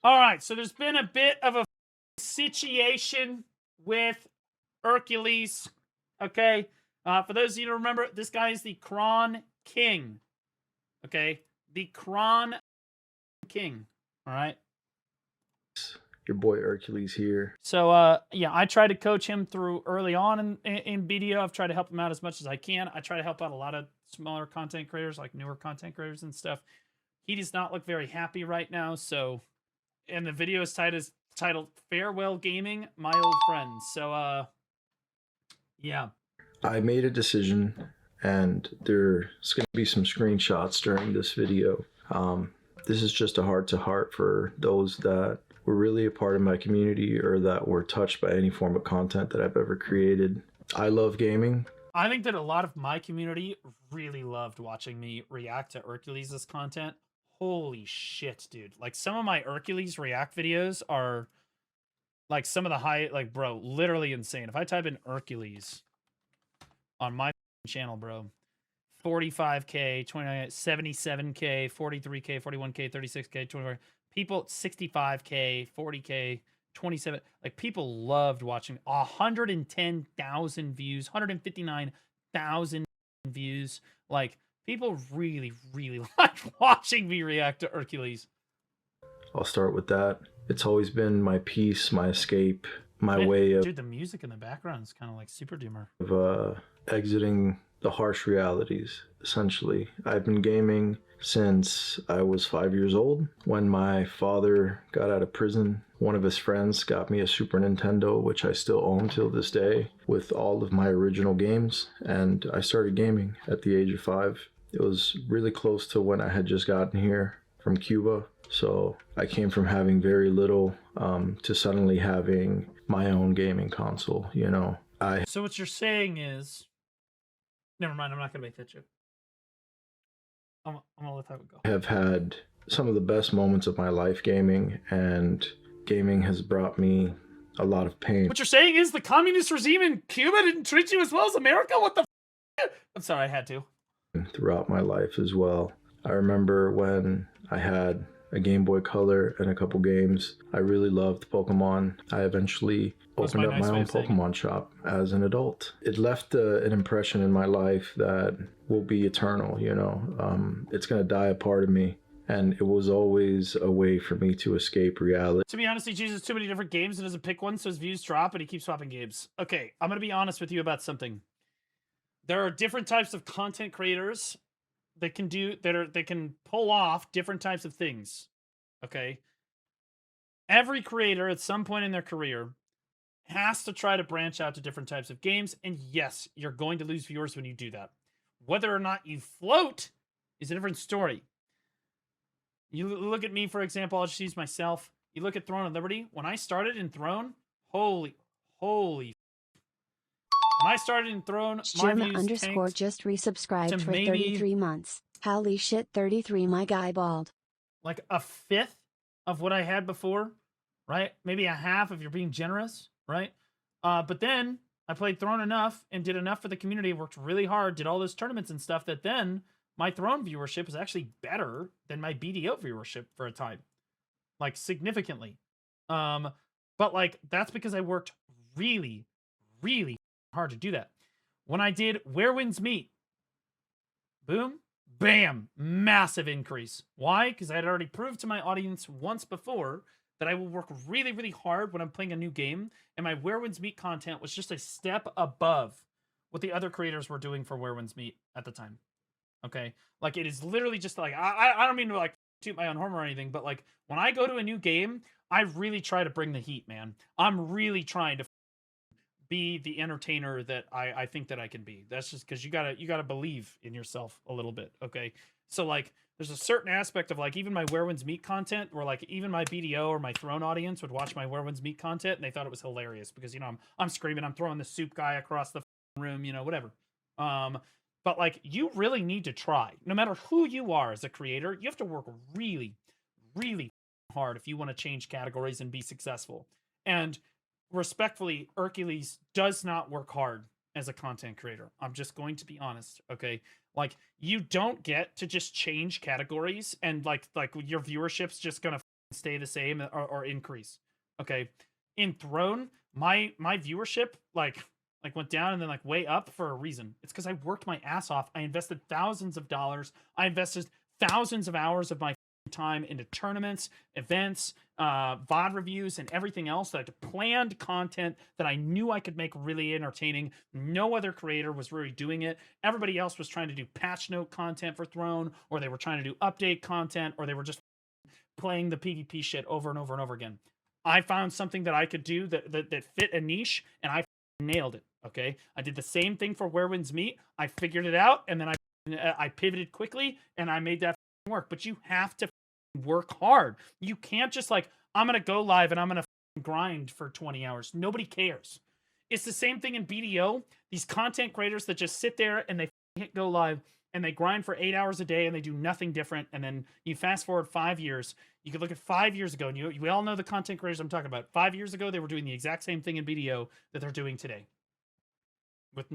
All right, so there's been a bit of a situation with Hercules. Okay, for those of you who remember, this guy is the Cron King. Okay, the Cron King. All right. Your boy Hercules here. So yeah, I try to coach him through early on in BDO. I've tried to help him out as much as I can. I try to help out a lot of smaller content creators, like newer content creators and stuff. He does not look very happy right now. So, and the video is titled "Farewell Gaming, My Old Friends." So yeah. I made a decision, and there's going to be some screenshots during this video. This is just a heart-to-heart for those that were really a part of my community or that were touched by any form of content that I've ever created. I love gaming. I think that a lot of my community really loved watching me react to Hercules' content. Holy shit, dude. Like, some of my Hercules react videos are, like, some of the high, like, bro, literally insane. If I type in Hercules on my channel, bro, 45K, 29, 77K, 43K, 41K, 36K, 24, people 65K, 40K, 27. Like, people loved watching 110,000 views, 159,000 views. Like, people really, really liked watching me react to Hercules. I'll start with that. It's always been my peace, my escape, my way of... Dude, the music in the background is kind of like Super Doomer. Of exiting the harsh realities, essentially. I've been gaming since I was 5 years old. When my father got out of prison, one of his friends got me a Super Nintendo, which I still own till this day, with all of my original games, and I started gaming at the age of 5. It was really close to when I had just gotten here from Cuba, so I came from having very little to suddenly having my own gaming console, you know. So what you're saying is... Never mind, I'm not going to make that joke. I'm going to let that go. I have had some of the best moments of my life gaming, and gaming has brought me a lot of pain. What you're saying is the communist regime in Cuba didn't treat you as well as America? What the f***? I'm sorry, I had to. Throughout my life as well. I remember when I had a Game Boy Color and a couple games. I really loved Pokemon. I eventually opened up my own Pokemon shop as an adult. It left an impression in my life that will be eternal, you know. It's gonna die a part of me, and it was always a way for me to escape reality. To be honest, he chooses too many different games and doesn't pick one, so his views drop and he keeps swapping games. Okay, I'm gonna be honest with you about something. There are different types of content creators that can pull off different types of things. Okay. Every creator at some point in their career has to try to branch out to different types of games. And yes, you're going to lose viewers when you do that. Whether or not you float is a different story. You look at me, for example, I'll just use myself. You look at Throne of Liberty. When I started in Throne, holy. When I started in Throne, my views tanked just resubscribed for 33 months. Holy shit, 33, my guy bald. Like a fifth of what I had before, right? Maybe a half if you're being generous, right? But then I played Throne enough and did enough for the community, worked really hard, did all those tournaments and stuff, that then my Throne viewership was actually better than my BDO viewership for a time. Like, significantly. But like, that's because I worked really, really hard to do that. When I did Where Winds Meet, boom, bam, massive increase. Why? Because I had already proved to my audience once before that I will work really, really hard when I'm playing a new game, and my Where Winds Meet content was just a step above what the other creators were doing for Where Winds Meet at the time. Okay? Like, it is literally just like, I don't mean to like toot my own horn or anything, but like, when I go to a new game, I really try to bring the heat, man. I'm really trying to be the entertainer that I think that I can be. That's just because you gotta believe in yourself a little bit, okay? So like, there's a certain aspect of like, even my Where Winds Meet content, where like even my BDO or my Throne audience would watch my Where Winds Meet content and they thought it was hilarious because, you know, I'm screaming, I'm throwing the soup guy across the room, you know, whatever. But like, you really need to try. No matter who you are as a creator, you have to work really, really hard if you want to change categories and be successful. And respectfully, Hercules does not work hard as a content creator. I'm just going to be honest, okay? Like, you don't get to just change categories and like your viewership's just gonna stay the same or increase. Okay. In Throne, my viewership like went down and then like way up for a reason. It's because I worked my ass off. I invested thousands of dollars. I invested thousands of hours of my time into tournaments, events, VOD reviews, and everything else. That I planned content that I knew I could make really entertaining. No other creator was really doing it. Everybody else was trying to do patch note content for Throne, or they were trying to do update content, or they were just playing the PvP shit over and over and over again. I found something that I could do that fit a niche, and I nailed it. Okay, I did the same thing for Where Winds Meet. I figured it out, and then I pivoted quickly, and I made that work. But you have to work hard. You can't just like, I'm gonna go live and I'm gonna grind for 20 hours. Nobody cares. It's the same thing in BDO. These content creators that just sit there and they hit go live and they grind for 8 hours a day and they do nothing different. And then you fast forward 5 years. You could look at 5 years ago, and we all know the content creators I'm talking about. 5 years ago, they were doing the exact same thing in BDO that they're doing today, with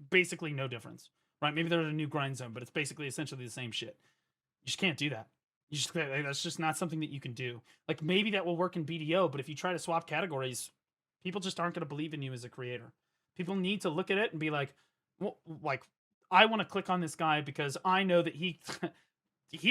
basically no difference, right? Maybe they're in a new grind zone, but it's basically essentially the same shit. You just can't do that. That's just not something that you can do. Like, maybe that will work in BDO, but if you try to swap categories, people just aren't going to believe in you as a creator. People need to look at it and be like, well, like, I want to click on this guy because I know that he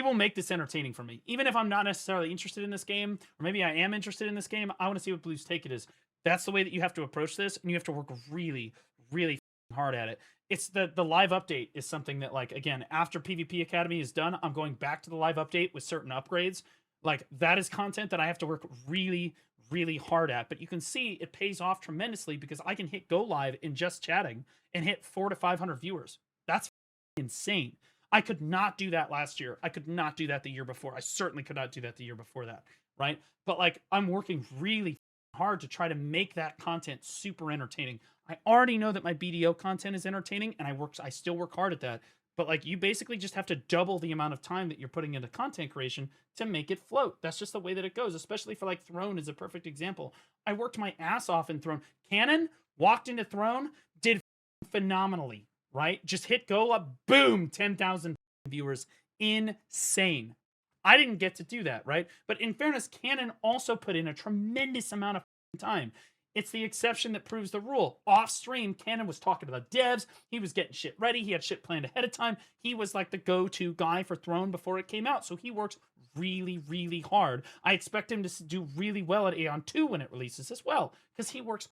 will make this entertaining for me. Even if I'm not necessarily interested in this game, or maybe I am interested in this game, I want to see what Blue's take it is. That's the way that you have to approach this, and you have to work really, really hard at it. It's the live update is something that, like, again, after PvP Academy is done, I'm going back to the live update with certain upgrades. Like, that is content that I have to work really, really hard at. But you can see it pays off tremendously because I can hit go live in just chatting and hit 400 to 500 viewers. That's insane. I could not do that last year. I could not do that the year before. I certainly could not do that the year before that, right? But like, I'm working really hard to try to make that content super entertaining. I already know that my BDO content is entertaining, and I still work hard at that. But like, you basically just have to double the amount of time that you're putting into content creation to make it float. That's just the way that it goes, especially for like Throne is a perfect example. I worked my ass off in Throne. Cannon walked into Throne, did phenomenally, right? Just hit go up, boom, 10,000 viewers. Insane. I didn't get to do that, right? But in fairness, Cannon also put in a tremendous amount of time. It's the exception that proves the rule. Off stream, Cannon was talking to the devs. He was getting shit ready. He had shit planned ahead of time. He was like the go-to guy for Throne before it came out. So he works really, really hard. I expect him to do really well at Aeon 2 when it releases as well, because he works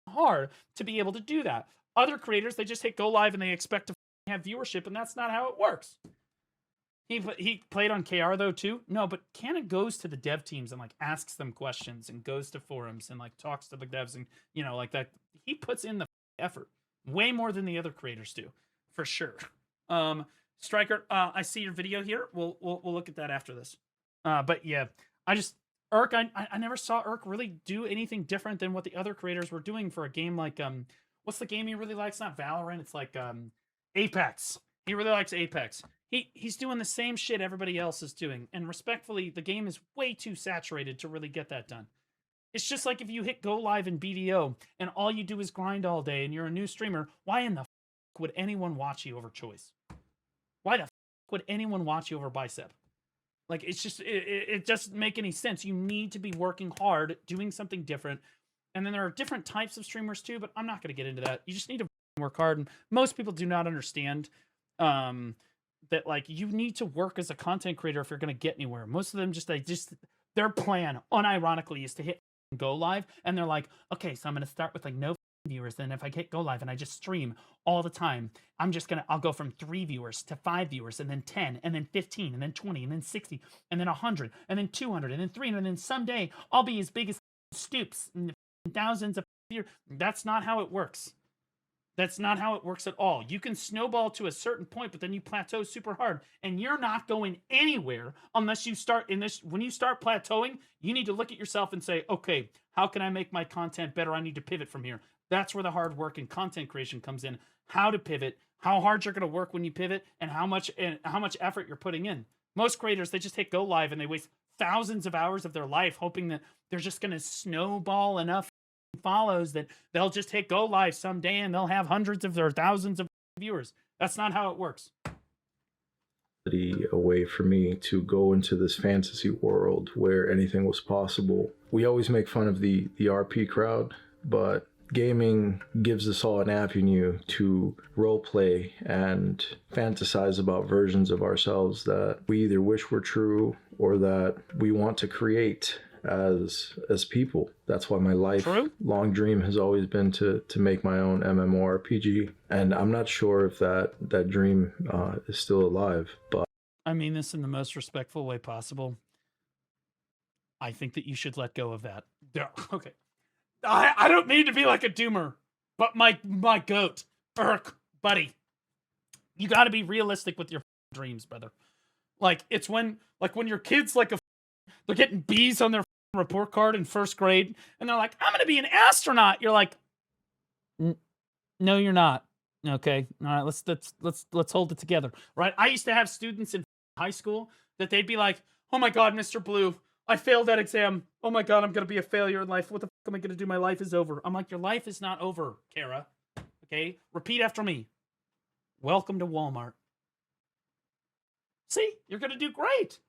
hard to be able to do that. Other creators, they just hit go live and they expect to have viewership, and that's not how it works. He played on KR though too. No, but Cannon goes to the dev teams and like asks them questions and goes to forums and like talks to the devs, and you know, like that. He puts in the effort way more than the other creators do, for sure. Striker, I see your video here. We'll look at that after this. But yeah, Urk, I never saw Urk really do anything different than what the other creators were doing for a game like what's the game he really likes? Not Valorant. It's like Apex. He really likes Apex. He's doing the same shit everybody else is doing. And respectfully, the game is way too saturated to really get that done. It's just like if you hit go live in BDO and all you do is grind all day and you're a new streamer, why in the would anyone watch you over Choice? Why the would anyone watch you over Bicep? Like, it's just, it doesn't make any sense. You need to be working hard, doing something different. And then there are different types of streamers too, but I'm not going to get into that. You just need to work hard. And most people do not understand that like you need to work as a content creator if you're going to get anywhere. Most of them their plan unironically is to hit go live, and they're like, okay, so I'm going to start with like no viewers, and if I hit go live and I just stream all the time, I'll go from 3 viewers to 5 viewers, and then 10, and then 15, and then 20, and then 60, and then 100, and then 200, and then 300, and then someday I'll be as big as Stoops and thousands of viewers. That's not how it works. That's not how it works at all. You can snowball to a certain point, but then you plateau super hard, and you're not going anywhere unless you start in this. When you start plateauing, you need to look at yourself and say, okay, how can I make my content better? I need to pivot from here. That's where the hard work in content creation comes in. How to pivot, how hard you're going to work when you pivot, and how much effort you're putting in. Most creators, they just hit go live and they waste thousands of hours of their life hoping that they're just going to snowball enough follows that they'll just hit go live someday and they'll have hundreds of or thousands of viewers. That's not how it works. Away way for me to go into this fantasy world where anything was possible. We always make fun of the RP crowd, but gaming gives us all an avenue to role play and fantasize about versions of ourselves that we either wish were true or that we want to create as people. That's why my lifelong dream has always been to make my own mmorpg, and I'm not sure if that dream is still alive, but I mean this in the most respectful way possible. I think that you should let go of that. Okay. I don't mean to be like a doomer, but my goat, buddy, you got to be realistic with your dreams, brother. Like it's when your kids they're getting B's on their report card in first grade, and they're like, "I'm gonna be an astronaut." You're like, "No, you're not." Okay, all right, let's hold it together, right? I used to have students in high school that they'd be like, "Oh my God, Mr. Blue, I failed that exam. Oh my God, I'm going to be a failure in life. What the fuck am I going to do? My life is over." I'm like, your life is not over, Kara. Okay? Repeat after me. Welcome to Walmart. See? You're going to do great.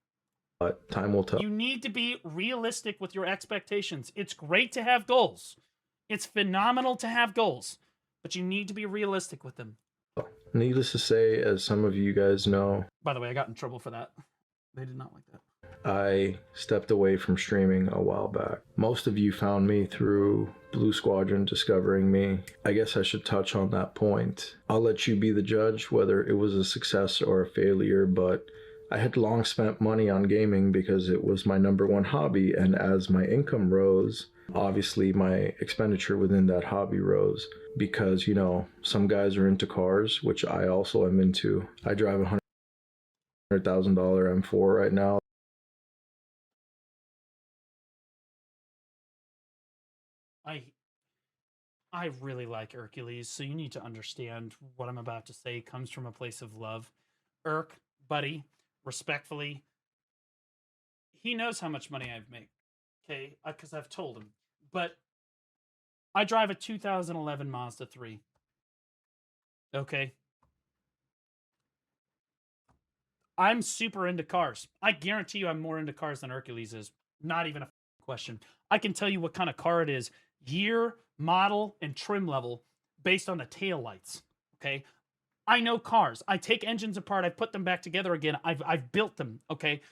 But time will tell. You need to be realistic with your expectations. It's great to have goals. It's phenomenal to have goals. But you need to be realistic with them. Needless to say, as some of you guys know... By the way, I got in trouble for that. They did not like that. I stepped away from streaming a while back. Most of you found me through Blue Squadron discovering me. I guess I should touch on that point. I'll let you be the judge whether it was a success or a failure, but I had long spent money on gaming because it was my #1 hobby, and as my income rose, obviously my expenditure within that hobby rose because, you know, some guys are into cars, which I also am into. I drive a $100,000 M4 right now. I really like Hercules, so you need to understand what I'm about to say comes from a place of love. Buddy, respectfully, he knows how much money I've made, okay? Because I've told him. But I drive a 2011 Mazda 3, okay? I'm super into cars. I guarantee you I'm more into cars than Hercules is. Not even a question. I can tell you what kind of car it is. Year, model, and trim level based on the tail lights. Okay, I know cars. I take engines apart. I put them back together again. I've built them. Okay,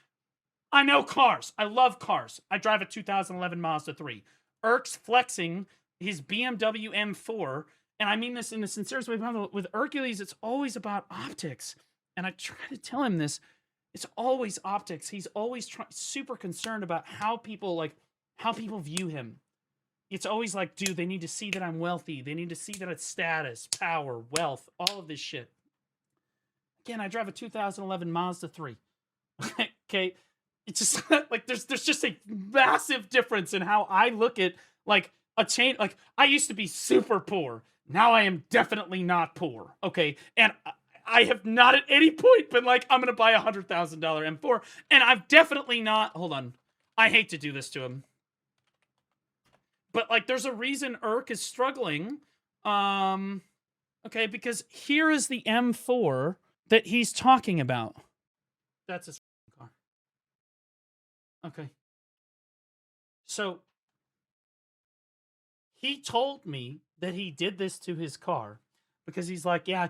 I know cars. I love cars. I drive a 2011 Mazda 3. Erk's flexing his BMW M4, and I mean this in the sincerest way possible. With Hercules, it's always about optics, and I try to tell him this. It's always optics. He's always super concerned about how people view him. It's always like, dude, they need to see that I'm wealthy. They need to see that it's status, power, wealth, all of this shit. Again, I drive a 2011 Mazda 3. Okay? It's just like there's just a massive difference in how I look at like a chain. Like I used to be super poor. Now I am definitely not poor. Okay? And I have not at any point been like, I'm going to buy a $100,000 M4. And I've definitely not, hold on. I hate to do this to him. But, like, there's a reason is struggling. Okay, because here is the M4 that he's talking about. That's his car. Okay. So, he told me that he did this to his car because he's like, yeah,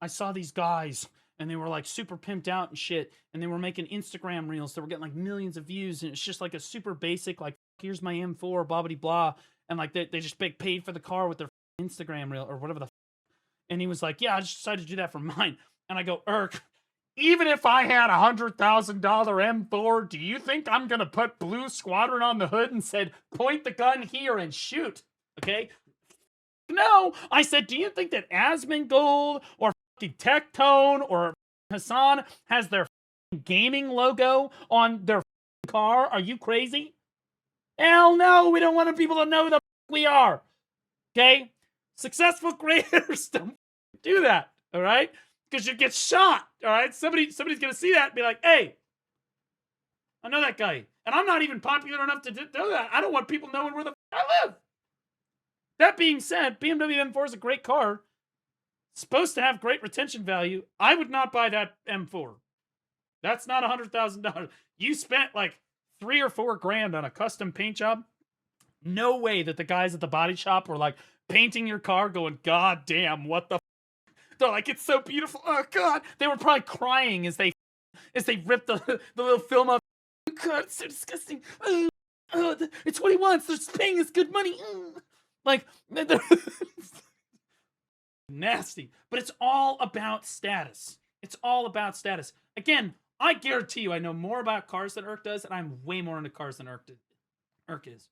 I saw these guys and they were like super pimped out and shit. And they were making Instagram reels that were getting like millions of views. And it's just like a super basic, like, here's my M4, blah, blah, blah. And like they just paid for the car with their Instagram reel or whatever the. And he was like, yeah, I just decided to do that for mine. And I go, even if I had a $100,000 M4, do you think I'm going to put Blue Squadron on the hood and said, point the gun here and shoot? Okay. No, I said, do you think that Asmongold or Tectone or Hassan has their gaming logo on their car? Are you crazy? Hell no, we don't want people to know who the we are. Okay? Successful creators don't do that, all right? Because you get shot, all right? Somebody's going to see that and be like, hey, I know that guy. And I'm not even popular enough to do that. I don't want people knowing where the I live. That being said, BMW M4 is a great car. It's supposed to have great retention value. I would not buy that M4. That's not $100,000. You spent like $3 or $4 grand on a custom paint job. No way that the guys at the body shop were like painting your car going, God damn, what the They're like, it's so beautiful. Oh God. They were probably crying as they ripped the little film off. Oh, God, it's so disgusting. It's what he wants. They're just paying us good money. Like, nasty. But it's all about status. It's all about status. Again, I guarantee you I know more about cars than Irk does, and I'm way more into cars than Irk is.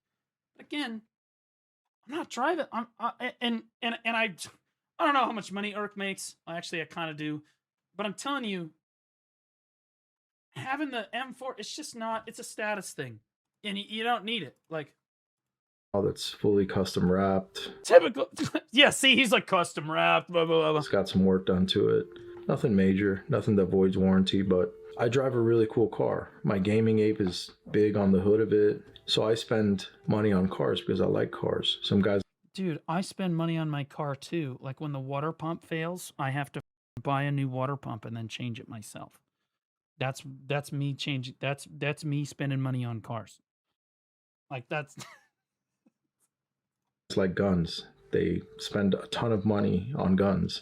But again, I'm not driving. And I don't know how much money Irk makes. Actually, I kind of do. But I'm telling you, having the M4, it's just not, it's a status thing. And you don't need it. Like, all that's fully custom wrapped. Typical. Yeah, see, he's like custom wrapped, blah, blah, blah. It's got some work done to it. Nothing major, nothing that voids warranty, but I drive a really cool car. My gaming ape is big on the hood of it. So I spend money on cars because I like cars. Some guys... Dude, I spend money on my car too. Like when the water pump fails, I have to buy a new water pump and then change it myself. That's me changing. That's me spending money on cars. Like that's... It's like guns. They spend a ton of money on guns.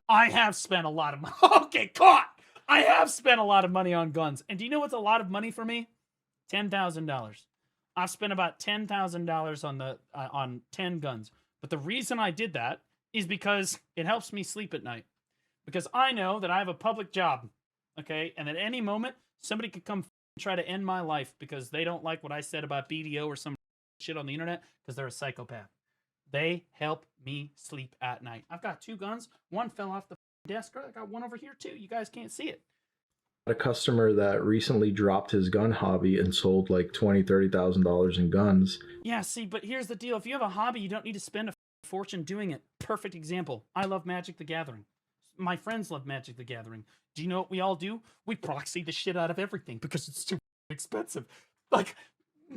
I have spent a lot of money. Okay, caught. I have spent a lot of money on guns. And do you know what's a lot of money for me? $10,000. I've spent about $10,000 on 10 guns. But the reason I did that is because it helps me sleep at night. Because I know that I have a public job, okay? And at any moment, somebody could come try to end my life because they don't like what I said about BDO or some shit on the internet because they're a psychopath. They help me sleep at night. I've got 2 guns. One fell off the desk. I got one over here too. You guys can't see it. A customer that recently dropped his gun hobby and sold like $20,000, $30,000 in guns. Yeah, see, but here's the deal. If you have a hobby, you don't need to spend a fortune doing it. Perfect example. I love Magic the Gathering. My friends love Magic the Gathering. Do you know what we all do? We proxy the shit out of everything because it's too expensive. Like,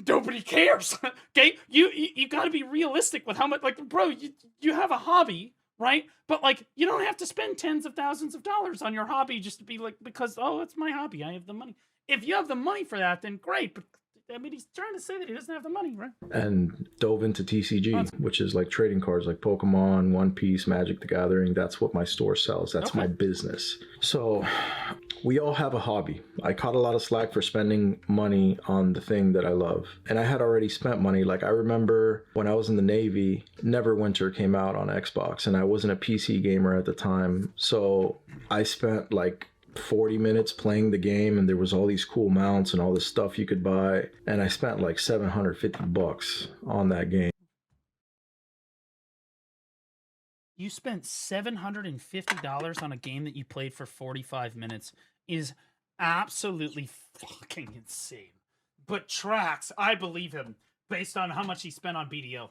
nobody cares. Okay? You got to be realistic with how much, like, bro, you have a hobby, right? But like, you don't have to spend tens of thousands of dollars on your hobby just to be like, because, oh, it's my hobby. I have the money. If you have the money for that, then great. But I mean, he's trying to say that he doesn't have the money, right? And dove into TCG, which is like trading cards like Pokemon, One Piece, Magic the Gathering. That's what my store sells. That's my business. So we all have a hobby. I caught a lot of slack for spending money on the thing that I love. And I had already spent money. Like I remember when I was in the Navy, Neverwinter came out on Xbox and I wasn't a PC gamer at the time. So I spent like 40 minutes playing the game and there was all these cool mounts and all this stuff you could buy. And I spent like $750 on that game. You spent $750 on a game that you played for 45 minutes is absolutely fucking insane. But Trax, I believe him based on how much he spent on BDO.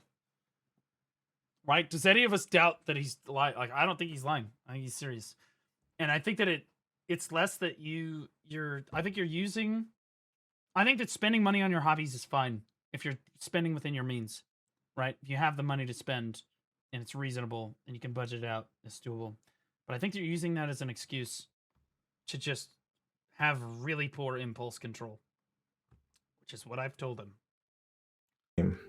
Right? Does any of us doubt that he's lying? Like, I don't think he's lying. I think he's serious. And I think that it's less that I think that spending money on your hobbies is fine if you're spending within your means, right? If you have the money to spend and it's reasonable and you can budget it out, it's doable. But I think you're using that as an excuse to just have really poor impulse control, which is what I've told him.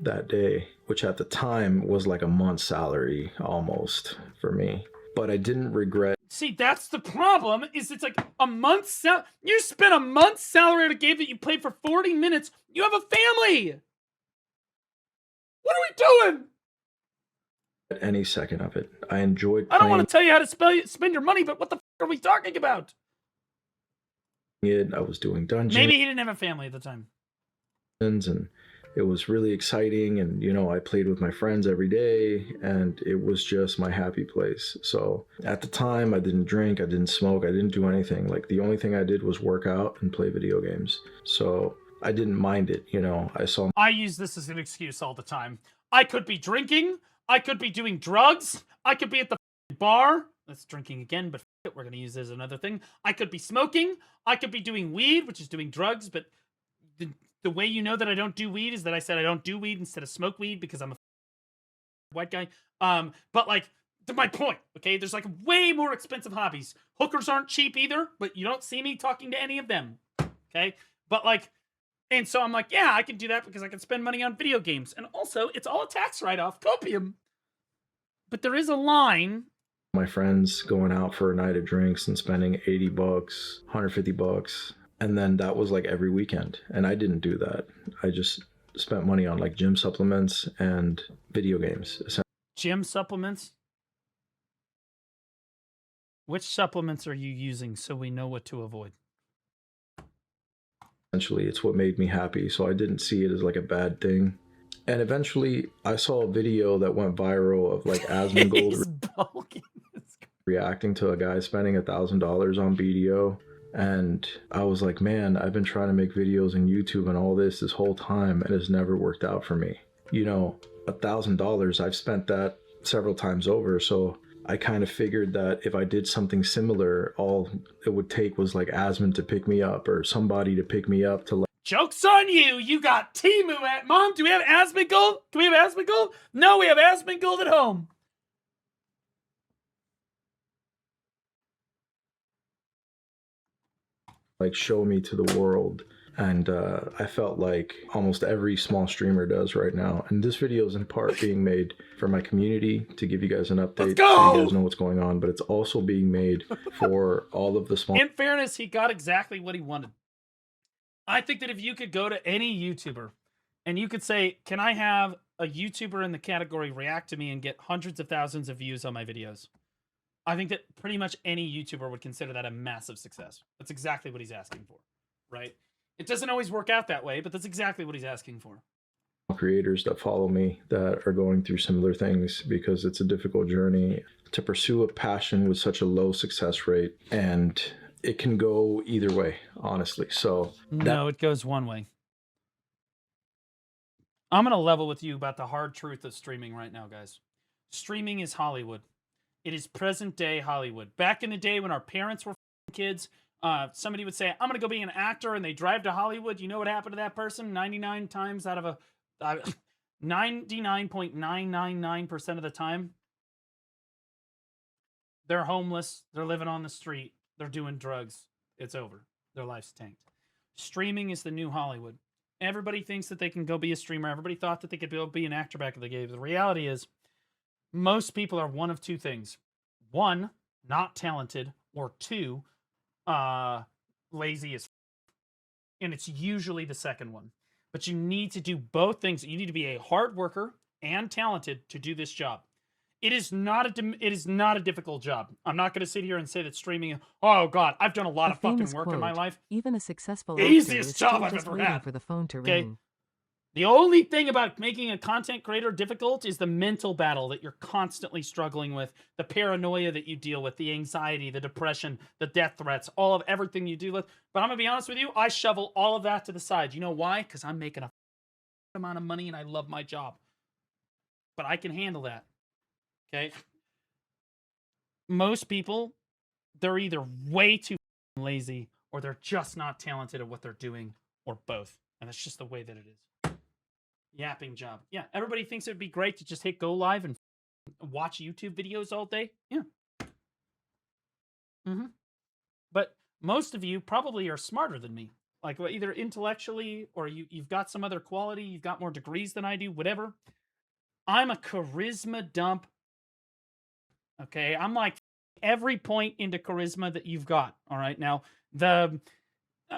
That day, which at the time was like a month's salary almost for me. But I didn't regret. See, that's the problem, is it's like a month's salary. You spent a month's salary on a game that you played for 40 minutes. You have a family. What are we doing? Any second of it. I enjoyed playing. I don't want to tell you how to spend your money, but what the f are we talking about? I was doing dungeons. Maybe he didn't have a family at the time. And it was really exciting, and you know, I played with my friends every day, and it was just my happy place. So at the time, I didn't drink, I didn't smoke, I didn't do anything. Like the only thing I did was work out and play video games. So I didn't mind it, you know. I use this as an excuse all the time. I could be drinking, I could be doing drugs, I could be at the bar. That's drinking again, but we're gonna use this as another thing. I could be smoking, I could be doing weed, which is doing drugs, but the way you know that I don't do weed is that I said I don't do weed instead of smoke weed because I'm a white guy. But like my point, okay? There's like way more expensive hobbies. Hookers aren't cheap either, but you don't see me talking to any of them, okay? But like, and so I'm like, yeah, I can do that because I can spend money on video games. And also, it's all a tax write-off, copium. But there is a line. My friends going out for a night of drinks and spending $80, $150. And then that was like every weekend. And I didn't do that. I just spent money on like gym supplements and video games. Gym supplements? Which supplements are you using so we know what to avoid? Essentially, it's what made me happy. So I didn't see it as like a bad thing. And eventually I saw a video that went viral of like Asmongold reacting to a guy spending $1,000 on BDO. And I was like, man, I've been trying to make videos on YouTube and all this whole time, and it's never worked out for me. You know, $1,000, I've spent that several times over. So I kind of figured that if I did something similar, all it would take was like Asmon to pick me up or somebody to pick me up to like. Joke's on you! You got Timu at Mom. Do we have Asmongold? Can we have Asmongold? No, we have Asmongold at home. Like show me to the world. And I felt like almost every small streamer does right now. And this video is in part being made for my community to give you guys an update so you guys know what's going on. But it's also being made for all of the small. In fairness, he got exactly what he wanted. I think that if you could go to any YouTuber and you could say, can I have a YouTuber in the category react to me and get hundreds of thousands of views on my videos? I think that pretty much any YouTuber would consider that a massive success. That's exactly what he's asking for, right? It doesn't always work out that way, but that's exactly what he's asking for. Creators that follow me that are going through similar things, because it's a difficult journey to pursue a passion with such a low success rate, and it can go either way, honestly. So no, it goes one way. I'm going to level with you about the hard truth of streaming right now, guys. Streaming is Hollywood. It is present day Hollywood. Back in the day when our parents were kids, somebody would say, I'm going to go be an actor, and they drive to Hollywood. You know what happened to that person? 99 times out of a 99.999% of the time, they're homeless. They're living on the street. They're doing drugs. It's over. Their life's tanked. Streaming is the new Hollywood. Everybody thinks that they can go be a streamer. Everybody thought that they could be an actor back in the day. The reality is most people are one of two things. One, not talented, or two, lazy as. And it's usually the second one. But you need to do both things. You need to be a hard worker and talented to do this job. It is not a difficult job. I'm not going to sit here and say that streaming. Oh God, I've done a lot of fucking work in my life. Even a successful easiest job I've ever had. For the phone to ring. The only thing about making a content creator difficult is the mental battle that you're constantly struggling with, the paranoia that you deal with, the anxiety, the depression, the death threats, all of everything you deal with. But I'm gonna be honest with you, I shovel all of that to the side. You know why? Because I'm making a amount of money and I love my job. But I can handle that. Okay. Most people, they're either way too lazy or they're just not talented at what they're doing, or both. And that's just the way that it is. Yapping job. Yeah, everybody thinks it'd be great to just hit go live and watch YouTube videos all day. Yeah. But most of you probably are smarter than me. Like either intellectually or you've got some other quality, you've got more degrees than I do, whatever. I'm a charisma dump. Okay, I'm like every point into charisma that you've got. All right, now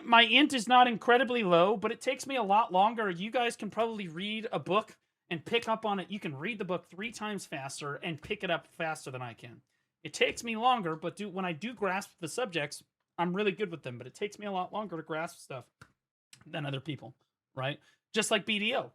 my int is not incredibly low, but it takes me a lot longer. You guys can probably read a book and pick up on it. You can read the book 3 times faster and pick it up faster than I can. It takes me longer, but when I do grasp the subjects, I'm really good with them. But it takes me a lot longer to grasp stuff than other people, right? Just like BDO.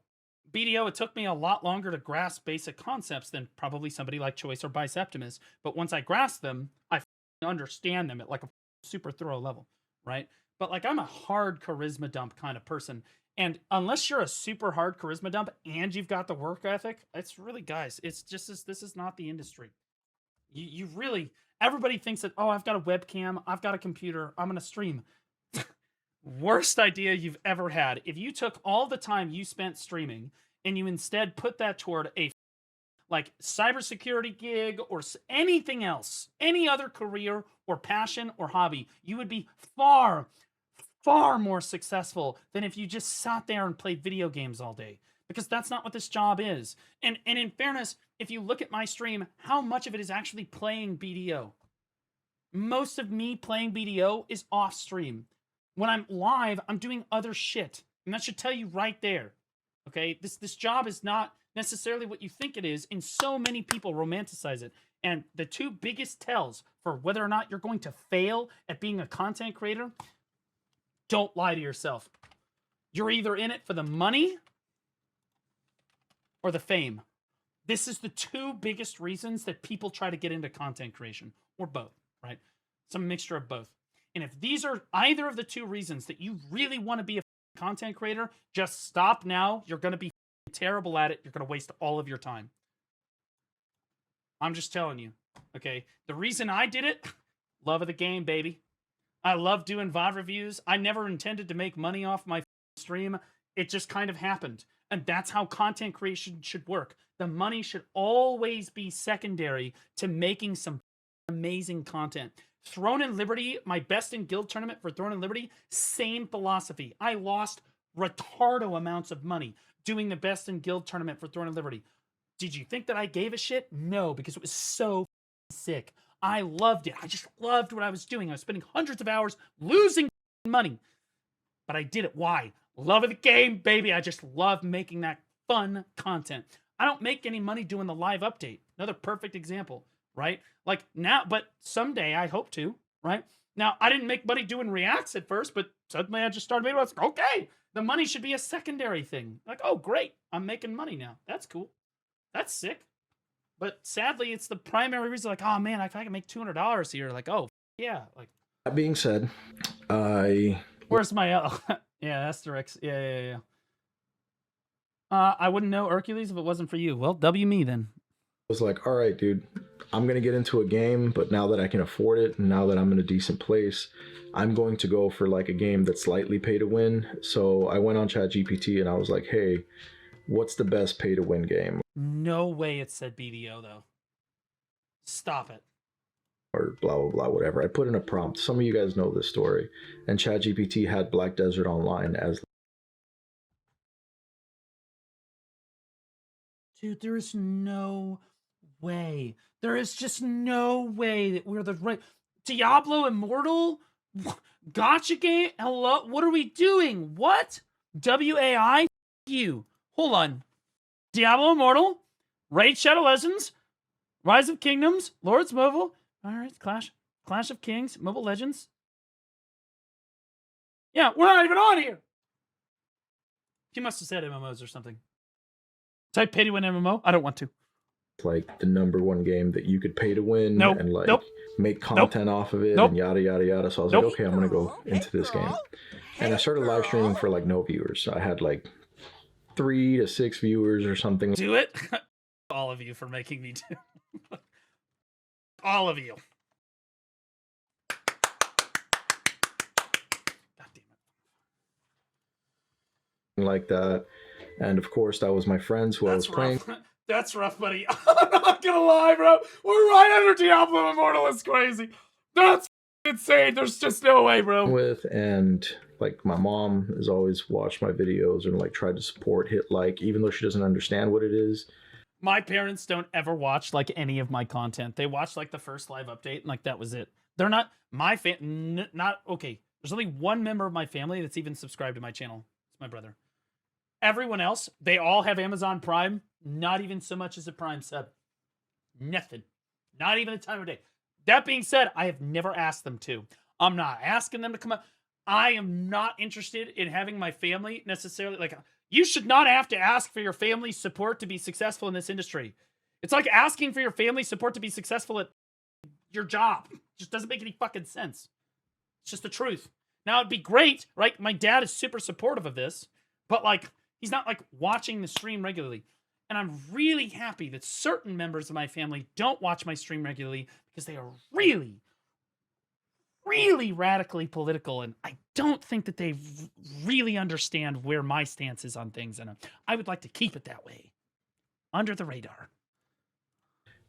BDO, it took me a lot longer to grasp basic concepts than probably somebody like Choice or Biceptimus. But once I grasp them, I understand them at like a super thorough level, right? But like I'm a hard charisma dump kind of person. And unless you're a super hard charisma dump and you've got the work ethic, it's really, guys, it's just, this is not the industry. You really, everybody thinks that, oh, I've got a webcam, I've got a computer, I'm going to stream. Worst idea you've ever had. If you took all the time you spent streaming and you instead put that toward a like cybersecurity gig or anything else, any other career or passion or hobby, you would be far, far more successful than if you just sat there and played video games all day. Because that's not what this job is. And in fairness, if you look at my stream, how much of it is actually playing BDO? Most of me playing BDO is off stream. When I'm live, I'm doing other shit. And that should tell you right there. Okay? This job is not necessarily what you think it is, and so many people romanticize it. And the two biggest tells for whether or not you're going to fail at being a content creator, don't lie to yourself. You're either in it for the money or the fame. This is the two biggest reasons that people try to get into content creation, or both, right? It's a mixture of both. And if these are either of the two reasons that you really want to be a content creator, just stop now. You're going to be terrible at it. You're going to waste all of your time. I'm just telling you, okay? The reason I did it, love of the game, baby. I love doing VOD reviews. I never intended to make money off my stream. It just kind of happened. And that's how content creation should work. The money should always be secondary to making some amazing content. Throne and Liberty, my best in guild tournament for Throne and Liberty, same philosophy. I lost retardo amounts of money doing the best in guild tournament for Throne and Liberty. Did you think that I gave a shit? No, because it was so sick. I loved it. I just loved what I was doing. I was spending hundreds of hours losing money. But I did it. Why? Love of the game, baby. I just love making that fun content. I don't make any money doing the live update. Another perfect example, right? Like now, but someday I hope to, right? Now, I didn't make money doing reacts at first, but suddenly I just started making it. Okay, the money should be a secondary thing. Like, oh, great. I'm making money now. That's cool. That's sick. But sadly, it's the primary reason, like, oh man, if I can make $200 here, like, oh, yeah. Like, that being said, where's my L? Yeah, Asterix. Yeah. I wouldn't know Hercules if it wasn't for you. Well, W me then. I was like, all right, dude, I'm going to get into a game, but now that I can afford it and now that I'm in a decent place, I'm going to go for like a game that's slightly pay to win. So I went on ChatGPT and I was like, hey, what's the best pay to win game? No way it said BDO though. Stop it. Or blah, blah, blah, whatever. I put in a prompt. Some of you guys know this story. And ChatGPT had Black Desert Online as... Dude, there is no way. There is just no way that we're the right... Diablo Immortal? Gotcha game? Hello? What are we doing? What? WAI? You. Hold on. Diablo Immortal? Raid Shadow Legends? Rise of Kingdoms? Lords Mobile? Alright, Clash of Kings? Mobile Legends? Yeah, we're not even on here! He must have said MMOs or something. Type pay to win MMO? I don't want to. Like the #1 game that you could pay to win and like make content off of it and yada yada yada. So I was like, okay, I'm gonna go into this game. And I started live streaming for like no viewers. So I had like 3 to 6 viewers or something. Do it? All of you for making me do. All of you. God damn it. Like that. And of course, that was my friends who I was playing. That's rough, buddy. I'm not gonna lie, bro. We're right under Diablo Immortal. It's crazy. That's insane. There's just no way, bro. With and like my mom has always watched my videos and like tried to support, hit like, even though she doesn't understand what it is. My parents don't ever watch like any of my content. They watch like the first live update and like that was it. They're not my not okay. There's only one member of my family that's even subscribed to my channel. It's my brother. Everyone else, they all have Amazon Prime. Not even so much as a Prime sub. Nothing. Not even a time of day. That being said, I have never asked them to. I'm not asking them to come up. I am not interested in having my family necessarily, like, you should not have to ask for your family's support to be successful in this industry. It's like asking for your family's support to be successful at your job. It just doesn't make any fucking sense. It's just the truth. Now, it'd be great, right? My dad is super supportive of this, but, like, he's not, like, watching the stream regularly. And I'm really happy that certain members of my family don't watch my stream regularly because they are really, really radically political. And I don't think that they really understand where my stance is on things. And I would like to keep it that way. Under the radar.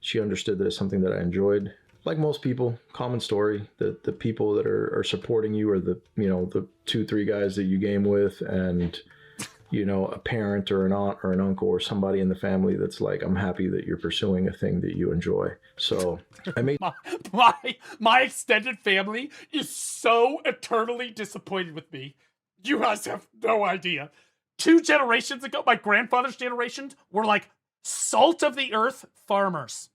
She understood that it's something that I enjoyed. Like most people, common story. The people that are supporting you are the, you know, the 2-3 guys that you game with, and you know, a parent or an aunt or an uncle or somebody in the family that's like, I'm happy that you're pursuing a thing that you enjoy. So I made my extended family is so eternally disappointed with me. You guys have no idea. 2 generations ago, my grandfather's generations were like salt of the earth farmers.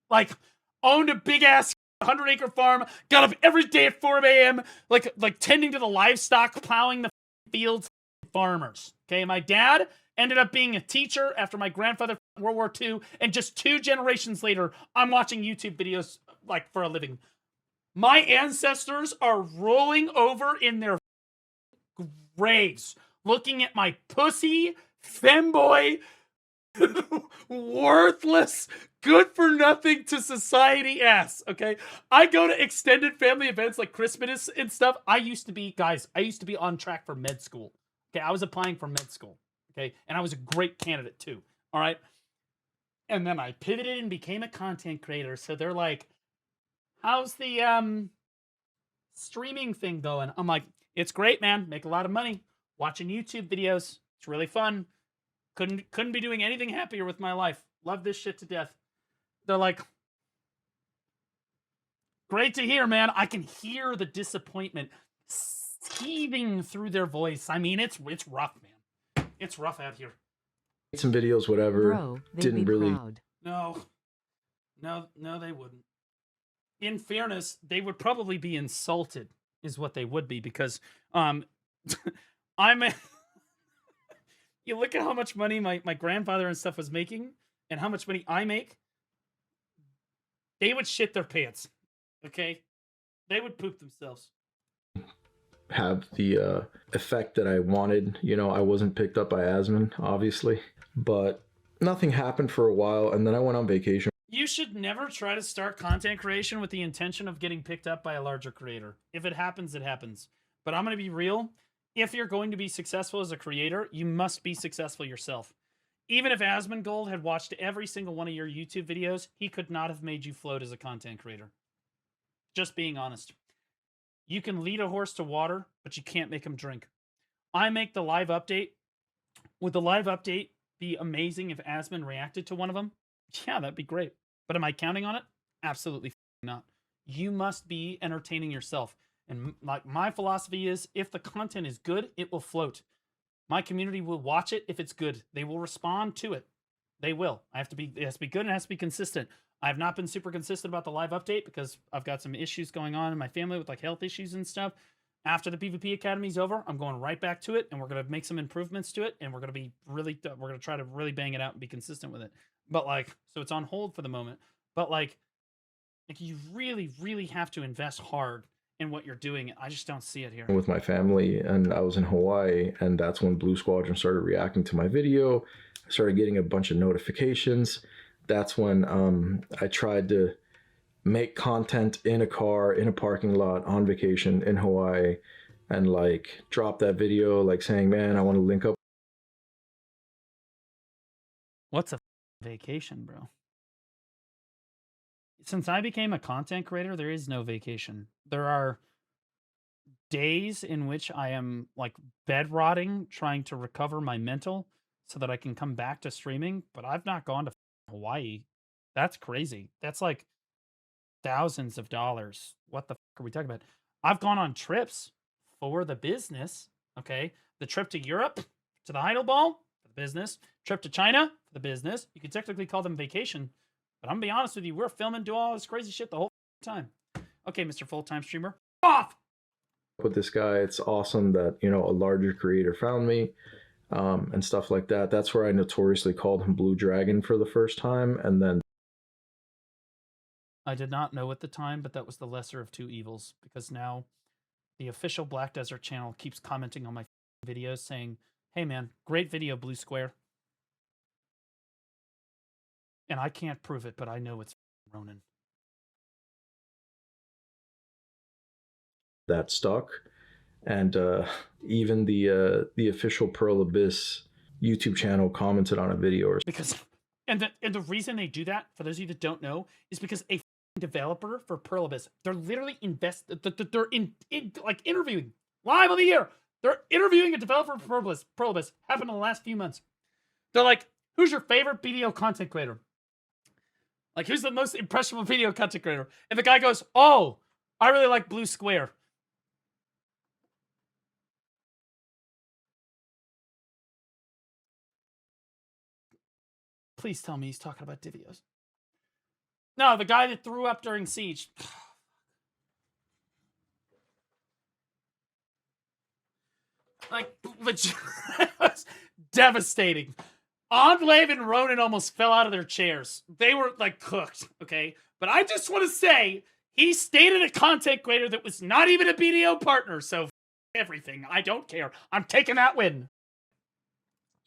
Like, owned a big ass 100-acre farm, got up every day at 4 a.m., like tending to the livestock, plowing the fields, farmers. Okay, my dad ended up being a teacher after my grandfather fought World War II, and just 2 generations later, I'm watching YouTube videos like for a living. My ancestors are rolling over in their graves, looking at my pussy, femboy, worthless, good for nothing to society ass. Okay, I go to extended family events like Christmas and stuff. I used to be on track for med school. Okay, I was applying for med school. Okay, and I was a great candidate too. All right, and then I pivoted and became a content creator. So they're like, how's the streaming thing going? I'm like, it's great, man. Make a lot of money watching YouTube videos. It's really fun. Couldn't be doing anything happier with my life. Love this shit to death. They're like, great to hear, man. I can hear the disappointment heaving through their voice. I mean, it's rough, man. It's rough out here. some videos, whatever. Bro, they'd Didn't be really. proud. No, they wouldn't. In fairness, they would probably be insulted, is what they would be, because I'm. You look at how much money my grandfather and stuff was making, and how much money I make. They would shit their pants. Okay, they would poop themselves. Have the effect that I wanted. You know, I wasn't picked up by Asmon, obviously, but nothing happened for a while, and then I went on vacation. You should never try to start content creation with the intention of getting picked up by a larger creator. If it happens, it happens. But I'm going to be real. If you're going to be successful as a creator, you must be successful yourself. Even if Asmongold had watched every single one of your YouTube videos, he could not have made you float as a content creator. Just being honest. You can lead a horse to water, but you can't make him drink. I make the live update. Would the live update be amazing if Asmon reacted to one of them? Yeah, that'd be great. But am I counting on it? Absolutely not. You must be entertaining yourself. And my philosophy is, if the content is good, it will float. My community will watch it if it's good. They will respond to it. They will. It has to be good, and it has to be consistent. I have not been super consistent about the live update because I've got some issues going on in my family with like health issues and stuff. After the PvP Academy is over, I'm going right back to it, and we're going to make some improvements to it, and we're going to try to really bang it out and be consistent with it. But like, so it's on hold for the moment. But like you really, really have to invest hard in what you're doing. I just don't see it here. With my family, and I was in Hawaii, and that's when Blue Squadron started reacting to my video. I started getting a bunch of notifications. That's when I tried to make content in a car, in a parking lot, on vacation in Hawaii, and like drop that video like saying, man, I want to link up. What's a vacation, bro? Since I became a content creator, there is no vacation. There are days in which I am like bed rotting, trying to recover my mental so that I can come back to streaming, but I've not gone to Hawaii. That's crazy. That's like thousands of dollars. What the fuck are we talking about? I've gone on trips for the business. Okay. The trip to Europe, to the Heidelball, for the business. Trip to China, for the business. You could technically call them vacation, but I'm gonna be honest with you, we're filming, doing all this crazy shit the whole time. Okay, Mr. Full-Time Streamer. Off! With this guy, it's awesome that, you know, a larger creator found me, and stuff like that. That's where I notoriously called him Blue Dragon for the first time, and then I did not know at the time, but that was the lesser of two evils, because now the official Black Desert channel keeps commenting on my videos saying, hey man, great video, Blue Square. And I can't prove it, but I know it's Ronin. that stuck. And even the official Pearl Abyss YouTube channel commented on a video. Because And the reason they do that, for those of you that don't know, is because a developer for Pearl Abyss, they're literally they're like interviewing live on the air. They're interviewing a developer for Pearl Abyss. Happened in the last few months. They're like, who's your favorite BDO content creator? Like, who's the most impressionable BDO content creator? And the guy goes, oh, I really like Blue Square. Please tell me he's talking about Divios. No, the guy that threw up during Siege. Like, legit, it was devastating. Enclave and Ronan almost fell out of their chairs. They were, like, cooked, okay? But I just want to say, he stated a content creator that was not even a BDO partner, so everything. I don't care. I'm taking that win.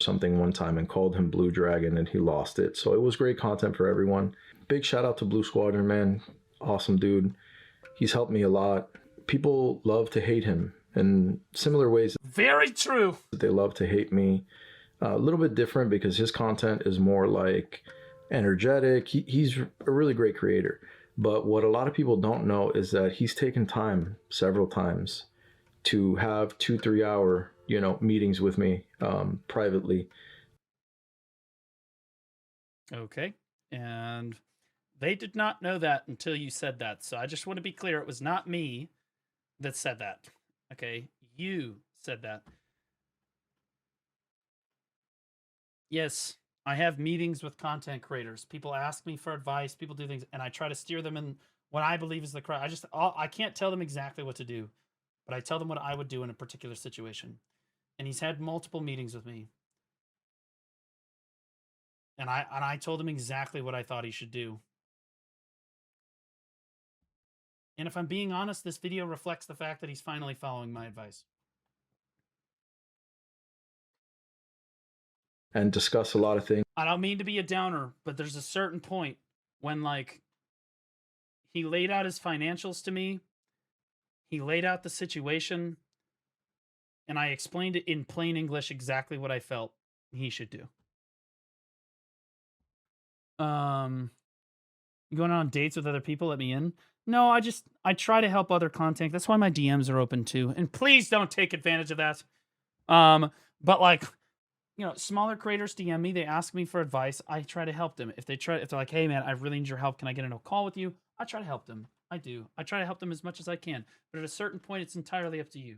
Something one time and called him Blue Dragon, and he lost it. So it was great content for everyone. Big shout out to Blue Squadron, man. Awesome dude. He's helped me a lot. People love to hate him in similar ways. Very true. They love to hate me. A little bit different because his content is more like energetic. He's a really great creator. But what a lot of people don't know is that he's taken time several times to have 2-3 hour, meetings with me privately. Okay. And they did not know that until you said that. So I just want to be clear. It was not me that said that. Okay. You said that. Yes, I have meetings with content creators. People ask me for advice. People do things, and I try to steer them in what I believe is the correct. I can't tell them exactly what to do, but I tell them what I would do in a particular situation. And he's had multiple meetings with me, and I told him exactly what I thought he should do. And if I'm being honest, this video reflects the fact that he's finally following my advice. And discuss a lot of things. I don't mean to be a downer, but there's a certain point when, like, he laid out his financials to me, he laid out the situation, and I explained it in plain English exactly what I felt he should do. Going on dates with other people, let me in. No, I try to help other content. That's why my DMs are open too. And please don't take advantage of that. But like, smaller creators DM me, they ask me for advice. I try to help them. If they're like, hey man, I really need your help. Can I get in a call with you? I try to help them. I do. I try to help them as much as I can. But at a certain point, it's entirely up to you.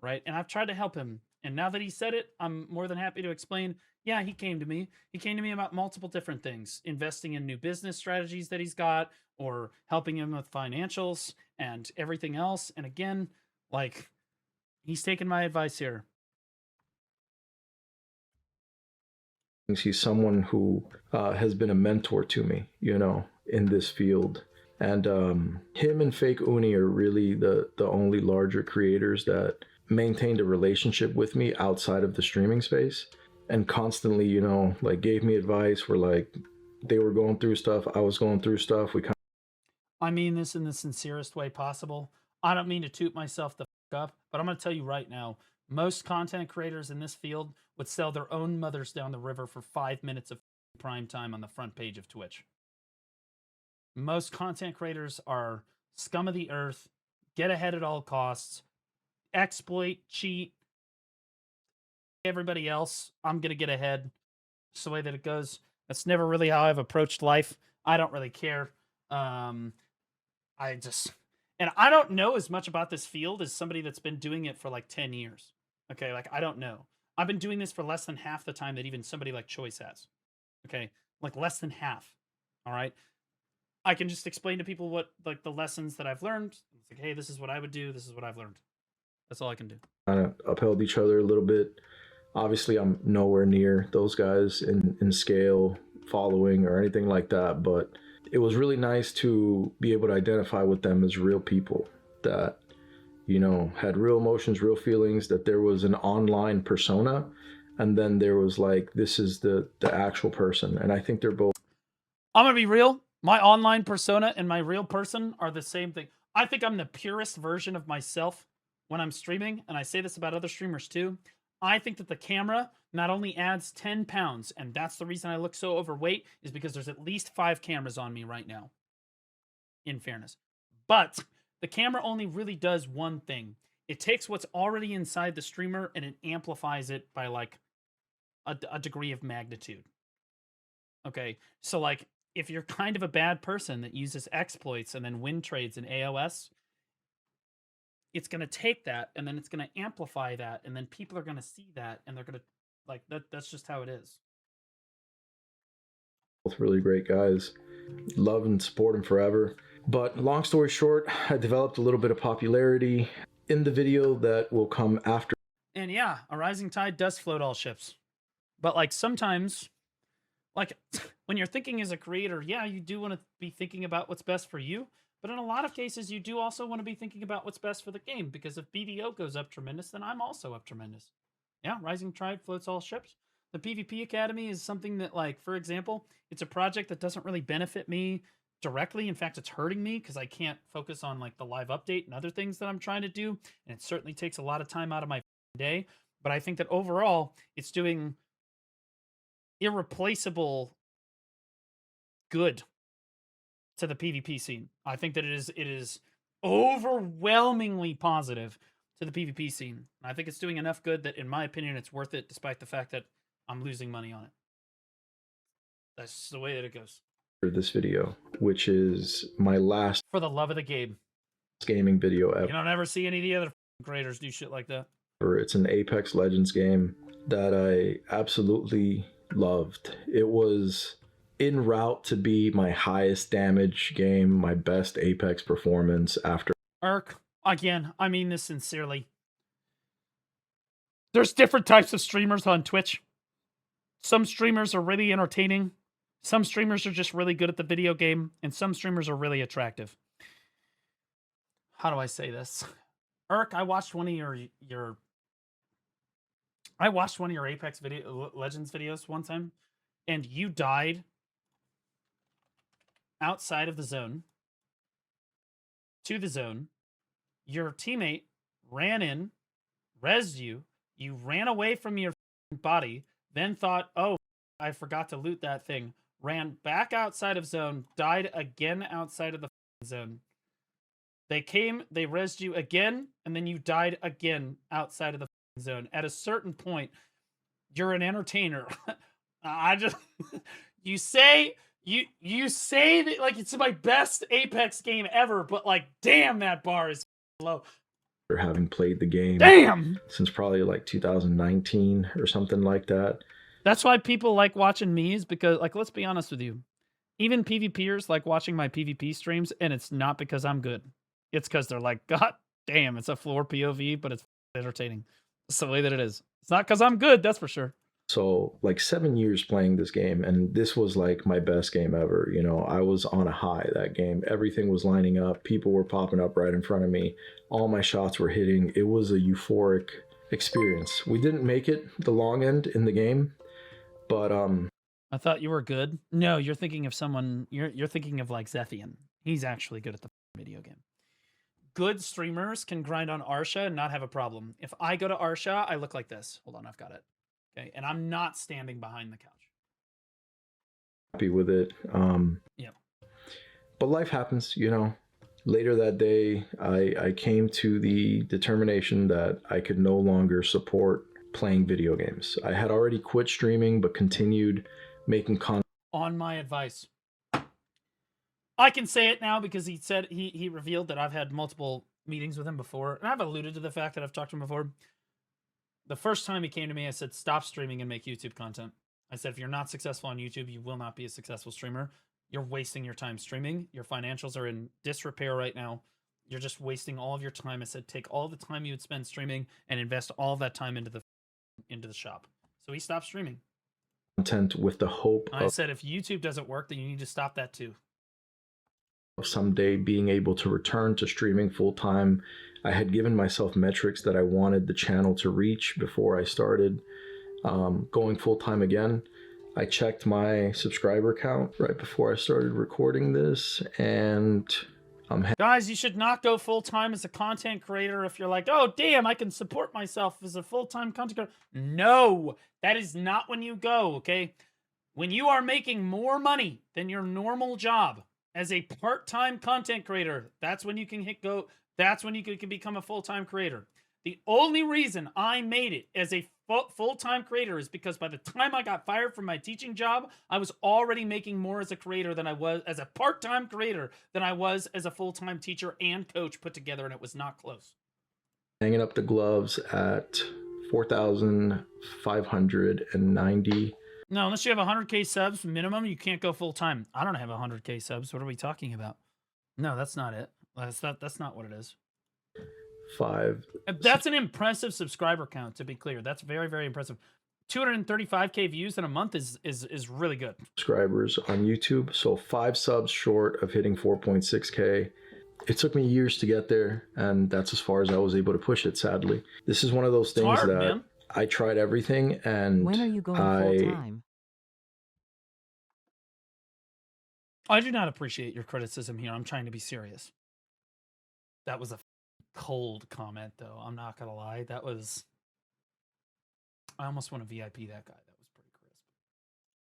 Right? And I've tried to help him. And now that he said it, I'm more than happy to explain. Yeah, he came to me. He came to me about multiple different things. Investing in new business strategies that he's got, or helping him with financials and everything else. And again, like, he's taken my advice here. He's someone who has been a mentor to me, in this field. And him and Fake Uni are really the only larger creators that maintained a relationship with me outside of the streaming space, and constantly, gave me advice. Where like they were going through stuff, I was going through stuff. I mean this in the sincerest way possible. I don't mean to toot myself the fuck up, but I'm going to tell you right now, most content creators in this field would sell their own mothers down the river for 5 minutes of prime time on the front page of Twitch. Most content creators are scum of the earth, get ahead at all costs, exploit, cheat, everybody else. I'm going to get ahead. It's the way that it goes. That's never really how I've approached life. I don't really care. And I don't know as much about this field as somebody that's been doing it for like 10 years. Okay, like, I don't know. I've been doing this for less than half the time that even somebody like Choice has. Okay, like less than half. All right. I can just explain to people what, like, the lessons that I've learned. It's like, hey, this is what I would do. This is what I've learned. That's all I can do. Kind of upheld each other a little bit. Obviously, I'm nowhere near those guys in scale, following, or anything like that. But it was really nice to be able to identify with them as real people that, had real emotions, real feelings, that there was an online persona, and then there was like, this is the actual person. And I think they're both. I'm going to be real. My online persona and my real person are the same thing. I think I'm the purest version of myself when I'm streaming, and I say this about other streamers too. I think that the camera not only adds 10 pounds, and that's the reason I look so overweight, is because there's at least 5 cameras on me right now, in fairness. But the camera only really does one thing. It takes what's already inside the streamer and it amplifies it by like a degree of magnitude. Okay, so like if you're kind of a bad person that uses exploits and then win trades in AOS, it's going to take that and then it's going to amplify that, and then people are going to see that and they're going to like that. That's just how it is. Both really great guys. Love and support them forever. But long story short, I developed a little bit of popularity in the video that will come after. And yeah, a rising tide does float all ships. But like sometimes, like when you're thinking as a creator, yeah, you do want to be thinking about what's best for you. But in a lot of cases, you do also want to be thinking about what's best for the game, because if BDO goes up tremendous, then I'm also up tremendous. Yeah, Rising Tide floats all ships. The PvP Academy is something that, like, for example, it's a project that doesn't really benefit me directly. In fact, it's hurting me because I can't focus on, like, the live update and other things that I'm trying to do. And it certainly takes a lot of time out of my day. But I think that overall, it's doing irreplaceable good to the PvP scene. I think that it is overwhelmingly positive to the PvP scene. I think it's doing enough good that, in my opinion, it's worth it, despite the fact that I'm losing money on it. That's just the way that it goes. This video, which is my last For the love of the game. gaming video ever. You don't ever see any of the other creators do shit like that. It's an Apex Legends game that I absolutely loved. It was en route to be my highest damage game, my best Apex performance after. Irk, again, I mean this sincerely. There's different types of streamers on Twitch. Some streamers are really entertaining. Some streamers are just really good at the video game, and some streamers are really attractive. How do I say this? Irk, I watched one of your Apex Legends videos one time, and you died outside of the zone to the zone. Your teammate ran in, rezzed you, you ran away from your body, then thought, oh, I forgot to loot that thing, ran back outside of zone, died again outside of the zone. They came, they rezzed you again, and then you died again outside of the zone. At a certain point, you're an entertainer. I just you say that like it's my best Apex game ever, but like damn, that bar is low. After having played the game since probably like 2019 or something like that. That's why people like watching me, is because, like, let's be honest with you, even PvPers like watching my PvP streams, and it's not because I'm good. It's because they're like, God damn, it's a floor POV, but it's entertaining. It's the way that it is. It's not because I'm good, that's for sure. So like 7 years playing this game, and this was like my best game ever. You know, I was on a high that game. Everything was lining up. People were popping up right in front of me. All my shots were hitting. It was a euphoric experience. We didn't make it the long end in the game, but I thought you were good. No, you're thinking of someone, you're thinking of like Zethian. He's actually good at the video game. Good streamers can grind on Arsha and not have a problem. If I go to Arsha, I look like this. Hold on, I've got it. Okay, and I'm not standing behind the couch. Happy with it. Yeah. But life happens, you know. Later that day, I came to the determination that I could no longer support playing video games. I had already quit streaming, but continued making content. On my advice. I can say it now because he said he revealed that I've had multiple meetings with him before, and I've alluded to the fact that I've talked to him before. The first time he came to me, I said, stop streaming and make YouTube content. I said, if you're not successful on YouTube, you will not be a successful streamer. You're wasting your time streaming. Your financials are in disrepair right now. You're just wasting all of your time. I said, take all the time you would spend streaming and invest all of that time into the shop. So he stopped streaming. Content with the hope I said, if YouTube doesn't work, then you need to stop that too. Of someday being able to return to streaming full time. I had given myself metrics that I wanted the channel to reach before I started going full time again. I checked my subscriber count right before I started recording this, and Guys, you should not go full-time as a content creator if you're like, oh, damn, I can support myself as a full-time content creator. No, that is not when you go, okay? When you are making more money than your normal job as a part-time content creator, that's when you can hit go. That's when you can become a full-time creator. The only reason I made it as a full-time creator is because by the time I got fired from my teaching job, I was already making more as a creator than I was as a part-time creator than I was as a full-time teacher and coach put together, and it was not close. Hanging up the gloves at 4,590. No, unless you have 100K subs minimum, you can't go full-time. I don't have 100K subs. What are we talking about? No, that's not it. That's not what it is. That's an impressive subscriber count, to be clear. That's very, very impressive. 235K views in a month is really good. Subscribers on YouTube, so 5 subs short of hitting 4.6K. It took me years to get there, and that's as far as I was able to push it, sadly. This is one of those things that man. I tried everything, and when are you going full-time? I do not appreciate your criticism here. I'm trying to be serious. That was a cold comment, though. I'm not gonna lie. That was... I almost want to VIP that guy. That was pretty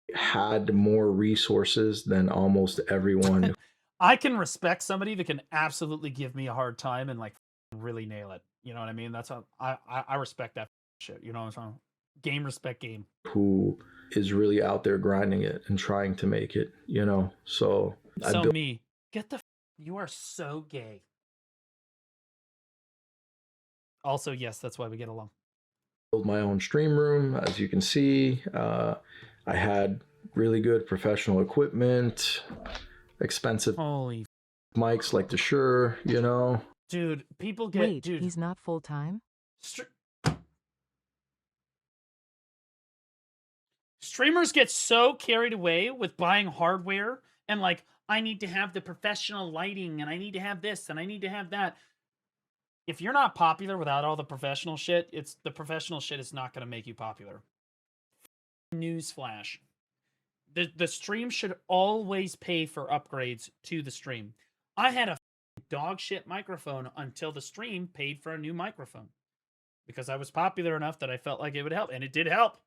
crisp. Had more resources than almost everyone. I can respect somebody that can absolutely give me a hard time and like really nail it. You know what I mean? That's how I respect that shit. You know what I'm saying? Game respect game. Who is really out there grinding it and trying to make it, you know? So me. Get the you are so gay. Also, yes, that's why we get along. Build my own stream room, as you can see. I had really good professional equipment, expensive mics like the Shure, you know. Dude, people get... Wait, dude, he's not full-time? Streamers get so carried away with buying hardware and like, I need to have the professional lighting and I need to have this and I need to have that. If you're not popular without all the professional shit, the professional shit is not going to make you popular. Newsflash. The stream should always pay for upgrades to the stream. I had a dog shit microphone until the stream paid for a new microphone. Because I was popular enough that I felt like it would help. And it did help.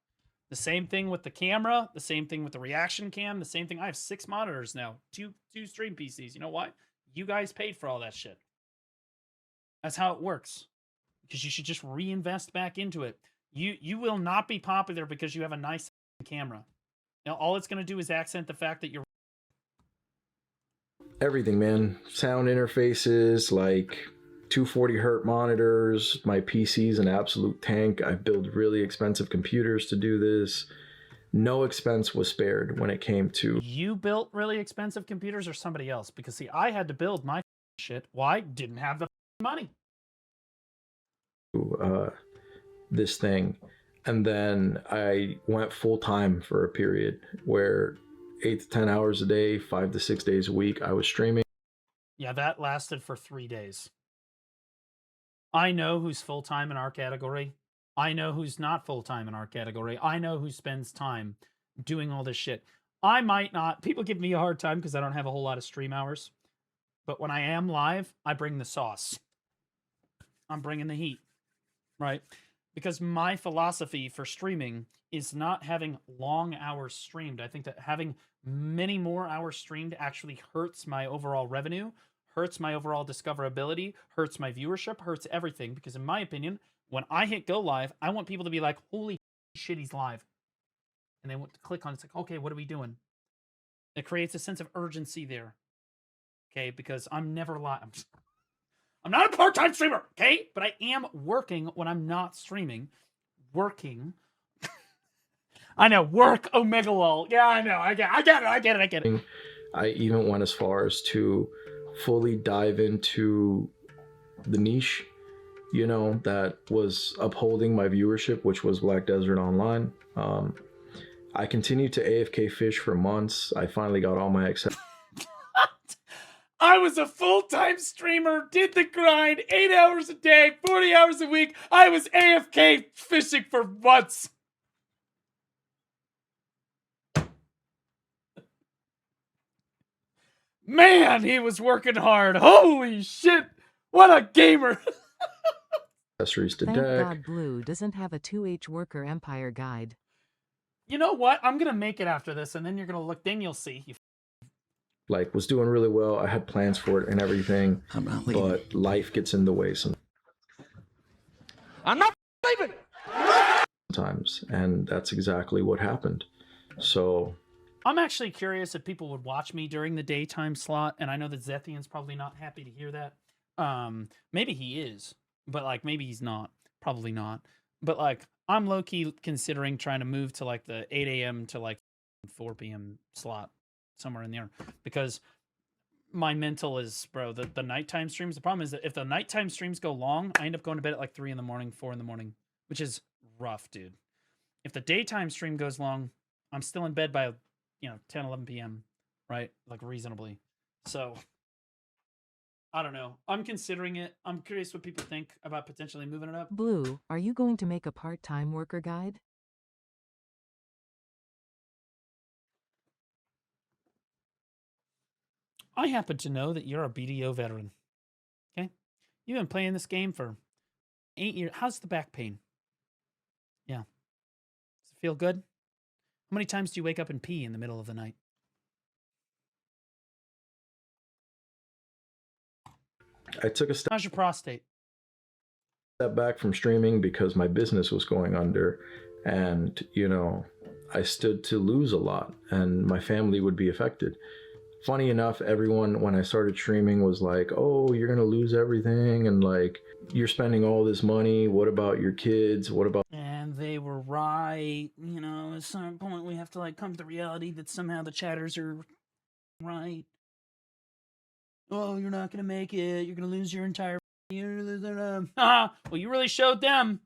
The same thing with the camera. The same thing with the reaction cam. The same thing. I have 6 monitors now. Two stream PCs. You know what? You guys paid for all that shit. That's how it works. Because you should just reinvest back into it. You will not be popular because you have a nice camera. Now, all it's going to do is accent the fact that you're... Everything, man. Sound interfaces, like 240 hertz monitors. My PC's an absolute tank. I build really expensive computers to do this. No expense was spared when it came to... You built really expensive computers or somebody else? Because, see, I had to build my shit. Why? Didn't have the money. This thing. And then I went full-time for a period where 8 to 10 hours a day, 5 to 6 days a week, I was streaming. Yeah, that lasted for 3 days. I know who's full-time in our category. I know who's not full-time in our category. I know who spends time doing all this shit. I might not... People give me a hard time because I don't have a whole lot of stream hours. But when I am live, I bring the sauce. I'm bringing the heat. Right? Because my philosophy for streaming is not having long hours streamed. I think that having many more hours streamed actually hurts my overall revenue, hurts my overall discoverability, hurts my viewership, hurts everything. Because in my opinion, when I hit go live, I want people to be like, holy shit, he's live. And they want to click on it. It's like, okay, what are we doing? It creates a sense of urgency there. Okay, because I'm never live. I'm not a part-time streamer, okay? But I am working when I'm not streaming. Working. I know, work Omega lol. Yeah, I know. I get it. I even went as far as to fully dive into the niche, you know, that was upholding my viewership, which was Black Desert Online. I continued to AFK fish for months. I finally got all my I was a full-time streamer, did the grind, 8 hours a day, 40 hours a week. I was AFK fishing for months. Man, he was working hard. Holy shit. What a gamer. accessories to Thank deck. God Blue doesn't have a 2H worker empire guide. You know what? I'm going to make it after this, and then you're going to look. Then you'll see. Like, was doing really well. I had plans for it and everything. I'm not leaving. But life gets in the way I'm not leaving. sometimes. And that's exactly what happened. So I'm actually curious if people would watch me during the daytime slot, and I know that Zethian's probably not happy to hear that. Maybe he is, but like maybe he's not. Probably not. But like I'm low-key considering trying to move to like the 8 a.m. to like 4 p.m. slot, somewhere in there, because my mental is, bro, the nighttime streams. The problem is that if the nighttime streams go long, I end up going to bed at like 3 in the morning, 4 in the morning, which is rough, dude. If the daytime stream goes long, I'm still in bed by 10, 11 p.m., right? Like reasonably. So I don't know. I'm considering it. I'm curious what people think about potentially moving it up. Blue, are you going to make a part-time worker guide? I happen to know that you're a BDO veteran. Okay? You've been playing this game for 8 years. How's the back pain? Yeah. Does it feel good? How many times do you wake up and pee in the middle of the night? I took a step How's your prostate? back from streaming because my business was going under. And, I stood to lose a lot and my family would be affected. Funny enough, everyone, when I started streaming, was like, oh, you're going to lose everything. And like, you're spending all this money. What about your kids? What about... And they were right. At some point we have to like come to the reality that somehow the chatters are right. Oh, you're not going to make it. You're going to lose your entire... well, you really showed them.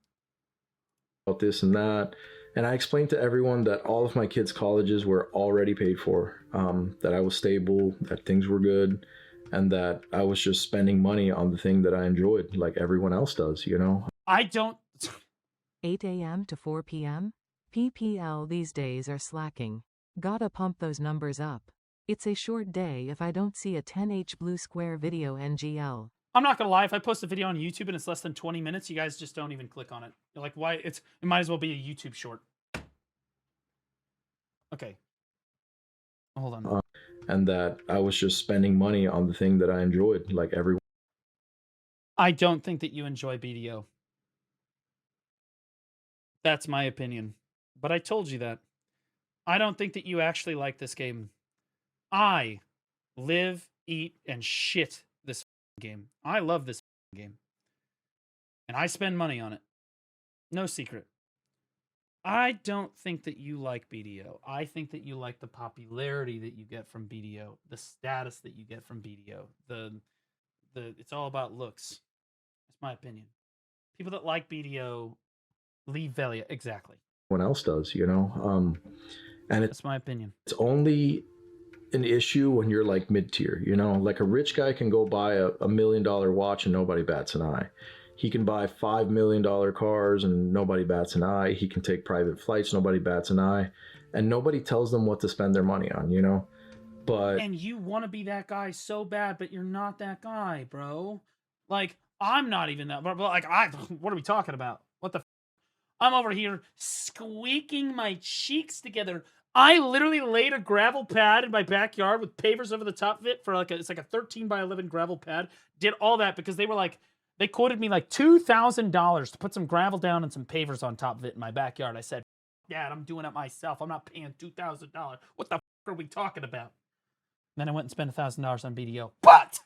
about this and that. And I explained to everyone that all of my kids' colleges were already paid for, that I was stable, that things were good, and that I was just spending money on the thing that I enjoyed, like everyone else does, I don't... 8 a.m. to 4 p.m.? PPL these days are slacking. Gotta pump those numbers up. It's a short day if I don't see a 10H blue square video NGL. I'm not gonna lie, if I post a video on YouTube and it's less than 20 minutes, you guys just don't even click on it. You're like, why? It might as well be a YouTube short. Okay. Hold on. And that I was just spending money on the thing that I enjoyed, like everyone. I don't think that you enjoy BDO. That's my opinion. But I told you that. I don't think that you actually like this game. I live, eat, and shit this game. I love this game. And I spend money on it. No secret. I don't think that you like BDO. I think that you like the popularity that you get from BDO, the status that you get from BDO. It's all about looks. That's my opinion. People that like BDO leave Velia. Exactly. Everyone else does, and That's my opinion. It's only an issue when you're like mid-tier, like a rich guy can go buy a $1 million watch and nobody bats an eye. He can buy $5 million cars and nobody bats an eye. He can take private flights, nobody bats an eye, and nobody tells them what to spend their money on, but... And you want to be that guy so bad, but you're not that guy, bro. Like, I'm not even that, but like, what are we talking about? What the I'm over here squeaking my cheeks together. I literally laid a gravel pad in my backyard with pavers over the top of it for it's like a 13 by 11 gravel pad. Did all that because they were like, they quoted me like $2,000 to put some gravel down and some pavers on top of it in my backyard. I said, Dad, I'm doing it myself. I'm not paying $2,000. What the are we talking about? And then I went and spent $1,000 on BDO. But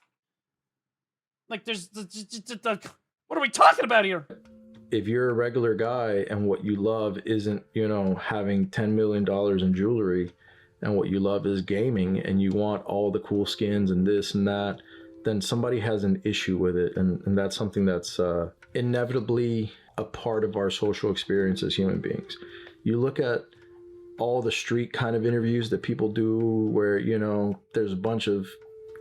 like, there's what are we talking about here? If you're a regular guy and what you love isn't, having $10 million in jewelry, and what you love is gaming and you want all the cool skins and this and that, then somebody has an issue with it. And that's something that's inevitably a part of our social experience as human beings. You look at all the street kind of interviews that people do where, there's a bunch of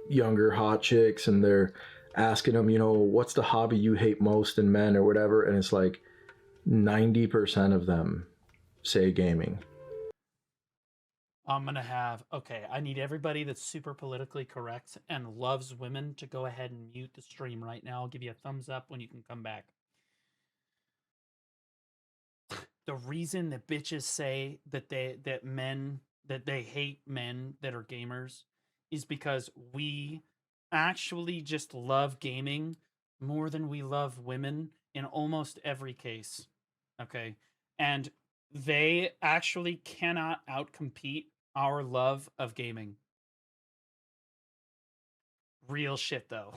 younger hot chicks and they're asking them, what's the hobby you hate most in men or whatever. And it's like 90% of them say gaming. I'm going to have, okay, I need everybody that's super politically correct and loves women to go ahead and mute the stream right now. I'll give you a thumbs up when you can come back. The reason that bitches say that they hate men that are gamers is because we actually just love gaming more than we love women in almost every case. Okay? And they actually cannot outcompete our love of gaming. Real shit though.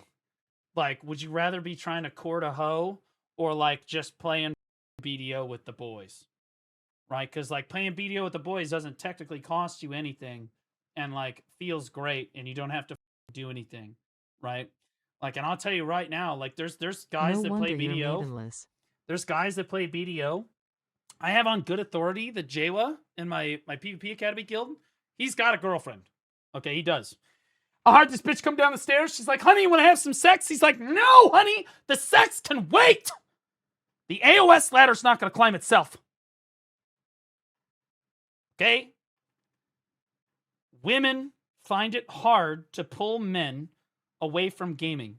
Like, would you rather be trying to court a hoe or like just playing BDO with the boys? Right? Because like playing BDO with the boys doesn't technically cost you anything and like feels great and you don't have to do anything. Right? Like, and I'll tell you right now, like there's guys that play BDO. There's guys that play BDO. I have on good authority that Jawa in my PvP Academy guild, he's got a girlfriend. Okay, he does. I heard this bitch come down the stairs. She's like, honey, you want to have some sex? He's like, no, honey, the sex can wait. The AOS ladder's not going to climb itself. Okay? Women find it hard to pull men away from gaming.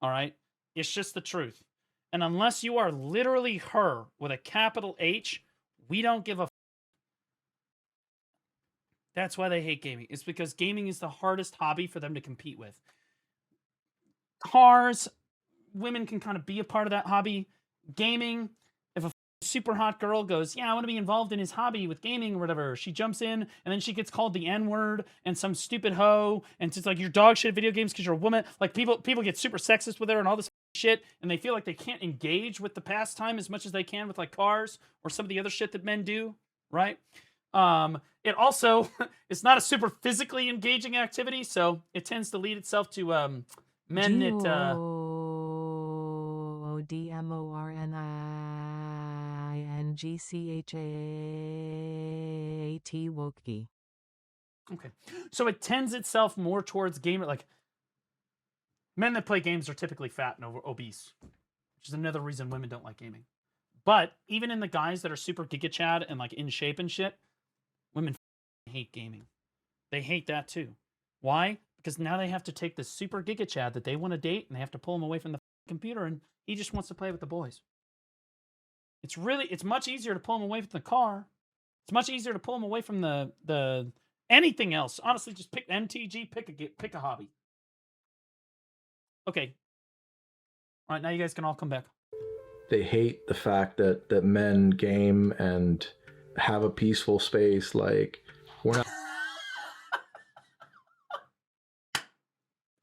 All right? It's just the truth. And unless you are literally her with a capital H, we don't give a That's why they hate gaming. It's because gaming is the hardest hobby for them to compete with. Cars, women can kind of be a part of that hobby. Gaming, if a super hot girl goes, yeah, I want to be involved in his hobby with gaming or whatever, she jumps in and then she gets called the N-word and some stupid hoe and it's like, you're dog shit at video games because you're a woman. Like people get super sexist with her and all this shit, and they feel like they can't engage with the pastime as much as they can with like cars or some of the other shit that men do, right? It also it's not a super physically engaging activity, so it tends to lead itself to men that DMORNINGCHAT Woki. Okay. So it tends itself more towards gamer, like men that play games are typically fat and obese, which is another reason women don't like gaming. But even in the guys that are super Giga Chad and like in shape and shit, women hate gaming. They hate that too. Why? Because now they have to take this super Giga Chad that they want to date and they have to pull him away from the computer, and he just wants to play with the boys. It's much easier to pull him away from the car. It's much easier to pull him away from the anything else. Honestly, just pick MTG, pick a hobby. Okay. All right, now you guys can all come back. They hate the fact that men game and have a peaceful space. Like, we're not.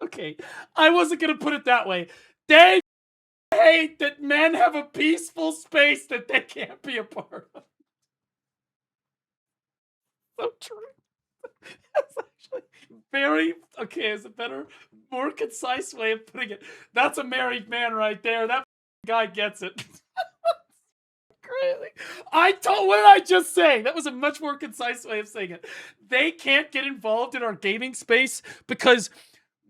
Okay, I wasn't gonna put it that way. They hate that men have a peaceful space that they can't be a part of. So true. That's actually very okay. Is a better, more concise way of putting it. That's a married man right there. That guy gets it. Crazy. What did I just say? That was a much more concise way of saying it. They can't get involved in our gaming space because,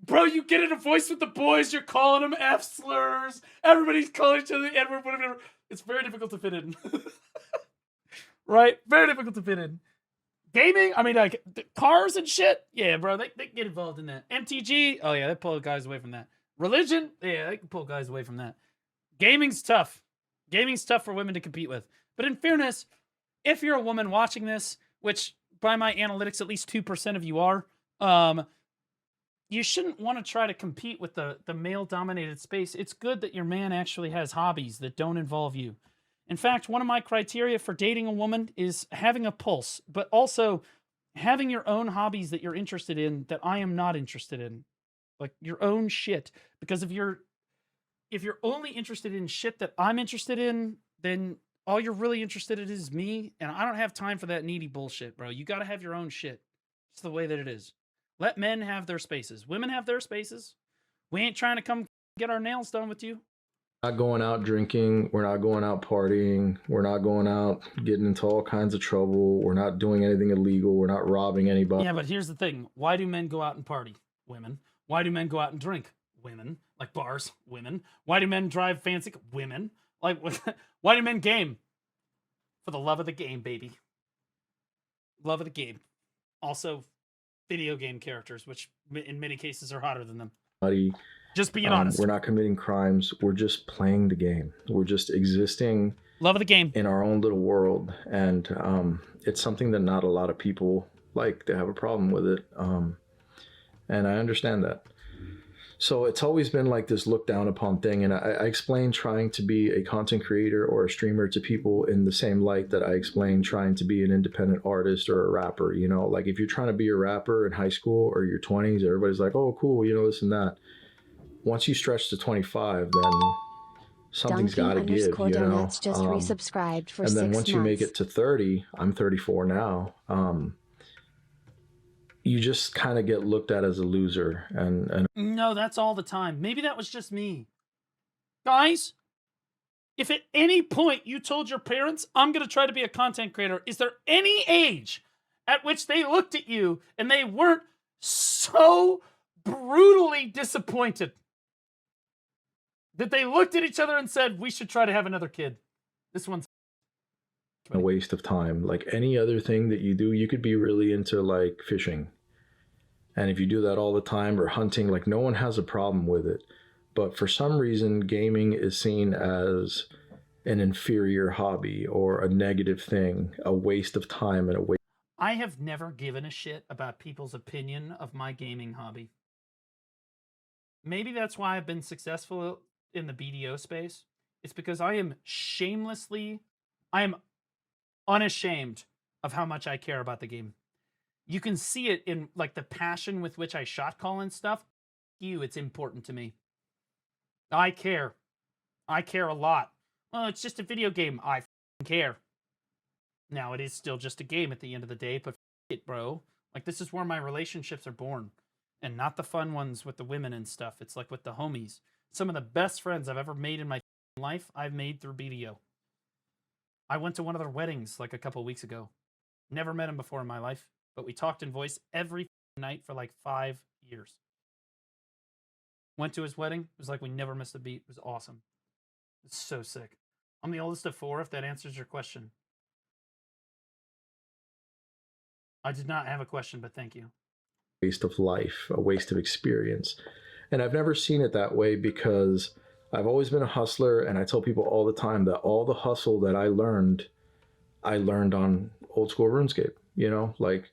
bro, you get in a voice with the boys, you're calling them F slurs. Everybody's calling each other the N-word, whatever. It's very difficult to fit in. Right? Very difficult to fit in. Gaming, I mean, like, cars and shit, yeah, bro, they get involved in that. MTG, oh yeah, they pull guys away from that. Religion, yeah, they can pull guys away from that. Gaming's tough. Gaming's tough for women to compete with. But in fairness, if you're a woman watching this, which by my analytics, at least 2% of you are, you shouldn't want to try to compete with the male-dominated space. It's good that your man actually has hobbies that don't involve you. In fact, one of my criteria for dating a woman is having a pulse, but also having your own hobbies that you're interested in that I am not interested in. Like your own shit. Because if you're only interested in shit that I'm interested in, then all you're really interested in is me, and I don't have time for that needy bullshit, bro. You gotta have your own shit. It's the way that it is. Let men have their spaces. Women have their spaces. We ain't trying to come get our nails done with you. Not going out drinking, we're not going out partying, we're not going out getting into all kinds of trouble, we're not doing anything illegal, we're not robbing anybody. Yeah, but here's the thing. Why do men go out and party? Women. Why do men go out and drink? Women. Like bars? Women. Why do men drive fancy? Women. Like, why do men game? For the love of the game, baby. Love of the game. also video game characters, which in many cases are hotter than them. Buddy, Just being honest. We're not committing crimes. We're just playing the game. We're just existing. Love of the game. In our own little world. And it's something that not a lot of people like. They have a problem with it. And I understand that. So it's always been like this looked down upon thing. And I explain trying to be a content creator or a streamer to people in the same light that I explain trying to be an independent artist or a rapper. You know, like if you're trying to be a rapper in high school or your 20s, everybody's like, oh, cool, you know, this and that. Once you stretch to 25, then something's got to give, you know. Just resubscribed for and 6 then once months. you make it to 30, I'm 34 now. You just kind of get looked at as a loser, and no, that's all the time. Maybe that was just me, guys. If at any point you told your parents, "I'm going to try to be a content creator," is there any age at which they looked at you and they weren't so brutally disappointed that they looked at each other and said, "We should try to have another kid"? This one's a waste of time. Like any other thing that you do, you could be really into like fishing. And if you do that all the time, or hunting, like no one has a problem with it. But for some reason, gaming is seen as an inferior hobby or a negative thing, a waste of time and a waste. I have never given a shit about people's opinion of my gaming hobby. Maybe that's why I've been successful in the BDO space. It's because I am unashamed of how much I care about the game. You can see it in like the passion with which I shot call and stuff. It's important to me. I care. I care a lot. Well, it's just a video game. I care. Now, it is still just a game at the end of the day, but it, bro. Like, this is where my relationships are born. And not the fun ones with the women and stuff. It's like with the homies. Some of the best friends I've ever made in my life, I've made through BDO. I went to one of their weddings like a couple weeks ago. Never met him before in my life, but we talked in voice every night for like 5 years. Went to his wedding. It was like we never missed a beat. It was awesome. It's so sick. I'm the oldest of 4, if that answers your question. I did not have a question, but thank you. Waste of life, a waste of experience. And I've never seen it that way because I've always been a hustler, and I tell people all the time that all the hustle that I learned on old school RuneScape. You know, like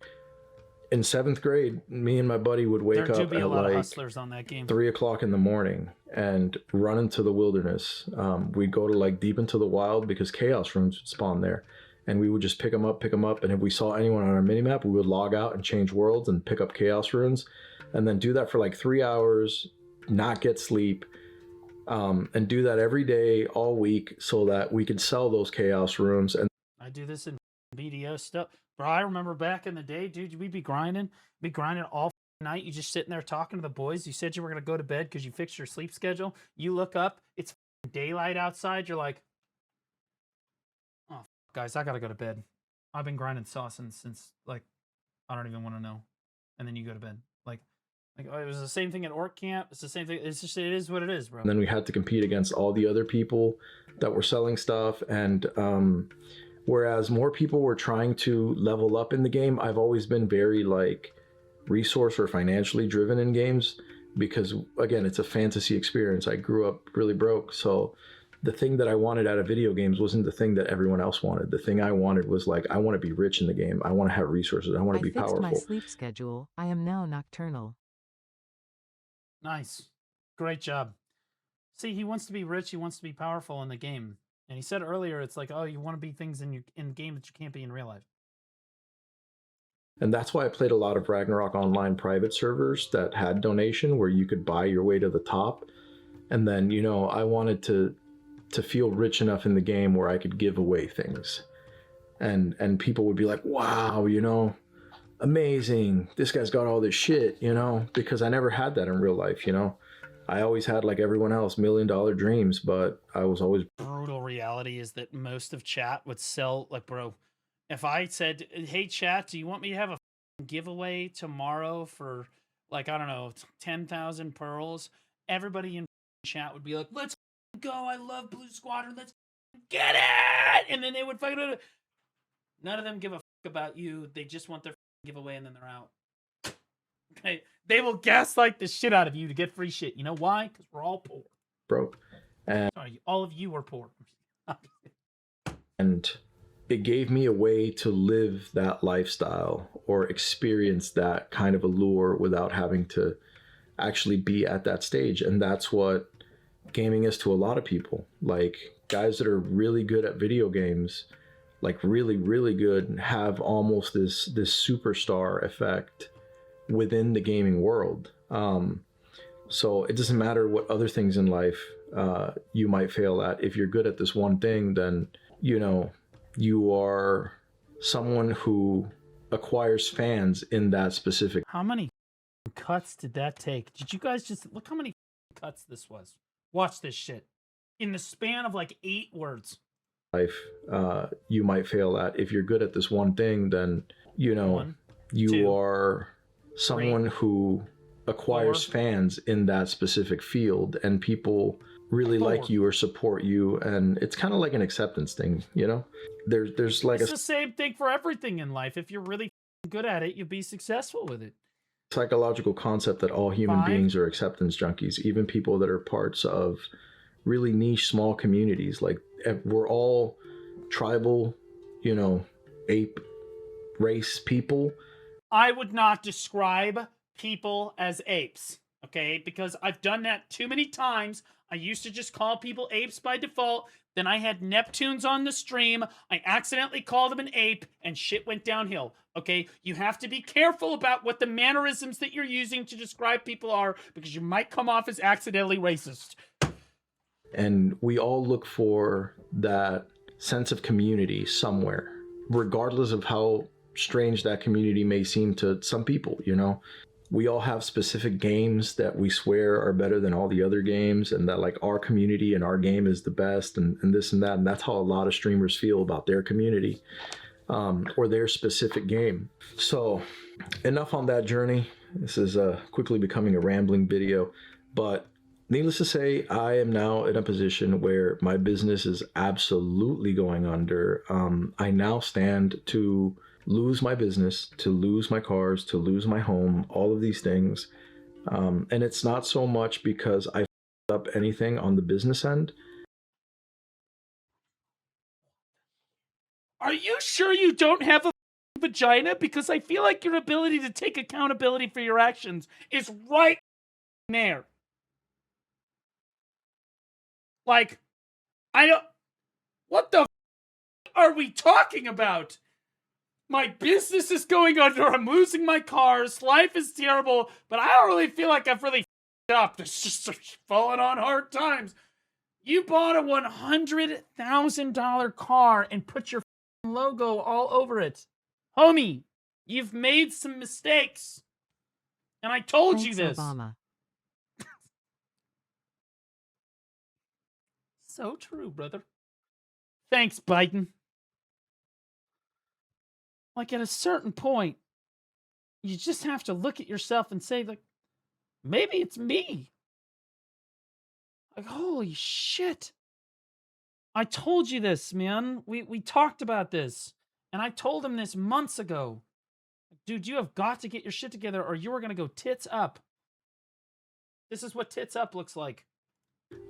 in 7th grade, me and my buddy would wake up at like hustlers on that game. 3 o'clock in the morning and run into the wilderness. We'd go to like deep into the wild because chaos runes would spawn there. And we would just pick them up. And if we saw anyone on our minimap, we would log out and change worlds and pick up chaos runes. And then do that for like 3 hours, not get sleep, and do that every day, all week, so that we could sell those chaos runes. And I do this in BDO stuff. Bro, I remember back in the day, dude, we'd be grinding all night. You just sitting there talking to the boys. You said you were going to go to bed because you fixed your sleep schedule. You look up, it's daylight outside. You're like, oh, guys, I got to go to bed. I've been grinding saucing since, like, I don't even want to know. And then you go to bed. Like, it was the same thing at Orc Camp. It's the same thing. It's just, it is what it is, bro. And then we had to compete against all the other people that were selling stuff. And whereas more people were trying to level up in the game, I've always been very like resource or financially driven in games because, again, it's a fantasy experience. I grew up really broke. So the thing that I wanted out of video games wasn't the thing that everyone else wanted. The thing I wanted was like, I want to be rich in the game. I want to have resources. I want to be powerful. I fixed my sleep schedule. I am now nocturnal. Nice. Great job. See, he wants to be rich. He wants to be powerful in the game. And he said earlier, it's like, oh, you want to be things in the game that you can't be in real life. And that's why I played a lot of Ragnarok Online private servers that had donation where you could buy your way to the top. And then, you know, I wanted to feel rich enough in the game where I could give away things. And people would be like, wow, you know, amazing. This guy's got all this shit, you know, because I never had that in real life, you know. I always had, like everyone else, $1 million dreams, but I was always... Brutal reality is that most of chat would sell, like, bro, if I said, hey, chat, do you want me to have a giveaway tomorrow for, like, I don't know, 10,000 pearls? Everybody in chat would be like, let's go. I love Blue Squadron. Let's get it. And then they would fucking... None of them give a fuck about you. They just want their giveaway and then they're out. Okay, they will gaslight the shit out of you to get free shit. You know why? Because we're all poor. Broke. And sorry, all of you are poor. And it gave me a way to live that lifestyle or experience that kind of allure without having to actually be at that stage. And that's what gaming is to a lot of people. Like guys that are really good at video games, like really, really good, have almost this superstar effect within the gaming world. So it doesn't matter what other things in life you might fail at. If you're good at this one thing, then you are someone who acquires fans in that specific. How many cuts did that take? Did you guys just look how many cuts this was? Watch this shit. In the span of like 8 words. Life you might fail at. If you're good at this one thing, then you two, are someone who acquires fans in that specific field, and people really like you or support you, and it's kind of like an acceptance thing, there's like it's the same thing for everything in life. If you're really good at it, you'll be successful with it. Psychological concept that all human beings are acceptance junkies, even people that are parts of really niche small communities. Like we're all tribal, ape race people. I would not describe people as apes, okay? Because I've done that too many times. I used to just call people apes by default. Then I had Neptunes on the stream. I accidentally called them an ape, and shit went downhill, okay? You have to be careful about what the mannerisms that you're using to describe people are, because you might come off as accidentally racist. And we all look for that sense of community somewhere, regardless of how strange that community may seem to some people, We all have specific games that we swear are better than all the other games, and that like our community and our game is the best, and this and that. And that's how a lot of streamers feel about their community or their specific game. So enough on that journey. This is quickly becoming a rambling video, but needless to say, I am now in a position where my business is absolutely going under. I now stand to lose my business, to lose my cars, to lose my home, all of these things. And it's not so much because I f***ed up anything on the business end. Are you sure you don't have a vagina? Because I feel like your ability to take accountability for your actions is right there. Like, what the are we talking about? My business is going under. I'm losing my cars. Life is terrible, but I don't really feel like I've really up. It's just falling on hard times. You bought a $100,000 car and put your logo all over it. Homie, you've made some mistakes. And I told you this. Obama. So true, brother. Thanks, Biden. Like, at a certain point, you just have to look at yourself and say, like, maybe it's me. Like, holy shit. I told you this, man. We talked about this. And I told him this months ago. Dude, you have got to get your shit together or you are going to go tits up. This is what tits up looks like.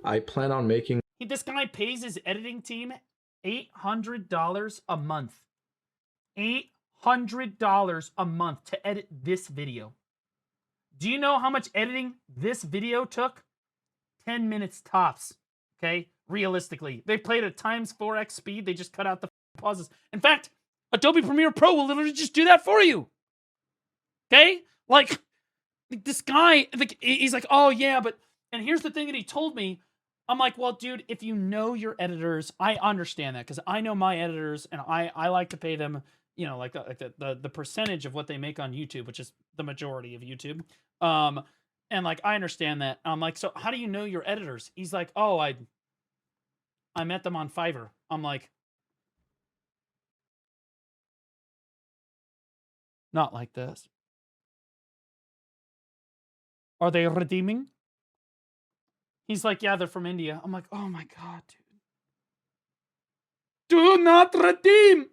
I plan on making... This guy pays his editing team $800 a month. $800 a month to edit this video. Do you know how much editing this video took? 10 minutes tops. Okay? Realistically. They played at times 4x speed. They just cut out the pauses. In fact, Adobe Premiere Pro will literally just do that for you. Okay? Like, this guy, he's like, oh yeah, but... And here's the thing that he told me. I'm like, well, dude, if you know your editors, I understand that because I know my editors and I like to pay them, like the percentage of what they make on YouTube, which is the majority of YouTube. And like, I understand that. I'm like, so how do you know your editors? He's like, oh, I met them on Fiverr. I'm like, not like this. Are they redeeming? He's like, yeah, they're from India. I'm like, oh my God, dude. Do not redeem.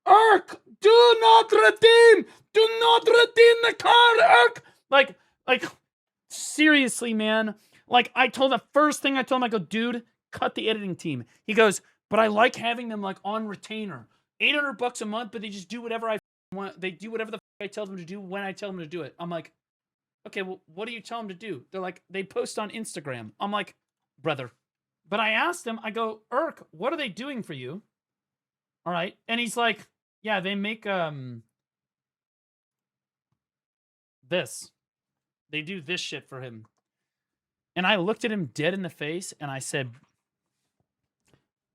Irk, do not redeem the card, Irk. Like, seriously, man. Like, the first thing I told him, I go, dude, cut the editing team. He goes, but I like having them like on retainer. $800 a month, but they just do whatever I want. They do whatever the I tell them to do when I tell them to do it. I'm like, okay, well, what do you tell them to do? They're like, they post on Instagram. I'm like, brother. But I asked him, I go, Irk, what are they doing for you? All right. And he's like, yeah, they make this. They do this shit for him. And I looked at him dead in the face and I said,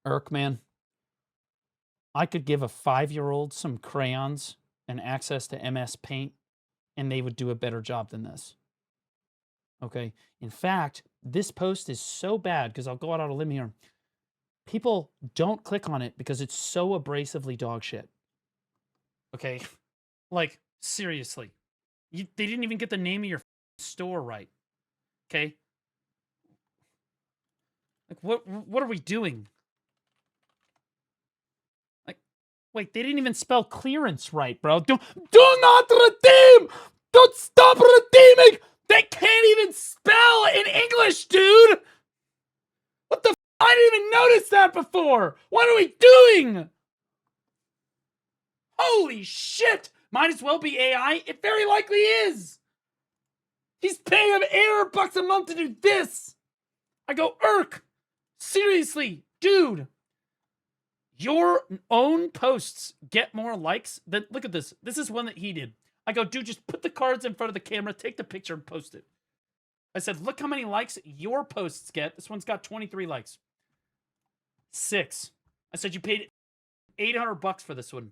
Irk, man, I could give a 5-year-old some crayons and access to MS Paint, and they would do a better job than this. Okay? In fact, this post is so bad, because I'll go out on a limb here. People don't click on it because it's so abrasively dog shit. Okay? Like, seriously. They didn't even get the name of your store right. Okay? Like, what are we doing? Wait, they didn't even spell clearance right, bro. Do not redeem! Don't stop redeeming! They can't even spell in English, dude! What the f? I didn't even notice that before! What are we doing? Holy shit! Might as well be AI. It very likely is! He's paying him $800 a month to do this! I go, Irk! Seriously, dude! Your own posts get more likes than, look at this. This is one that he did. I go, dude, just put the cards in front of the camera, take the picture and post it. I said, look how many likes your posts get. This one's got 23 likes. 6. I said, you paid $800 for this one.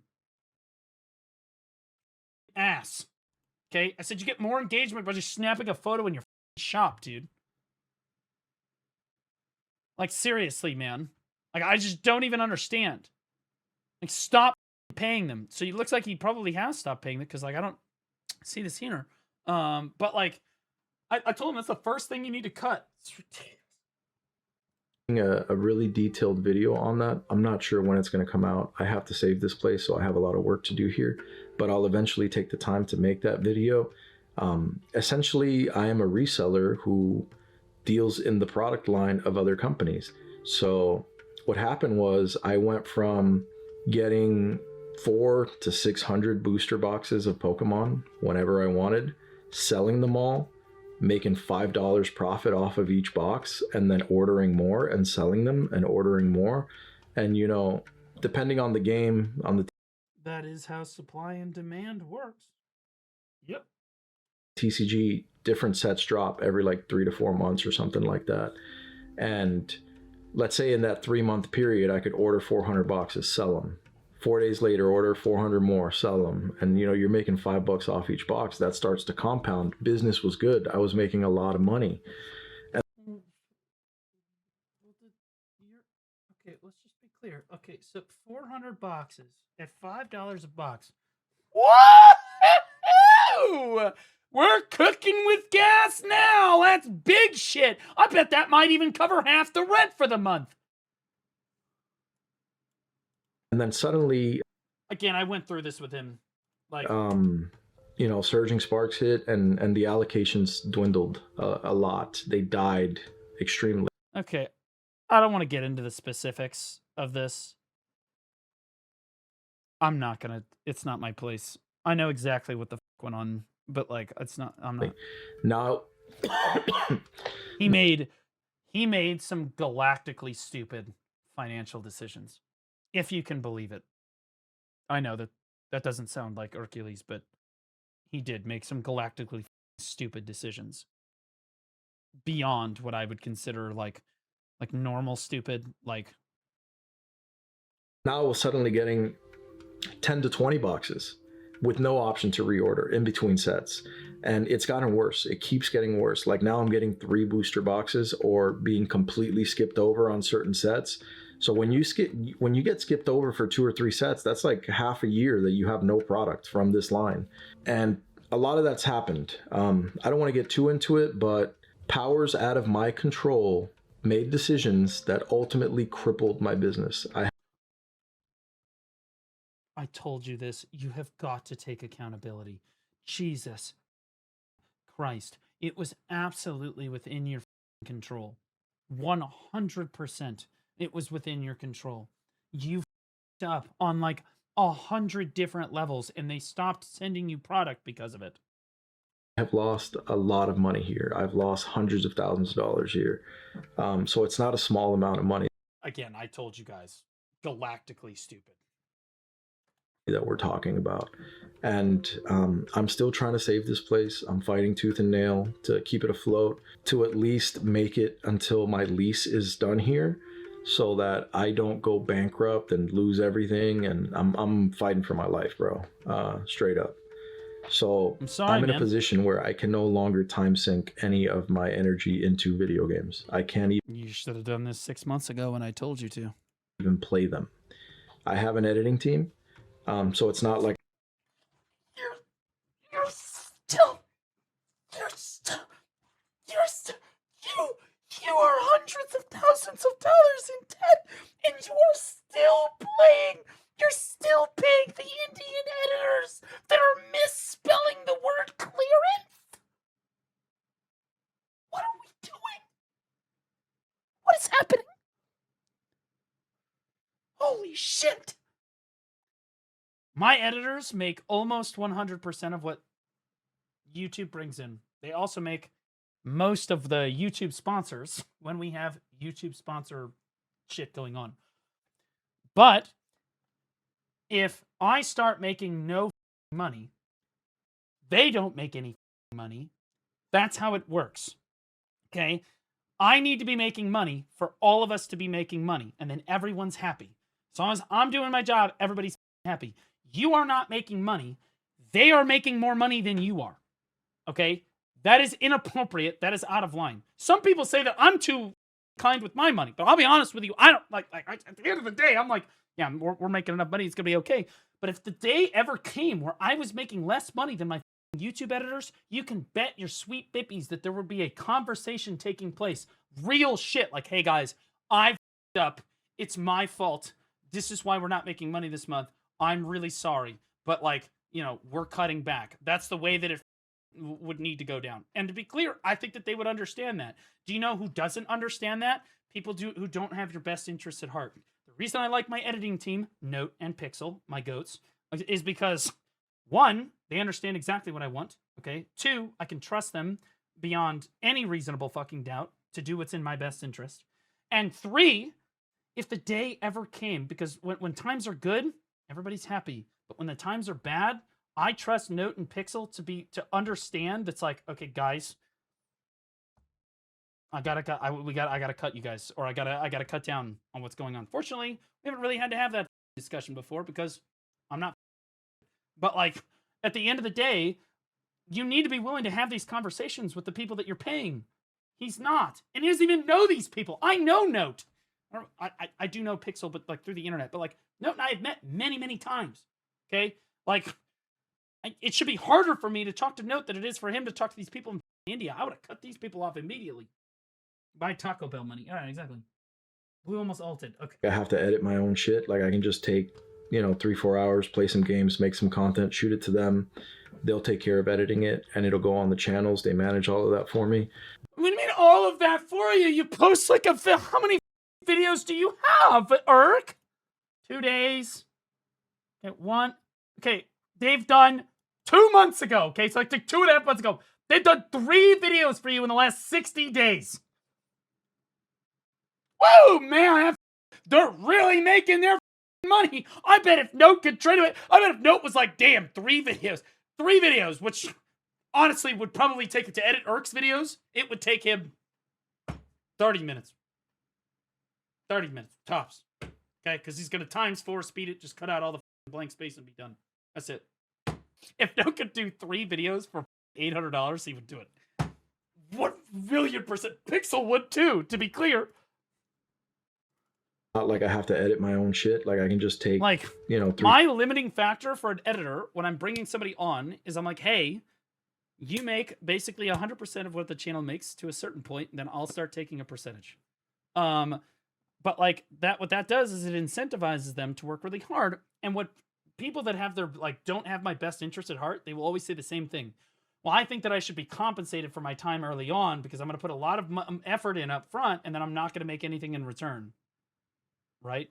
Ass. Okay. I said, you get more engagement by just snapping a photo in your shop, dude. Like, seriously, man. Like, I just don't even understand. Like, stop paying them. So it looks like he probably has stopped paying them because, like, I don't see this here. But, like, I told him that's the first thing you need to cut. It's ridiculous. A really detailed video on that. I'm not sure when it's going to come out. I have to save this place, so I have a lot of work to do here. But I'll eventually take the time to make that video. Essentially, I am a reseller who deals in the product line of other companies. So what happened was I went from getting 400 to 600 booster boxes of Pokemon whenever I wanted, selling them all, making $5 profit off of each box, and then ordering more and selling them and ordering more. And, you know, depending on the game, on the that is how supply and demand works. Yep. TCG, different sets drop every like 3 to 4 months or something like that. And let's say in that 3-month period, I could order 400 boxes, sell them. 4 days later, order 400 more, sell them. And, you know, you're making $5 off each box. That starts to compound. Business was good. I was making a lot of money. Okay, let's just be clear. Okay, so 400 boxes at $5 a box. Whoa! We're cooking with gas now. That's big shit. I bet that might even cover half the rent for the month. And then suddenly, again, I went through this with him. Like, you know, Surging Sparks hit and the allocations dwindled a lot. They died extremely. Okay. I don't want to get into the specifics of this. I'm not going to. It's not my place. I know exactly what the fuck went on. But like, it's not. I'm not. Now, he made some galactically stupid financial decisions, if you can believe it. I know that doesn't sound like Hercules, but he did make some galactically stupid decisions beyond what I would consider like normal stupid. Like, now I was suddenly getting 10 to 20 boxes with no option to reorder in between sets. And it's gotten worse. It keeps getting worse. Like now I'm getting 3 booster boxes or being completely skipped over on certain sets. So when you get skipped over for 2 or 3 sets, that's like half a year that you have no product from this line. And a lot of that's happened. I don't want to get too into it, but powers out of my control made decisions that ultimately crippled my business. I told you this. You have got to take accountability. Jesus Christ. It was absolutely within your control. 100%. It was within your control. You up on like 100 different levels and they stopped sending you product because of it. Have lost a lot of money here. I've lost hundreds of thousands of dollars here. So it's not a small amount of money. Again, I told you guys, galactically stupid. That we're talking about. And I'm still trying to save this place. I'm fighting tooth and nail to keep it afloat, to at least make it until my lease is done here so that I don't go bankrupt and lose everything. And I'm fighting for my life, bro. Straight up. So I'm in a position where I can no longer time sink any of my energy into video games. I can't You should have done this 6 months ago when I told you to. even play them. I have an editing team, so it's not like you are hundreds of thousands of dollars in debt, and you are still playing. You're still paying the Indian editors that are misspelling the word clearance. What are we doing? What is happening? Holy shit. My editors make almost 100% of what YouTube brings in. They also make most of the YouTube sponsors when we have YouTube sponsor shit going on. But if I start making no money, they don't make any money. That's how it works. Okay? I need to be making money for all of us to be making money, and then everyone's happy. As long as I'm doing my job, everybody's happy. You are not making money. They are making more money than you are. Okay? That is inappropriate. That is out of line. Some people say that I'm too kind with my money, but I'll be honest with you. I don't like at the end of the day, I'm like, yeah, we're making enough money. It's going to be okay. But if the day ever came where I was making less money than my YouTube editors, you can bet your sweet bippies that there would be a conversation taking place. Real shit. Like, hey guys, I f***ed up. It's my fault. This is why we're not making money this month. I'm really sorry. But like, you know, we're cutting back. That's the way that it would need to go down. And to be clear, I think that they would understand that. Do you know who doesn't understand that? People who don't have your best interests at heart. The reason I like my editing team, Note and Pixel, my goats, is because, one, they understand exactly what I want, okay? Two, I can trust them beyond any reasonable fucking doubt to do what's in my best interest. And three, if the day ever came, because when times are good, everybody's happy. But when the times are bad, I trust Note and Pixel to understand that's like, okay, guys, I gotta cut you guys, or I gotta cut down on what's going on. Fortunately, we haven't really had to have that discussion before because I'm not. But like at the end of the day, you need to be willing to have these conversations with the people that you're paying. He's not, and he doesn't even know these people. I know Note. I do know Pixel, but like through the internet. But like Note and I have met many times. Okay, like it should be harder for me to talk to Note than it is for him to talk to these people in India. I would have cut these people off immediately. Buy Taco Bell money. All right, exactly. We almost ulted. Okay. I have to edit my own shit. Like I can just take, 3-4 hours, play some games, make some content, shoot it to them. They'll take care of editing it, and it'll go on the channels. They manage all of that for me. What do you mean all of that for you? You post like how many videos do you have, Irk? 2 days. Okay, one. Okay, they've done 2 months ago. Okay, so like 2.5 months ago. They've done 3 videos for you in the last 60 days. Whoa, man, they're really making their money. I bet if Note could trade it, I bet if Note was like, damn, 3 videos, which honestly would probably take it to edit Irk's videos, it would take him 30 minutes. 30 minutes, tops. Okay, because he's going to ×4 speed it, just cut out all the blank space and be done. That's it. If Note could do 3 videos for $800, he would do it. 1,000,000%. Pixel would too, to be clear. Not like I have to edit my own shit. Like I can just take, like, my limiting factor for an editor when I'm bringing somebody on is I'm like, hey, you make basically 100% of what the channel makes to a certain point, and then I'll start taking a percentage. But like what that does is it incentivizes them to work really hard. And what people that have their, like, don't have my best interest at heart, they will always say the same thing. Well, I think that I should be compensated for my time early on because I'm going to put a lot of effort in up front and then I'm not going to make anything in return. Right?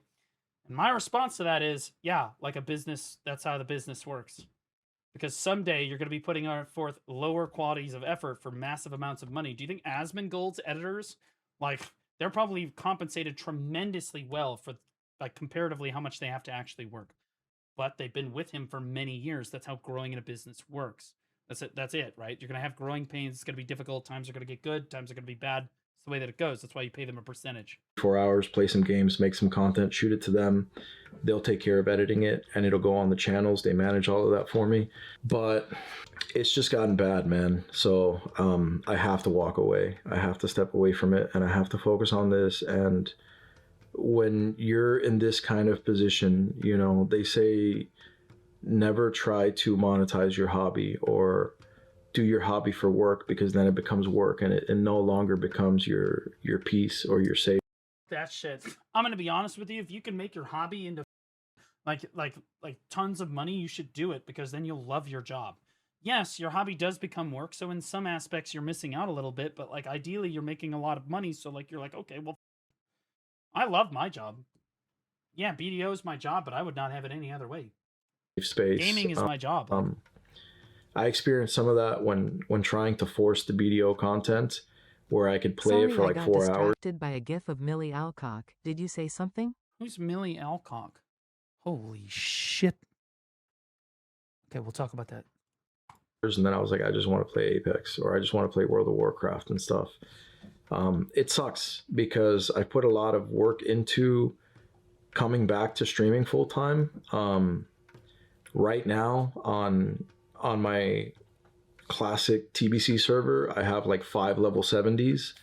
And my response to that is, yeah, like a business, that's how the business works. Because someday you're going to be putting forth lower qualities of effort for massive amounts of money. Do you think Asmongold's editors, like, they're probably compensated tremendously well for, like, comparatively how much they have to actually work. But they've been with him for many years. That's how growing in a business works. That's it, right? You're going to have growing pains. It's going to be difficult. Times are going to get good. Times are going to be bad. It's the way that it goes. That's why you pay them a percentage. 4 hours, play some games, make some content, shoot it to them. They'll take care of editing it, and it'll go on the channels. They manage all of that for me. But it's just gotten bad, man. So I have to walk away. I have to step away from it, and I have to focus on this. And when you're in this kind of position, you know, they say never try to monetize your hobby or do your hobby for work, because then it becomes work and it no longer becomes your peace or your safe. That shit. I'm going to be honest with you. If you can make your hobby into like tons of money, you should do it, because then you'll love your job. Yes, your hobby does become work. So in some aspects you're missing out a little bit, but like ideally you're making a lot of money. So like, you're like, okay, well, I love my job. Yeah, BDO is my job, but I would not have it any other way. Space. Gaming is my job. I experienced some of that when trying to force the BDO content, where I could play it for like 4 hours. Distracted by a gif of Millie Alcock. Did you say something? Who's Millie Alcock? Holy shit. Okay, we'll talk about that. And then I was like, I just want to play Apex, or I just want to play World of Warcraft and stuff. It sucks because I put a lot of work into coming back to streaming full time. Right now on my classic TBC server, I have like 5 level 70s.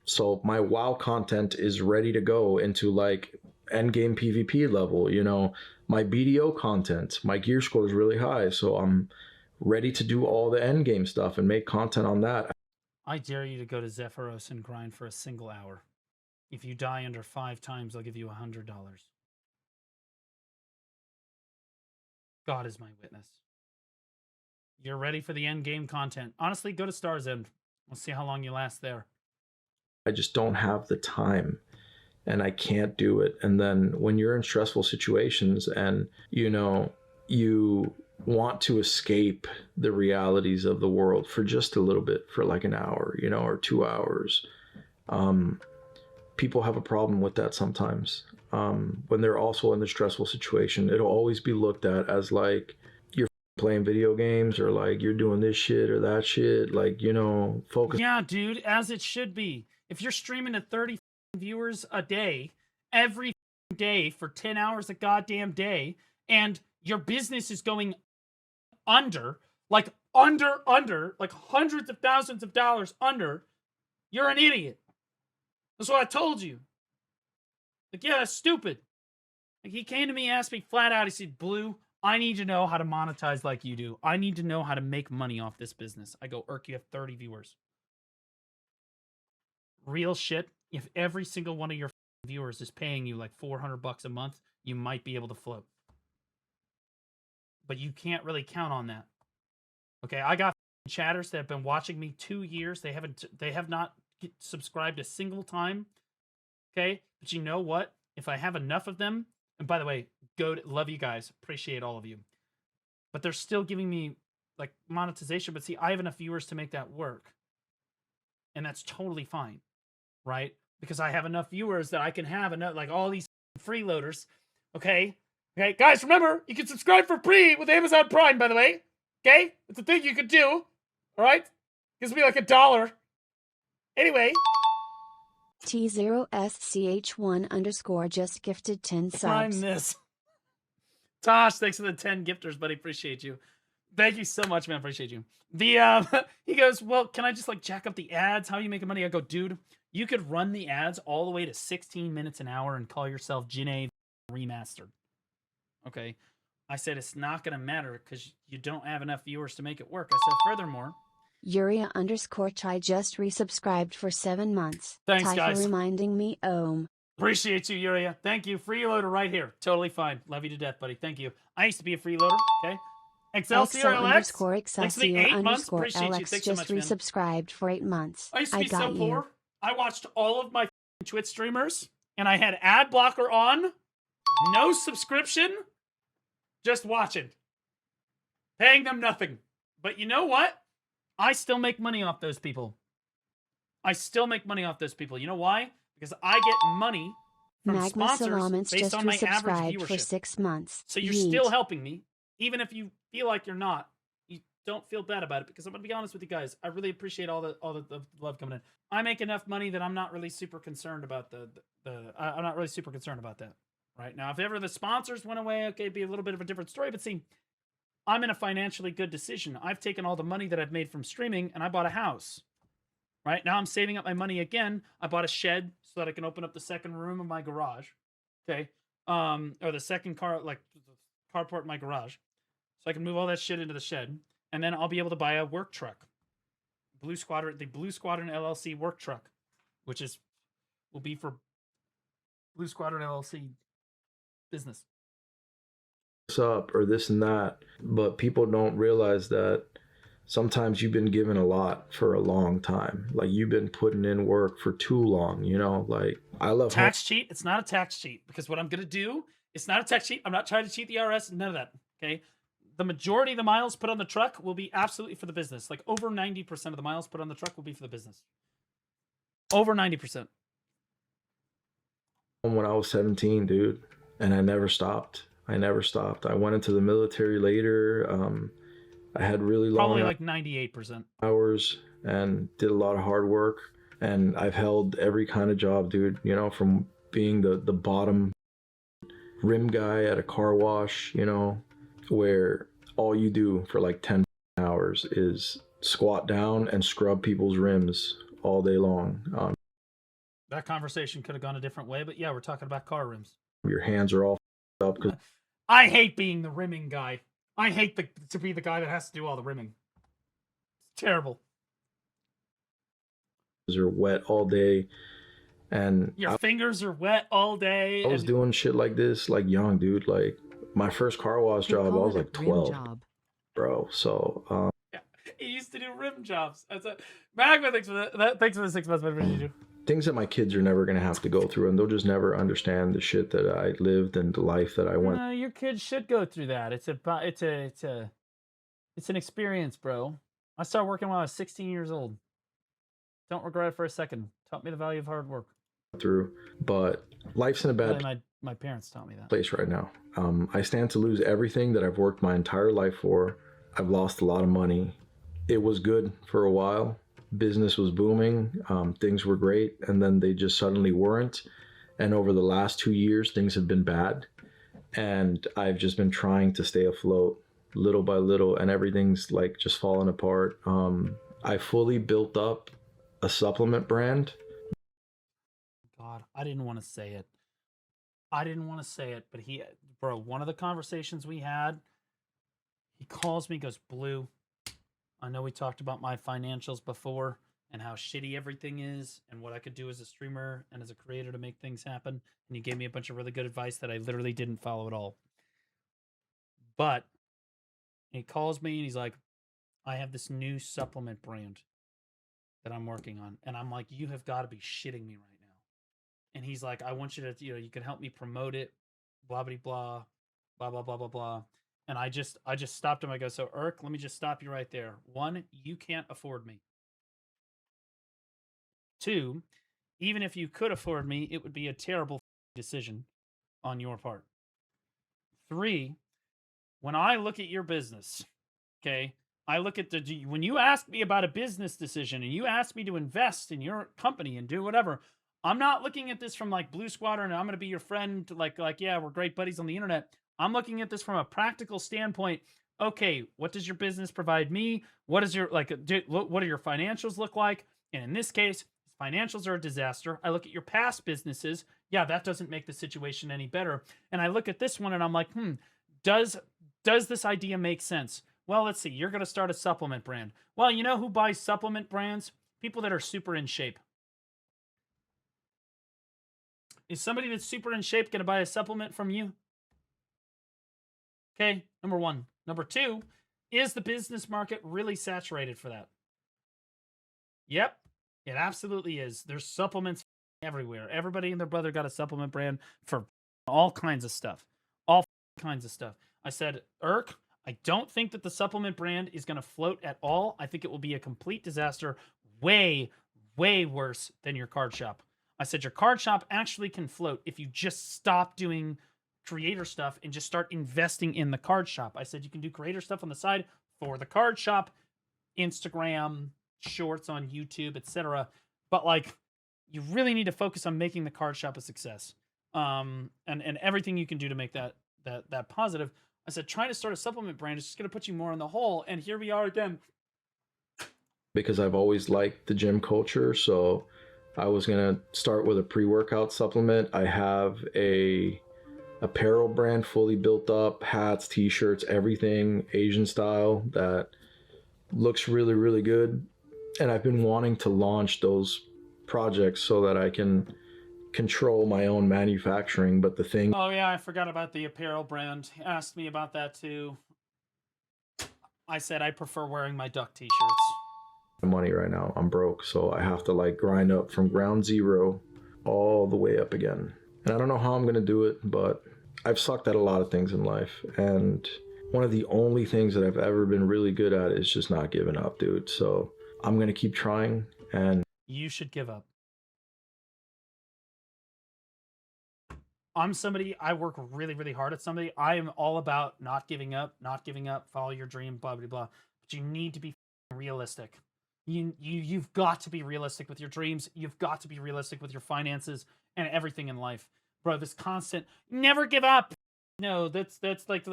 So my WoW content is ready to go into like endgame PvP level. You know, my BDO content, my gear score is really high, so I'm ready to do all the endgame stuff and make content on that. I dare you to go to Zephyros and grind for a single hour. If you die under 5 times, I'll give you $100. God is my witness. You're ready for the end game content. Honestly, go to Star's End. We'll see how long you last there. I just don't have the time and I can't do it. And then when you're in stressful situations and, you know, you want to escape the realities of the world for just a little bit, for like an hour, you know, or 2 hours, people have a problem with that sometimes. When they're also in the stressful situation, it'll always be looked at as like you're playing video games, or like you're doing this shit or that shit, like, you know, focus. Yeah, dude, as it should be. If you're streaming to 30 viewers a day, every day for 10 hours a goddamn day, and your business is going under, like hundreds of thousands of dollars under, you're an idiot. That's what I told you. Like, yeah, that's stupid. Like, he came to me, asked me flat out, he said, Blue, I need to know how to monetize like you do. I need to know how to make money off this business. I go, Irk, you have 30 viewers. Real shit. If every single one of your viewers is paying you like $400 a month, you might be able to float. But you can't really count on that. Okay, I got chatters that have been watching me 2 years. They have not subscribed a single time. Okay, but you know what? If I have enough of them, and by the way, love you guys, appreciate all of you, but they're still giving me like monetization. But see, I have enough viewers to make that work, and that's totally fine, right? Because I have enough viewers that I can have enough, like all these freeloaders. Okay, guys, remember you can subscribe for free with Amazon Prime. By the way, okay, it's a thing you could do. All right, gives me like $1. Anyway. T0SCH1_ just gifted 10 subs. Prime this. Tosh, thanks for the 10 gifters, buddy. Appreciate you. Thank you so much, man. Appreciate you. He goes, well, can I just like jack up the ads? How are you making money? I go, dude, you could run the ads all the way to 16 minutes an hour and call yourself Janae Remastered. Okay. I said, it's not going to matter because you don't have enough viewers to make it work. I said, furthermore, Yuria_Chai just resubscribed for 7 months. Thanks, Ty guys. for reminding me. Appreciate you, Yuria. Thank you. Freeloader right here. Totally fine. Love you to death, buddy. Thank you. I used to be a freeloader. Okay. Excelsior LX. Thanks for the Excelsior 8 months. underscore Appreciate you. LX Thanks so just much, man. resubscribed for 8 months. I used to be so got you. poor. I watched all of my Twitch streamers, and I had ad blocker on, no subscription, just watching, paying them nothing. But you know what? I still make money off those people. I still make money off those people. You know why? Because I get money from Magma sponsors Salamence based just on my average resubscribed for viewership. 6 months. So you're Yeet. still helping me, even if you feel like you're not. You don't feel bad about it, because I'm gonna be honest with you guys. I really appreciate all the love coming in. I make enough money that I'm not really super concerned about I'm not really super concerned about that right now. If ever the sponsors went away, okay, it'd be a little bit of a different story. But see, I'm in a financially good decision. I've taken all the money that I've made from streaming and I bought a house. Right now, I'm saving up my money again. I bought a shed so that I can open up the second room of my garage. Okay, or the second carport in my garage, so I can move all that shit into the shed, and then I'll be able to buy a work truck, the Blue Squadron LLC work truck, which will be for Blue Squadron LLC business. Up or this and that, but people don't realize that sometimes you've been given a lot for a long time. Like, you've been putting in work for too long, you know? Like, I love tax cheat. It's not a tax cheat, because what I'm going to do, it's not a tax cheat. I'm not trying to cheat the IRS, none of that, okay? The majority of the miles put on the truck will be absolutely for the business. Like, over 90% of the miles put on the truck will be for the business. Over 90%. when I was 17, dude, and I never stopped. I went into the military later. I had really long, probably like 98% hours, and did a lot of hard work. And I've held every kind of job, dude, you know, from being the bottom rim guy at a car wash, you know, where all you do for like 10 hours is squat down and scrub people's rims all day long. That conversation could have gone a different way, but yeah, we're talking about car rims. Your hands are all up because I hate being the rimming guy. I hate to be the guy that has to do all the rimming. It's terrible. are wet all day, and your fingers are wet all day. I was doing shit like this like young, dude. Like, my first car wash job, I was like 12, bro. So yeah, he used to do rim jobs. That's a Magma. Thanks for that. Thanks for the 6 months. What did you do? Things that my kids are never gonna have to go through, and they'll just never understand the shit that I lived and the life that I went. Your kids should go through that. It's an experience, bro. I started working when I was 16 years old. Don't regret it for a second. Taught me the value of hard work. Through, but life's in a bad my parents taught me that place right now. I stand to lose everything that I've worked my entire life for. I've lost a lot of money. It was good for a while. Business was booming. Things were great, and then they just suddenly weren't. And over the last 2 years, things have been bad. And I've just been trying to stay afloat little by little, and everything's like just falling apart. I fully built up a supplement brand. God, I didn't want to say it. But bro, one of the conversations we had, he calls me, goes, Blue, I know we talked about my financials before and how shitty everything is and what I could do as a streamer and as a creator to make things happen. And he gave me a bunch of really good advice that I literally didn't follow at all. But he calls me and he's like, I have this new supplement brand that I'm working on. And I'm like, you have got to be shitting me right now. And he's like, I want you to, you can help me promote it, blah, blah, blah, blah, blah, blah, blah, blah. And I just stopped him. I go, so Irk, let me just stop you right there. 1, you can't afford me. 2, even if you could afford me, it would be a terrible decision on your part. 3, when I look at your business, okay, I look at when you ask me about a business decision and you ask me to invest in your company and do whatever, I'm not looking at this from like Blue Squadron and I'm going to be your friend, like, yeah, we're great buddies on the internet. I'm looking at this from a practical standpoint. Okay, what does your business provide me? What is your, what do your financials look like? And in this case, financials are a disaster. I look at your past businesses. Yeah, that doesn't make the situation any better. And I look at this one and I'm like, does this idea make sense? Well, let's see. You're going to start a supplement brand. Well, you know who buys supplement brands? People that are super in shape. Is somebody that's super in shape going to buy a supplement from you? Okay, number one. Number two, is the business market really saturated for that? Yep, it absolutely is. There's supplements everywhere. Everybody and their brother got a supplement brand for all kinds of stuff. All kinds of stuff. I said, Irk, I don't think that the supplement brand is going to float at all. I think it will be a complete disaster. Way, way worse than your card shop. I said, your card shop actually can float if you just stop doing creator stuff and just start investing in the card shop. I said, you can do creator stuff on the side for the card shop, Instagram, shorts on YouTube, etc. But like, you really need to focus on making the card shop a success. And everything you can do to make that positive. I said, trying to start a supplement brand is just going to put you more in the hole. And here we are again. Because I've always liked the gym culture, so I was going to start with a pre-workout supplement. I have a apparel brand fully built up, hats, t-shirts, everything Asian style that looks really, really good. And I've been wanting to launch those projects so that I can control my own manufacturing. But the thing... Oh yeah, I forgot about the apparel brand. He asked me about that too. I said I prefer wearing my duck t-shirts. Money right now, I'm broke, so I have to like grind up from ground zero all the way up again. And I don't know how I'm gonna do it, but I've sucked at a lot of things in life, and one of the only things that I've ever been really good at is just not giving up, dude. So I'm gonna keep trying. And you should give up. I'm somebody, I work really, really hard at somebody. I am all about not giving up, follow your dream, blah, blah, blah. But you need to be realistic. You've got to be realistic with your dreams. You've got to be realistic with your finances and everything in life. Bro, this constant, never give up. No, that's like,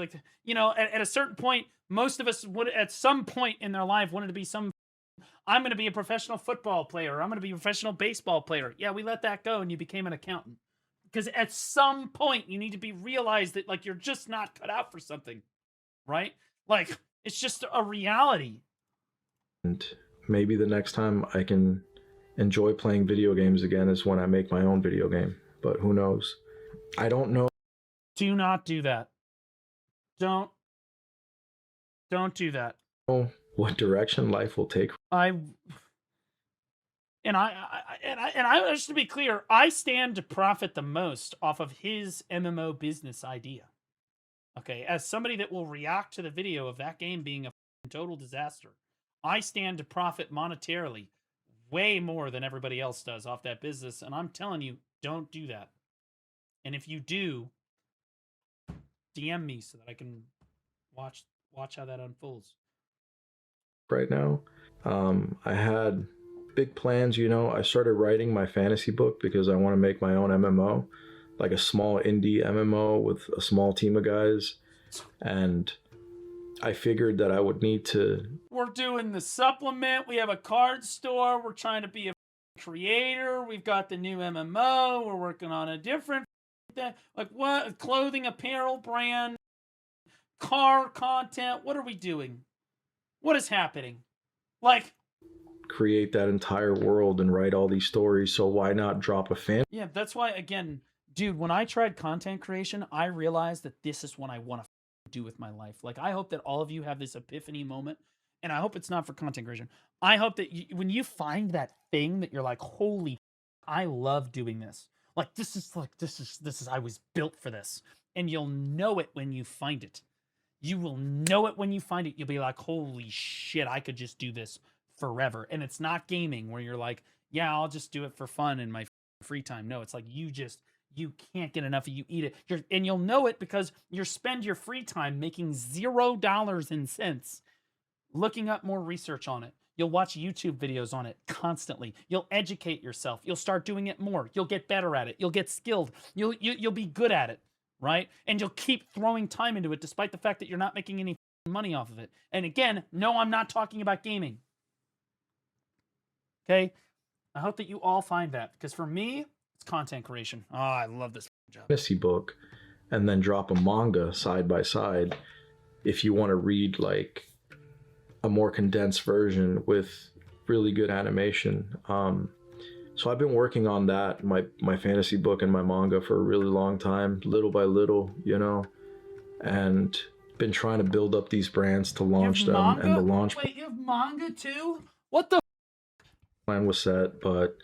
you know, at a certain point, most of us would at some point in their life wanted to be I'm going to be a professional football player. I'm going to be a professional baseball player. Yeah, we let that go and you became an accountant. Because at some point, you need to be realized that, like, you're just not cut out for something, right? Like, it's just a reality. And maybe the next time I can enjoy playing video games again is when I make my own video game. But who knows? I don't know. Do not do that. Don't do that. What direction life will take. And I just to be clear, I stand to profit the most off of his MMO business idea. Okay, as somebody that will react to the video of that game being a total disaster, I stand to profit monetarily way more than everybody else does off that business. And I'm telling you, don't do that. And if you do, DM me so that I can watch how that unfolds. Right now, I had big plans, you know. I started writing my fantasy book because I want to make my own MMO, like a small indie MMO with a small team of guys. And I figured that I would need to... We're doing the supplement. We have a card store. We're trying to be a creator. We've got the new MMO. We're working on a different... Like what? Clothing, apparel brand, car content. What are we doing? What is happening? Like... create that entire world and write all these stories, so why not drop a fan? Yeah, that's why, again, dude, when I tried content creation, I realized that this is what I want to do with my life. Like, I hope that all of you have this epiphany moment, and I hope it's not for content creation. I hope that when you find that thing that you're like, holy, I love doing this. Like, this is, I was built for this. And you'll know it when you find it. You will know it when you find it. You'll be like, holy shit, I could just do this forever. And it's not gaming where you're like, yeah, I'll just do it for fun in my free time. No, it's like you can't get enough of you eat it. And you'll know it because you spend your free time making $0 looking up more research on it. You'll watch YouTube videos on it constantly. You'll educate yourself. You'll start doing it more. You'll get better at it. You'll get skilled. You'll be good at it, right? And you'll keep throwing time into it despite the fact that you're not making any money off of it. And again, no, I'm not talking about gaming. Okay? I hope that you all find that, because for me, it's content creation. Oh, I love this job. Fantasy book, and then drop a manga side by side if you want to read like a more condensed version with really good animation. So I've been working on that, my fantasy book and my manga for a really long time, little by little, you know, and been trying to build up these brands to launch them. Manga? And the launch Wait, you have manga too? What the plan was set, but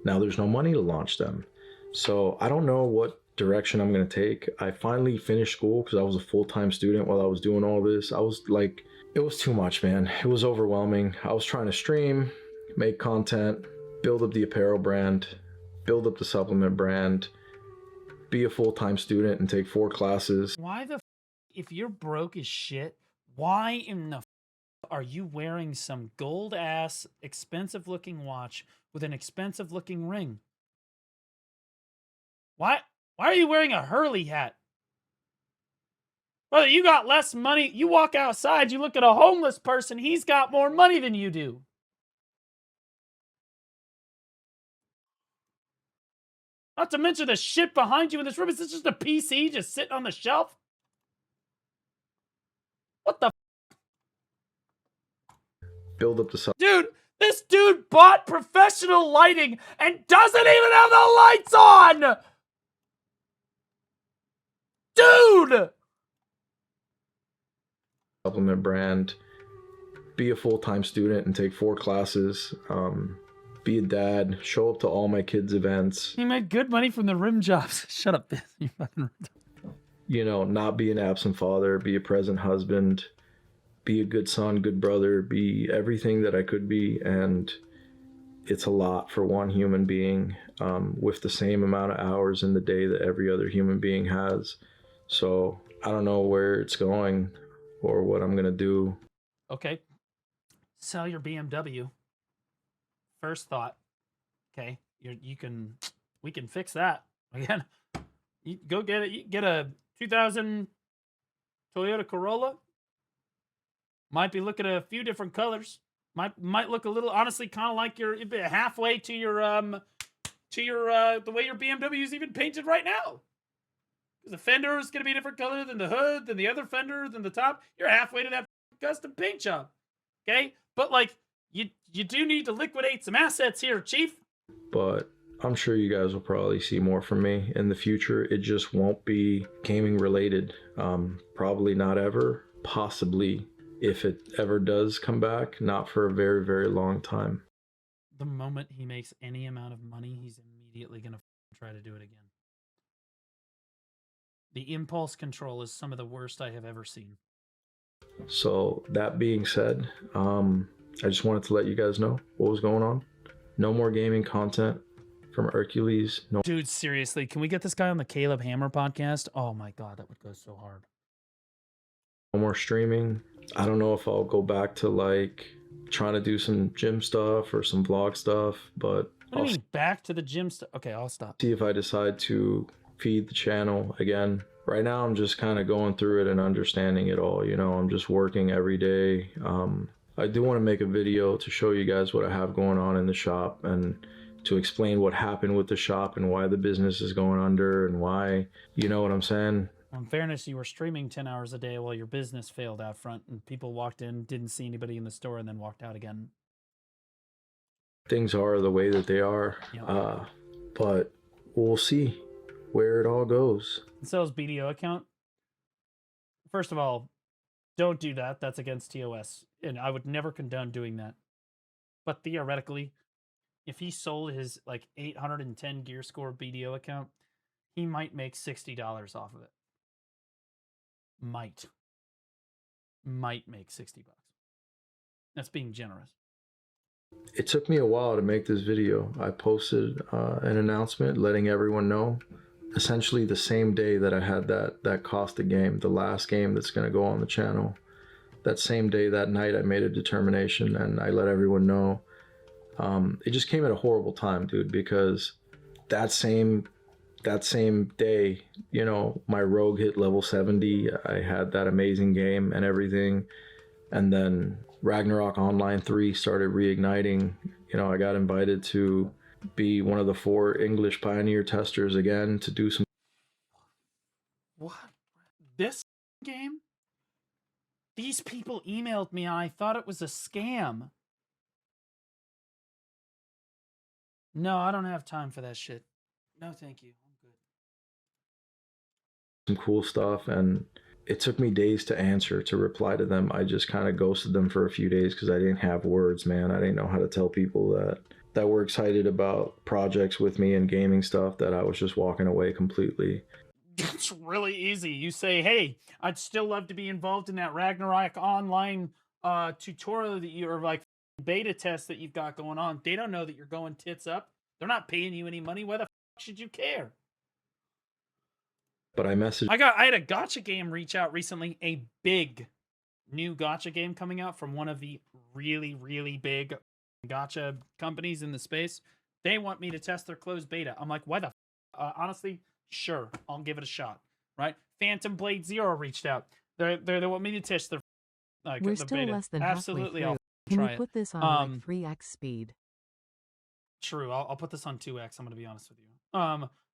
now there's no money to launch them. So I don't know what direction I'm going to take. I finally finished school because I was a full-time student while I was doing all this. I was like, it was too much, man. It was overwhelming. I was trying to stream, make content, build up the apparel brand, build up the supplement brand, be a full-time student and take 4 classes. Why the if you're broke as shit, why in the are you wearing some gold ass expensive looking watch with an expensive looking ring? Why are you wearing a Hurley hat? Brother, you got less money. You walk outside, you look at a homeless person, he's got more money than you do. Not to mention the shit behind you in this room. Is this just a PC just sitting on the shelf? What the Build up the dude, this dude bought professional lighting and doesn't even have the lights on! Dude! supplement brand, be a full-time student and take 4 classes, be a dad, show up to all my kids' events. He made good money from the rim jobs. Shut up, you fucking. You know, not be an absent father, be a present husband, be a good son, good brother, be everything that I could be. And it's a lot for one human being with the same amount of hours in the day that every other human being has. So I don't know where it's going or what I'm going to do. Okay. Sell your BMW. First thought. Okay. We can fix that. Again, you go get it. You get a 2000 Toyota Corolla. Might be looking at a few different colors. Might look a little, honestly, kind of like you're halfway to your the way your BMW is even painted right now. Because the fender is going to be a different color than the hood, than the other fender, than the top. You're halfway to that custom paint job. Okay, but like you do need to liquidate some assets here, Chief. But I'm sure you guys will probably see more from me in the future. It just won't be gaming related. Probably not ever. Possibly, if it ever does come back, not for a very, very long time. The moment he makes any amount of money, he's immediately going to try to do it again. The impulse control is some of the worst I have ever seen. So that being said, I just wanted to let you guys know what was going on. No more gaming content from Hercules. No. Dude, seriously, can we get this guy on the Caleb Hammer podcast? Oh my God, that would go so hard. No more streaming. I don't know if I'll go back to like trying to do some gym stuff or some vlog stuff, but what do you mean back to the gym stuff? Okay, I'll stop. See if I decide to feed the channel again. Right now, I'm just kind of going through it and understanding it all. You know, I'm just working every day. I do want to make a video to show you guys what I have going on in the shop and to explain what happened with the shop and why the business is going under and why, you know what I'm saying? In fairness, you were streaming 10 hours a day while your business failed out front and people walked in, didn't see anybody in the store, and then walked out again. Things are the way that they are, yep. But we'll see where it all goes. Sells BDO account. First of all, don't do that. That's against TOS. And I would never condone doing that. But theoretically, if he sold his like 810 gear score BDO account, he might make $60 off of it. Might make 60 bucks. That's being generous. It took me a while to make this video. I posted an announcement letting everyone know essentially the same day that I had that Costa game, the last game that's going to go on the channel. That same day, that night, I made a determination and I let everyone know. It just came at a horrible time, dude, because that same day, you know, my rogue hit level 70. I had that amazing game and everything. And then Ragnarok Online 3 started reigniting. You know, I got invited to be one of the 4 English Pioneer testers again to do some. What? This game? These people emailed me and I thought it was a scam. No, I don't have time for that shit. No, thank you. I'm good. Some cool stuff, and it took me days to answer, to reply to them. I just kind of ghosted them for a few days because I didn't have words, man. I didn't know how to tell people that were excited about projects with me and gaming stuff that I was just walking away completely. It's really easy. You say, hey, I'd still love to be involved in that Ragnarok online tutorial that you're like beta test that you've got going on. They don't know that you're going tits up. They're not paying you any money. Why the should you care? But I messaged. I had a gotcha game reach out recently, a big new gotcha game coming out from one of the really, really big gotcha companies in the space. They want me to test their closed beta. I'm like, why the honestly, sure, I'll give it a shot. Right? Phantom Blade Zero reached out. They want me to test their We're the still beta. less than Absolutely, halfway I'll through. Can try you it. put this on like 3x speed? True, I'll put this on 2x. I'm gonna be honest with you.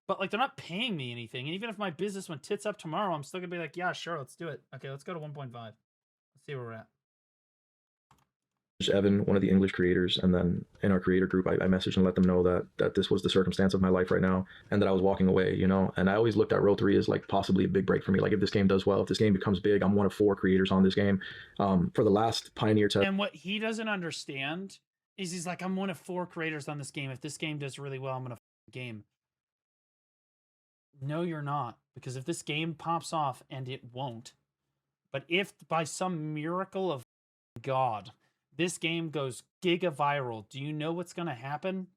But like they're not paying me anything, and even if my business went tits up tomorrow, I'm still gonna be like, yeah, sure, let's do it. Okay, let's go to 1.5. Let's see where we're at. Evan, one of the English creators, and then in our creator group, I messaged and let them know that this was the circumstance of my life right now, and that I was walking away, you know. And I always looked at Row 3 as like possibly a big break for me. Like if this game does well, if this game becomes big, I'm one of 4 creators on this game. For the last Pioneer test. And what he doesn't understand is he's like, I'm one of 4 creators on this game. If this game does really well, I'm gonna game. No, you're not, because if this game pops off, and it won't, but if by some miracle of God this game goes giga viral, do you know what's going to happen?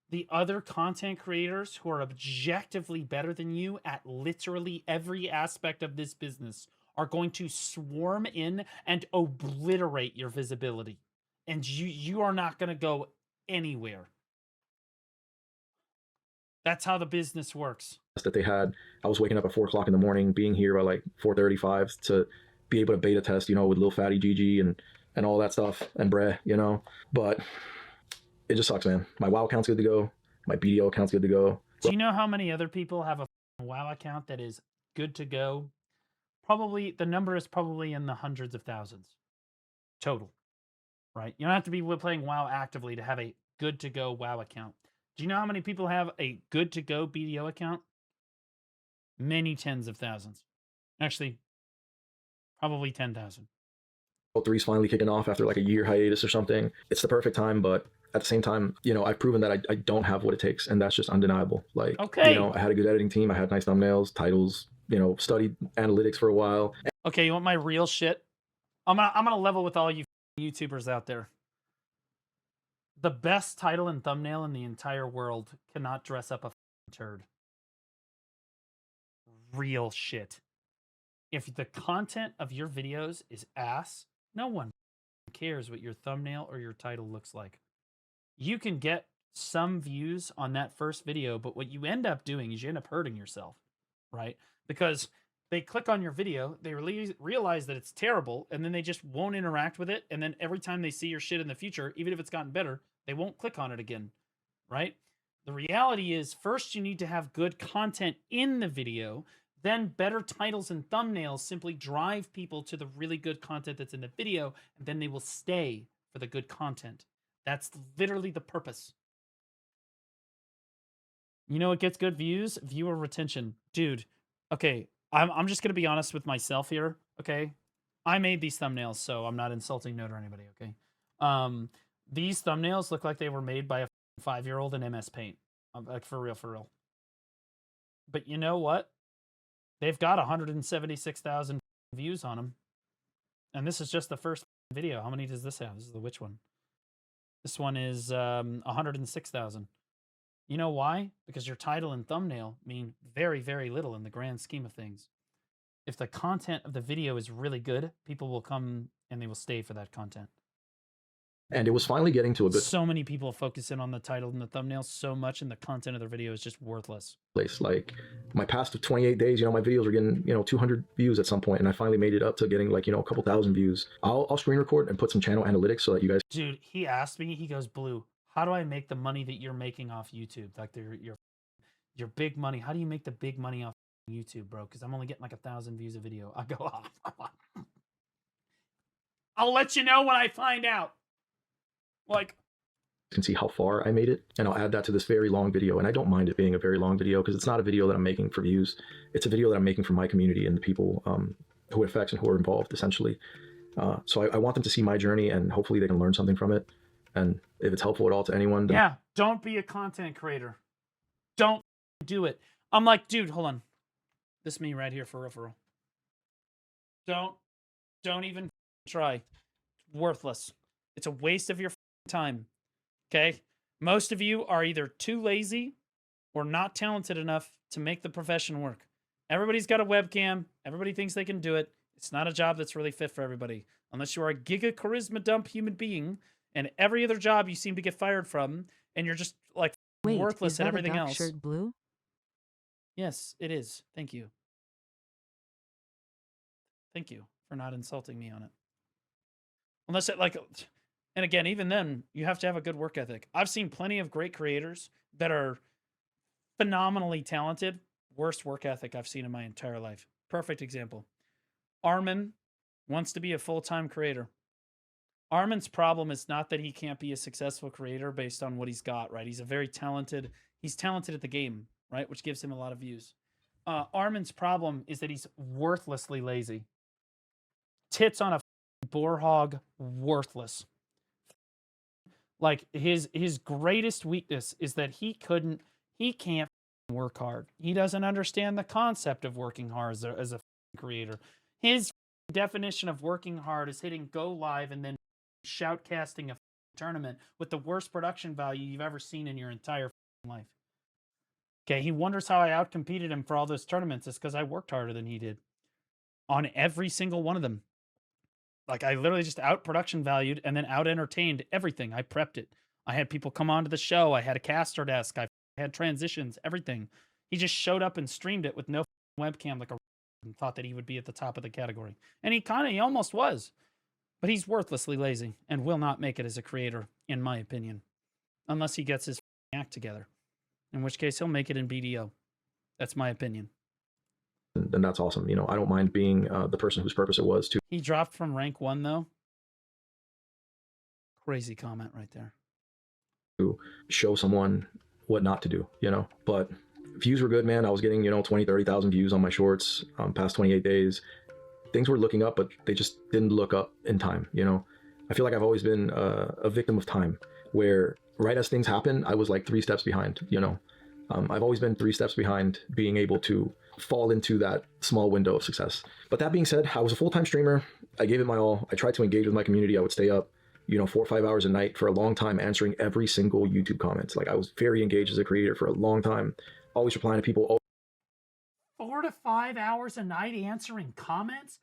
The other content creators who are objectively better than you at literally every aspect of this business are going to swarm in and obliterate your visibility. And you are not going to go anywhere. That's how the business works. That they had, I was waking up at 4 o'clock in the morning, being here by like 4:35 to be able to beta test, you know, with Lil Fatty GG and all that stuff, and Bre, you know. But it just sucks, man. My WoW account's good to go. My BDO account's good to go. Do you know how many other people have a WoW account that is good to go? Probably, the number is probably in the hundreds of thousands total, right? You don't have to be playing WoW actively to have a good to go WoW account. Do you know how many people have a good to go BDO account? Many tens of thousands. Actually, probably 10,000. 3's finally kicking off after like a year hiatus or something. It's the perfect time, but at the same time, you know, I've proven that I don't have what it takes, and that's just undeniable. Like, okay, you know, I had a good editing team, I had nice thumbnails, titles, you know, studied analytics for a while. Okay, you want my real shit? I'm gonna level with all you YouTubers out there. The best title and thumbnail in the entire world cannot dress up a turd. Real shit. If the content of your videos is ass, no one cares what your thumbnail or your title looks like. You can get some views on that first video, but what you end up doing is you end up hurting yourself, right? Because they click on your video, they realize that it's terrible, and then they just won't interact with it. And then every time they see your shit in the future, even if it's gotten better, they won't click on it again, right? The reality is, first you need to have good content in the video, then better titles and thumbnails simply drive people to the really good content that's in the video, and then they will stay for the good content. That's literally the purpose. You know what gets good views? Viewer retention. Dude, okay, I'm just going to be honest with myself here, okay? I made these thumbnails, so I'm not insulting Note or anybody, okay? These thumbnails look like they were made by a 5-year-old in MS Paint. Like, for real, for real. But you know what? They've got 176,000 views on them. And this is just the first video. How many does this have? This is the which one? This one is 106,000. You know why? Because your title and thumbnail mean very, very little in the grand scheme of things. If the content of the video is really good, people will come and they will stay for that content. And it was finally getting to a good So many people focus in on the title and the thumbnail so much, and the content of their video is just worthless. place. Like my past 28 days, you know, my videos were getting, you know, 200 views at some point, and I finally made it up to getting like, you know, a couple thousand views. I'll screen record and put some channel analytics so that you guys. Dude, he asked me, he goes, Blue, how do I make the money that you're making off YouTube? Like your big money. How do you make the big money off YouTube, bro? Because I'm only getting like 1,000 views a video. I go, I'll let you know when I find out. Like, can see how far I made it, and I'll add that to this very long video. And I don't mind it being a very long video because it's not a video that I'm making for views. It's a video that I'm making for my community and the people who it affects and who are involved, essentially. So I want them to see my journey, and hopefully they can learn something from it. And if it's helpful at all to anyone, then yeah, don't be a content creator. Don't do it. I'm like, dude, hold on. This is me right here for real. Don't even try. It's worthless. It's a waste of your time. Okay? Most of you are either too lazy or not talented enough to make the profession work. Everybody's got a webcam. Everybody thinks they can do it. It's not a job that's really fit for everybody. Unless you are a giga charisma dump human being, and every other job you seem to get fired from, and you're just like worthless at everything else. Shirt blue? Yes, it is. Thank you. Thank you for not insulting me on it. Unless it and again, even then, you have to have a good work ethic. I've seen plenty of great creators that are phenomenally talented. Worst work ethic I've seen in my entire life. Perfect example. Armin wants to be a full-time creator. Armin's problem is not that he can't be a successful creator based on what he's got, right? He's talented at the game, right? Which gives him a lot of views. Armin's problem is that he's worthlessly lazy. Tits on a boar hog, worthless. Like his greatest weakness is that he can't work hard. He doesn't understand the concept of working hard as a creator. His definition of working hard is hitting go live and then shoutcasting a tournament with the worst production value you've ever seen in your entire life. Okay, he wonders how I outcompeted him for all those tournaments. It's because I worked harder than he did on every single one of them. Like, I literally just out-production valued and then out-entertained everything. I prepped it. I had people come onto the show. I had a caster desk. I had transitions, everything. He just showed up and streamed it with no webcam like a and thought that he would be at the top of the category. And he almost was. But he's worthlessly lazy and will not make it as a creator, in my opinion. Unless he gets his act together. In which case, he'll make it in BDO. That's my opinion. And that's awesome. You know, I don't mind being the person whose purpose it was to. He dropped from rank 1, though. Crazy comment right there. To show someone what not to do, you know. But views were good, man. I was getting, 20, 30,000 views on my shorts past 28 days. Things were looking up, but they just didn't look up in time, you know. I feel like I've always been a victim of time, where right as things happen, I was like 3 steps behind, you know. I've always been 3 steps behind being able to fall into that small window of success. But that being said, I was a full-time streamer. I gave it my all. I tried to engage with my community. I would stay up, 4 or 5 hours a night for a long time, answering every single YouTube comment. Like, I was very engaged as a creator for a long time, always replying to people. 4 to 5 hours a night answering comments?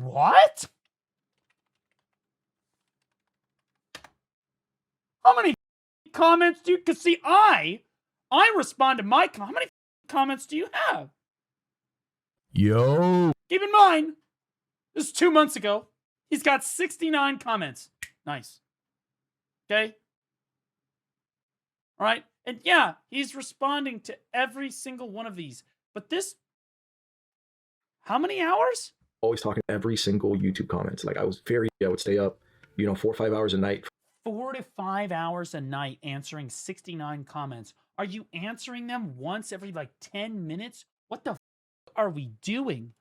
What? How many comments do you... Because, see, I respond to my... How many comments do you have? Yo. Keep in mind, this is 2 months ago. He's got 69 comments. Nice. Okay? All right? And yeah, he's responding to every single one of these. But this... How many hours? Always talking every single YouTube comments. Like, I would stay up, 4 or 5 hours a night. 4 to 5 hours a night answering 69 comments. Are you answering them once every 10 minutes? What the are we doing?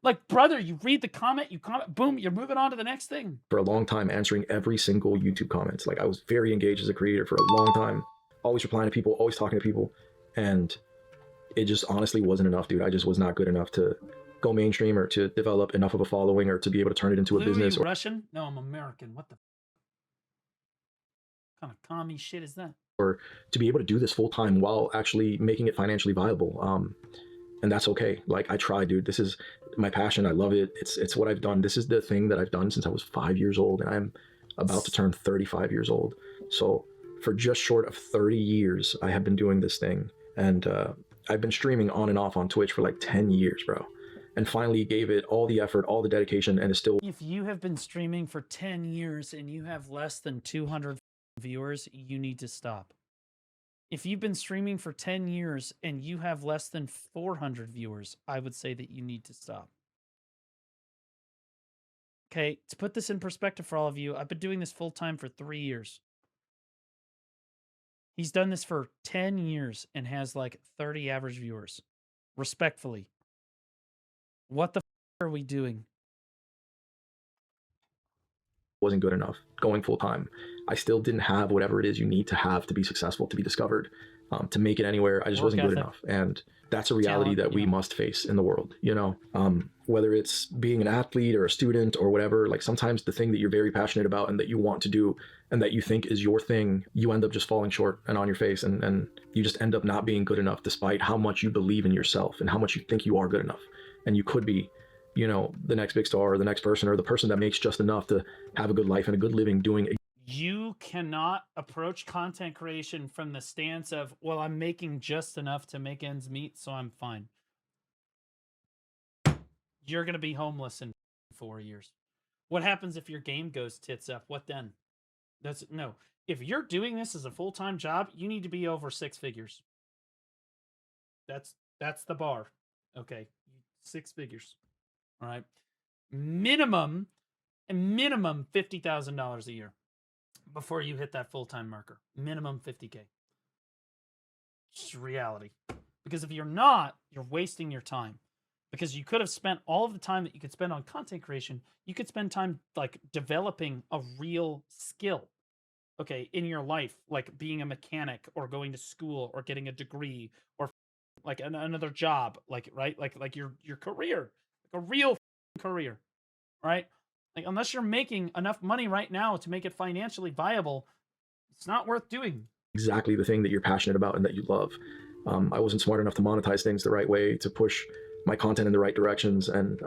Like, brother, you read the comment, you comment, boom, you're moving on to the next thing. For a long time, answering every single YouTube comments. Like, I was very engaged as a creator for a long time, always replying to people, always talking to people. And it just honestly wasn't enough, dude. I just was not good enough to go mainstream or to develop enough of a following or to be able to turn it into a business. You Russian? No, I'm American. What the kind of commie shit is that? Or to be able to do this full time while actually making it financially viable. And that's okay. Like, I try, dude. This is my passion. I love it. It's what I've done. This is the thing that I've done since I was 5 years old, and I'm about to turn 35 years old. So for just short of 30 years, I have been doing this thing. And I've been streaming on and off on Twitch for 10 years, bro. And finally gave it all the effort, all the dedication, and it's still... If you have been streaming for 10 years and you have less than 200 viewers, you need to stop. If you've been streaming for 10 years and you have less than 400 viewers, I would say that you need to stop. Okay, to put this in perspective for all of you, I've been doing this full time for 3 years. He's done this for 10 years and has like 30 average viewers. Respectfully. What the are we doing? Wasn't good enough going full time. I still didn't have whatever it is you need to have to be successful, to be discovered, to make it anywhere. I just wasn't good enough. And that's a reality that we must face in the world, you know, whether it's being an athlete or a student or whatever. Like sometimes the thing that you're very passionate about and that you want to do and that you think is your thing, you end up just falling short and on your face, and you just end up not being good enough despite how much you believe in yourself and how much you think you are good enough. And you could be, you know, the next big star or the next person or the person that makes just enough to have a good life and a good living doing. You cannot approach content creation from the stance of, well, I'm making just enough to make ends meet, so I'm fine. You're going to be homeless in 4 years. What happens if your game goes tits up? What then? No. If you're doing this as a full-time job, you need to be over 6 figures. That's the bar. Okay. 6 figures. All right. Minimum $50,000 a year before you hit that full-time marker. Minimum 50K. It's reality. Because if you're not, you're wasting your time. Because you could have spent all of the time that you could spend on content creation, you could spend time like developing a real skill, okay, in your life, like being a mechanic or going to school or getting a degree or like another job, like, right? Like your career, like a real career, right? Like unless you're making enough money right now to make it financially viable, it's not worth doing. Exactly the thing that you're passionate about and that you love. I wasn't smart enough to monetize things the right way, to push my content in the right directions, and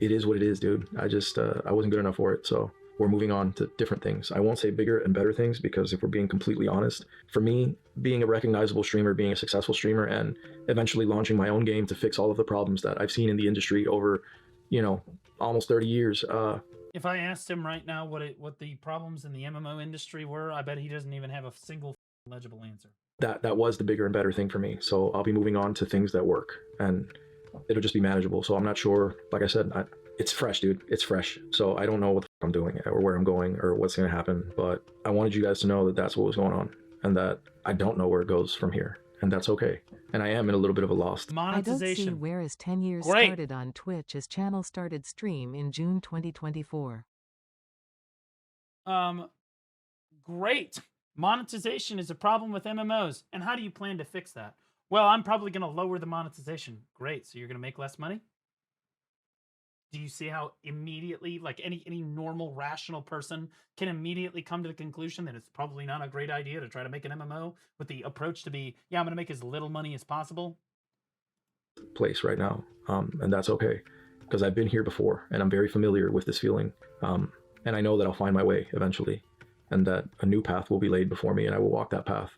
it is what it is, dude. I wasn't good enough for it, so we're moving on to different things. I won't say bigger and better things, because if we're being completely honest, for me, being a recognizable streamer, being a successful streamer, and eventually launching my own game to fix all of the problems that I've seen in the industry over, you know, almost 30 years. If I asked him right now what the problems in the MMO industry were, I bet he doesn't even have a single legible answer. That was the bigger and better thing for me. So I'll be moving on to things that work, and it'll just be manageable. So I'm not sure, like I said, it's fresh, dude. It's fresh. So I don't know what I'm doing or where I'm going or what's going to happen, but I wanted you guys to know that that's what was going on and that I don't know where it goes from here, and that's okay. And I am in a little bit of a lost. Monetization. I don't see where his 10 years Great. started on Twitch. His channel started stream in June 2024. Great. Monetization is a problem with MMOs. And how do you plan to fix that? Well, I'm probably going to lower the monetization. Great. So you're going to make less money? Do you see how immediately, like any normal, rational person can immediately come to the conclusion that it's probably not a great idea to try to make an MMO with the approach to be, yeah, I'm going to make as little money as possible? Place right now. And that's okay, because I've been here before and I'm very familiar with this feeling. And I know that I'll find my way eventually, and that a new path will be laid before me, and I will walk that path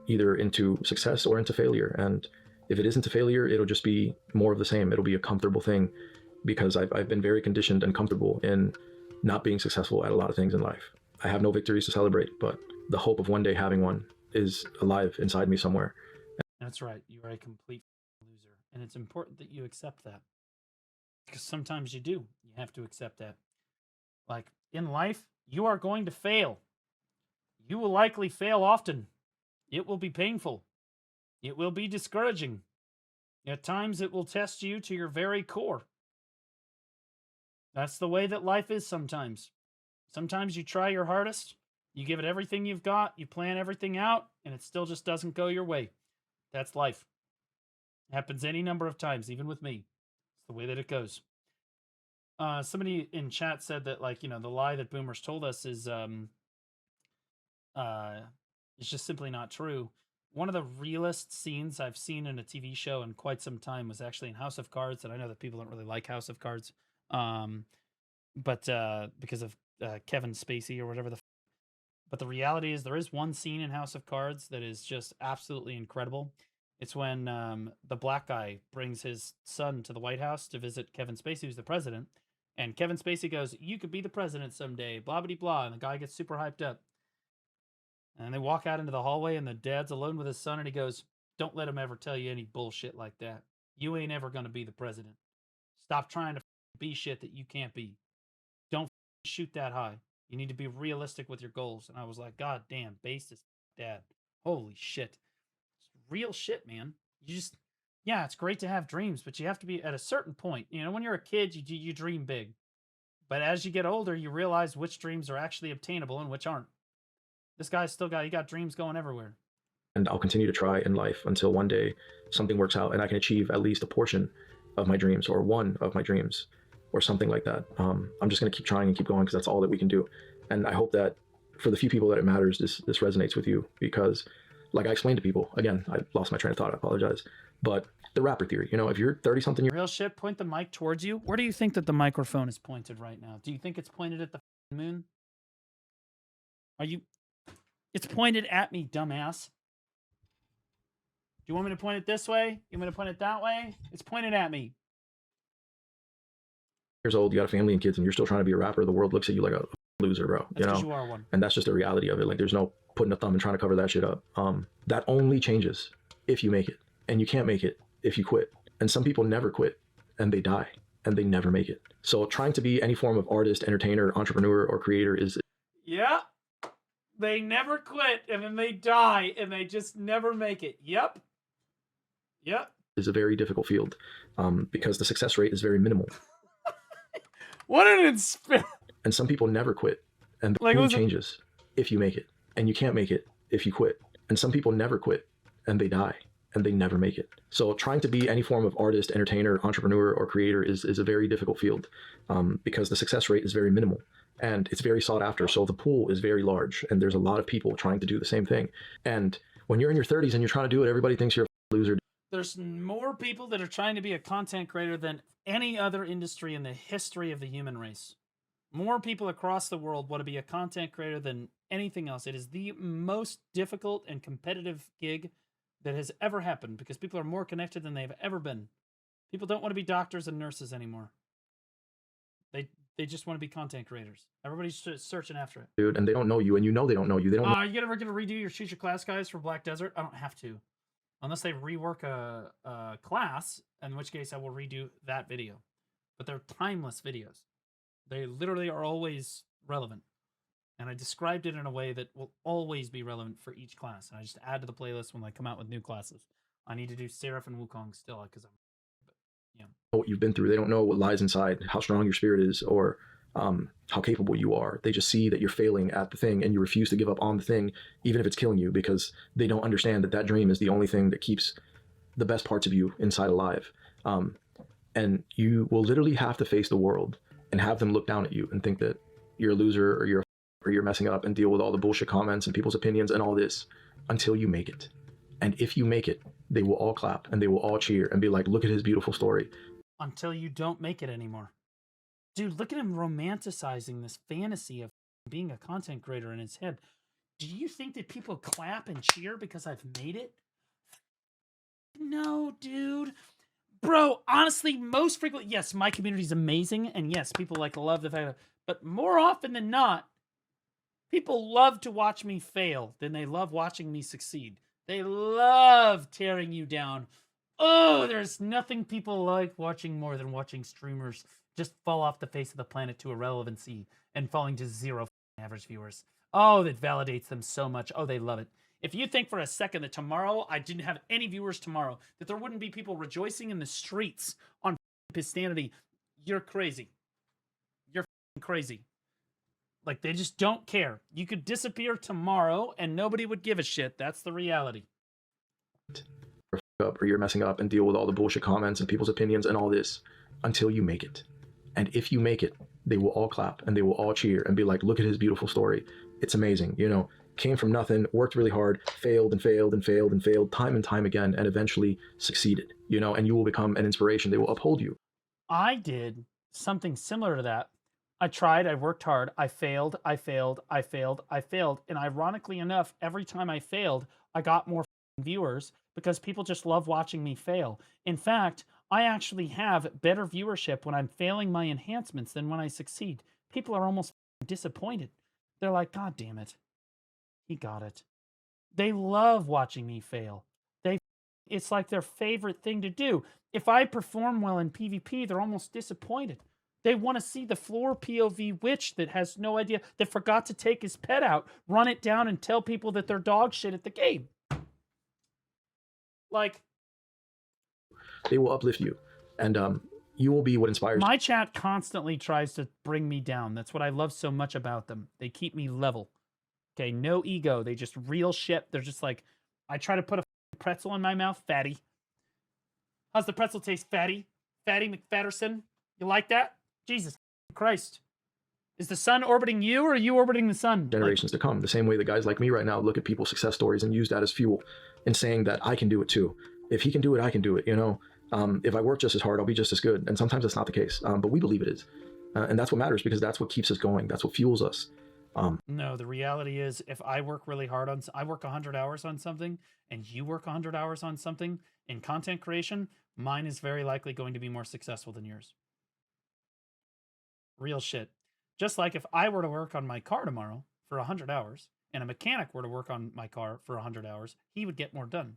either into success or into failure. And if it isn't a failure, it'll just be more of the same. It'll be a comfortable thing, because I've been very conditioned and comfortable in not being successful at a lot of things in life. I have no victories to celebrate, but the hope of one day having one is alive inside me somewhere. That's right. You are a complete loser. And it's important that you accept that. Because sometimes you do. You have to accept that. Like, in life, you are going to fail. You will likely fail often. It will be painful. It will be discouraging. At times, it will test you to your very core. That's the way that life is sometimes. Sometimes you try your hardest, you give it everything you've got, you plan everything out, and it still just doesn't go your way. That's life. It happens any number of times, even with me. It's the way that it goes. Somebody in chat said that, like, you know, the lie that boomers told us is just simply not true. One of the realest scenes I've seen in a TV show in quite some time was actually in House of Cards, and I know that people don't really like House of Cards, but because of Kevin Spacey or whatever but the reality is there is one scene in House of Cards that is just absolutely incredible. It's when the black guy brings his son to the White House to visit Kevin Spacey, who's the president. And Kevin Spacey goes, "You could be the president someday, blah, blah, blah." And the guy gets super hyped up. And they walk out into the hallway, and the dad's alone with his son, and he goes, "Don't let him ever tell you any bullshit like that. You ain't ever going to be the president. Stop trying to be shit that you can't be. Don't shoot that high. You need to be realistic with your goals. And I was like, God damn, base is dad. Holy shit. It's real shit, man. You just, yeah, it's great to have dreams, but you have to be at a certain point. You know, when you're a kid, you dream big. But as you get older, you realize which dreams are actually obtainable and which aren't. This guy's still he got dreams going everywhere. And I'll continue to try in life until one day something works out and I can achieve at least a portion of my dreams or one of my dreams or something like that. I'm just going to keep trying and keep going because that's all that we can do. And I hope that for the few people that it matters, this resonates with you because, like I explained to people, again, I lost my train of thought, I apologize, but the rapper theory, you know, if you're 30-something real shit, point the mic towards you. Where do you think that the microphone is pointed right now? Do you think it's pointed at the moon? Are you... It's pointed at me, dumbass. Do you want me to point it this way? You want me to point it that way? It's pointed at me. years old, you got a family and kids, and you're still trying to be a rapper, the world looks at you like a loser, bro. That's 'cause you are one. And that's just the reality of it. Like, there's no putting a thumb and trying to cover that shit up. That only changes if you make it, and you can't make it if you quit. And some people never quit, and they die, and they never make it. So trying to be any form of artist, entertainer, entrepreneur, or creator is... Yeah. They never quit, and then they die, and they just never make it. Yep. Yep. Is a very difficult field because the success rate is very minimal. What an inspiration. And some people never quit, and the only changes if you make it, and you can't make it if you quit. And some people never quit, and they die, and they never make it. So trying to be any form of artist, entertainer, entrepreneur, or creator is a very difficult field because the success rate is very minimal. And it's very sought after. So the pool is very large, and there's a lot of people trying to do the same thing. And when you're in your 30s and you're trying to do it, everybody thinks you're a loser. There's more people that are trying to be a content creator than any other industry in the history of the human race. More people across the world want to be a content creator than anything else. It is the most difficult and competitive gig that has ever happened because people are more connected than they've ever been. People don't want to be doctors and nurses anymore. They just want to be content creators. Everybody's searching after it. Dude, and they don't know you, and you know they don't know you. They don't know. Are you ever going to redo your Choose Your Class guys for Black Desert? I don't have to. Unless they rework a class, in which case I will redo that video. But they're timeless videos. They literally are always relevant. And I described it in a way that will always be relevant for each class. And I just add to the playlist when I come out with new classes. I need to do Seraph and Wukong still because I'm... Yeah. What you've been through. They don't know what lies inside, how strong your spirit is, or how capable you are. They just see that you're failing at the thing and you refuse to give up on the thing, even if it's killing you, because they don't understand that that dream is the only thing that keeps the best parts of you inside alive. And you will literally have to face the world and have them look down at you and think that you're a loser or you're messing up and deal with all the bullshit comments and people's opinions and all this until you make it. And if you make it, they will all clap and they will all cheer and be like, look at his beautiful story. Until you don't make it anymore. Dude, look at him romanticizing this fantasy of being a content creator in his head. Do you think that people clap and cheer because I've made it? No, dude. Bro, honestly, most frequently, yes, my community is amazing. And yes, people love the fact that, but more often than not, people love to watch me fail than they love watching me succeed. They love tearing you down. Oh, there's nothing people like watching more than watching streamers just fall off the face of the planet to irrelevancy and falling to zero average viewers. Oh, that validates them so much. Oh, they love it. If you think for a second that tomorrow I didn't have any viewers tomorrow, that there wouldn't be people rejoicing in the streets on Pistanity, you're crazy. You're crazy. Like, they just don't care. You could disappear tomorrow and nobody would give a shit. That's the reality. Up or you're messing up and deal with all the bullshit comments and people's opinions and all this until you make it. And if you make it, they will all clap and they will all cheer and be like, look at his beautiful story. It's amazing. You know, came from nothing, worked really hard, failed and failed and failed and failed time and time again, and eventually succeeded, you know, and you will become an inspiration. They will uphold you. I did something similar to that. I tried, I worked hard, I failed. And ironically enough, every time I failed, I got more viewers because people just love watching me fail. In fact, I actually have better viewership when I'm failing my enhancements than when I succeed. People are almost disappointed. They're like, God damn it. He got it. They love watching me fail. It's like their favorite thing to do. If I perform well in PvP, they're almost disappointed. They want to see the floor POV witch that has no idea, that forgot to take his pet out, run it down, and tell people that they're dog shit at the game. Like, they will uplift you, and you will be what inspires. My chat constantly tries to bring me down. That's what I love so much about them. They keep me level. Okay, no ego. They just real shit. They're just like, I try to put a pretzel in my mouth, fatty. How's the pretzel taste, fatty? Fatty McFatterson? You like that? Jesus Christ. Is the sun orbiting you, or are you orbiting the sun? Generations to come. The same way that guys like me right now look at people's success stories and use that as fuel and saying that I can do it too. If he can do it, I can do it, you know? If I work just as hard, I'll be just as good. And sometimes that's not the case, but we believe it is. And that's what matters, because that's what keeps us going. That's what fuels us. No, the reality is, if I work really hard on, I work 100 hours on something, and you work 100 hours on something in content creation, mine is very likely going to be more successful than yours. Real shit. Just like if I were to work on my car tomorrow for 100 hours, and a mechanic were to work on my car for 100 hours, he would get more done,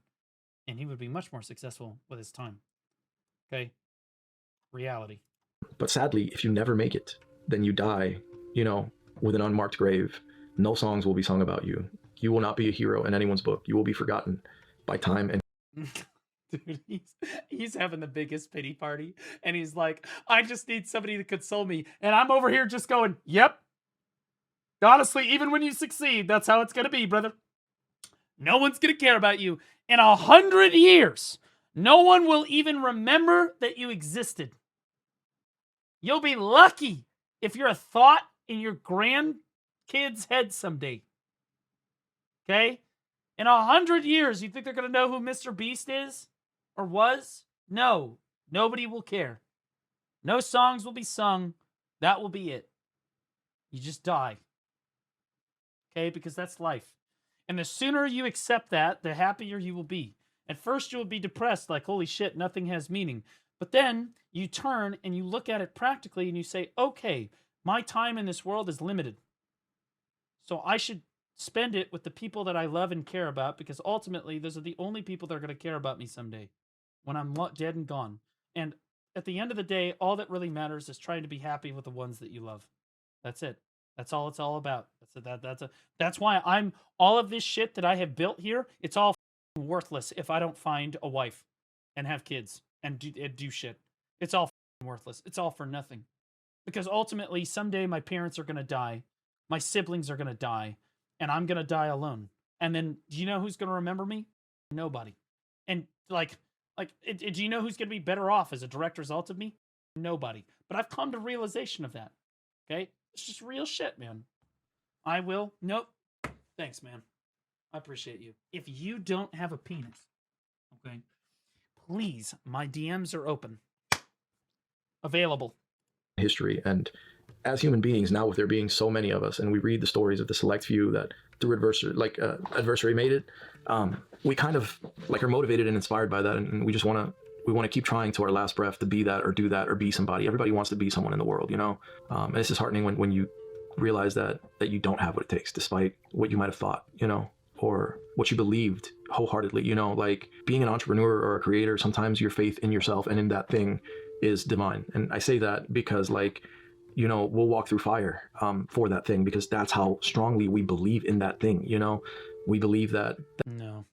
and he would be much more successful with his time. Okay? Reality. But sadly, if you never make it, then you die, you know, with an unmarked grave. No songs will be sung about you. You will not be a hero in anyone's book. You will be forgotten by time and... Dude, he's having the biggest pity party, and he's like, I just need somebody to console me, and I'm over here just going, yep. Honestly, even when you succeed, that's how it's going to be, brother. No one's going to care about you. In 100 years, no one will even remember that you existed. You'll be lucky if you're a thought in your grandkid's head someday. Okay? In 100 years, you think they're going to know who Mr. Beast is or was? No. Nobody will care. No songs will be sung. That will be it. You just die. Okay? Because that's life. And the sooner you accept that, the happier you will be. At first, you will be depressed, like, holy shit, nothing has meaning. But then you turn and you look at it practically and you say, okay, my time in this world is limited. So I should spend it with the people that I love and care about, because ultimately those are the only people that are going to care about me someday when I'm dead and gone. And at the end of the day, all that really matters is trying to be happy with the ones that you love. That's it. That's all it's all about. That's why I'm all of this shit that I have built here. It's all worthless if I don't find a wife and have kids and do shit. It's all worthless. It's all for nothing. Because ultimately, someday my parents are going to die. My siblings are going to die. And I'm going to die alone. And then, do you know who's going to remember me? Nobody. And do you know who's going to be better off as a direct result of me? Nobody. But I've come to realization of that. Okay? It's just real shit, man. I will. Nope. Thanks, man. I appreciate you. If you don't have a penis, okay, please, my DMs are open. Available. History. And as human beings, now with there being so many of us, and we read the stories of the select few that through adversary made it, we kind of like are motivated and inspired by that, and we just want to keep trying to our last breath to be that or do that or be somebody. Everybody wants to be someone in the world, you know. And it's disheartening when you realize that you don't have what it takes, despite what you might have thought, you know, or what you believed wholeheartedly, you know. Like being an entrepreneur or a creator, sometimes your faith in yourself and in that thing is divine. And I say that because, like, you know, we'll walk through fire for that thing, because that's how strongly we believe in that thing, you know. We believe that. No,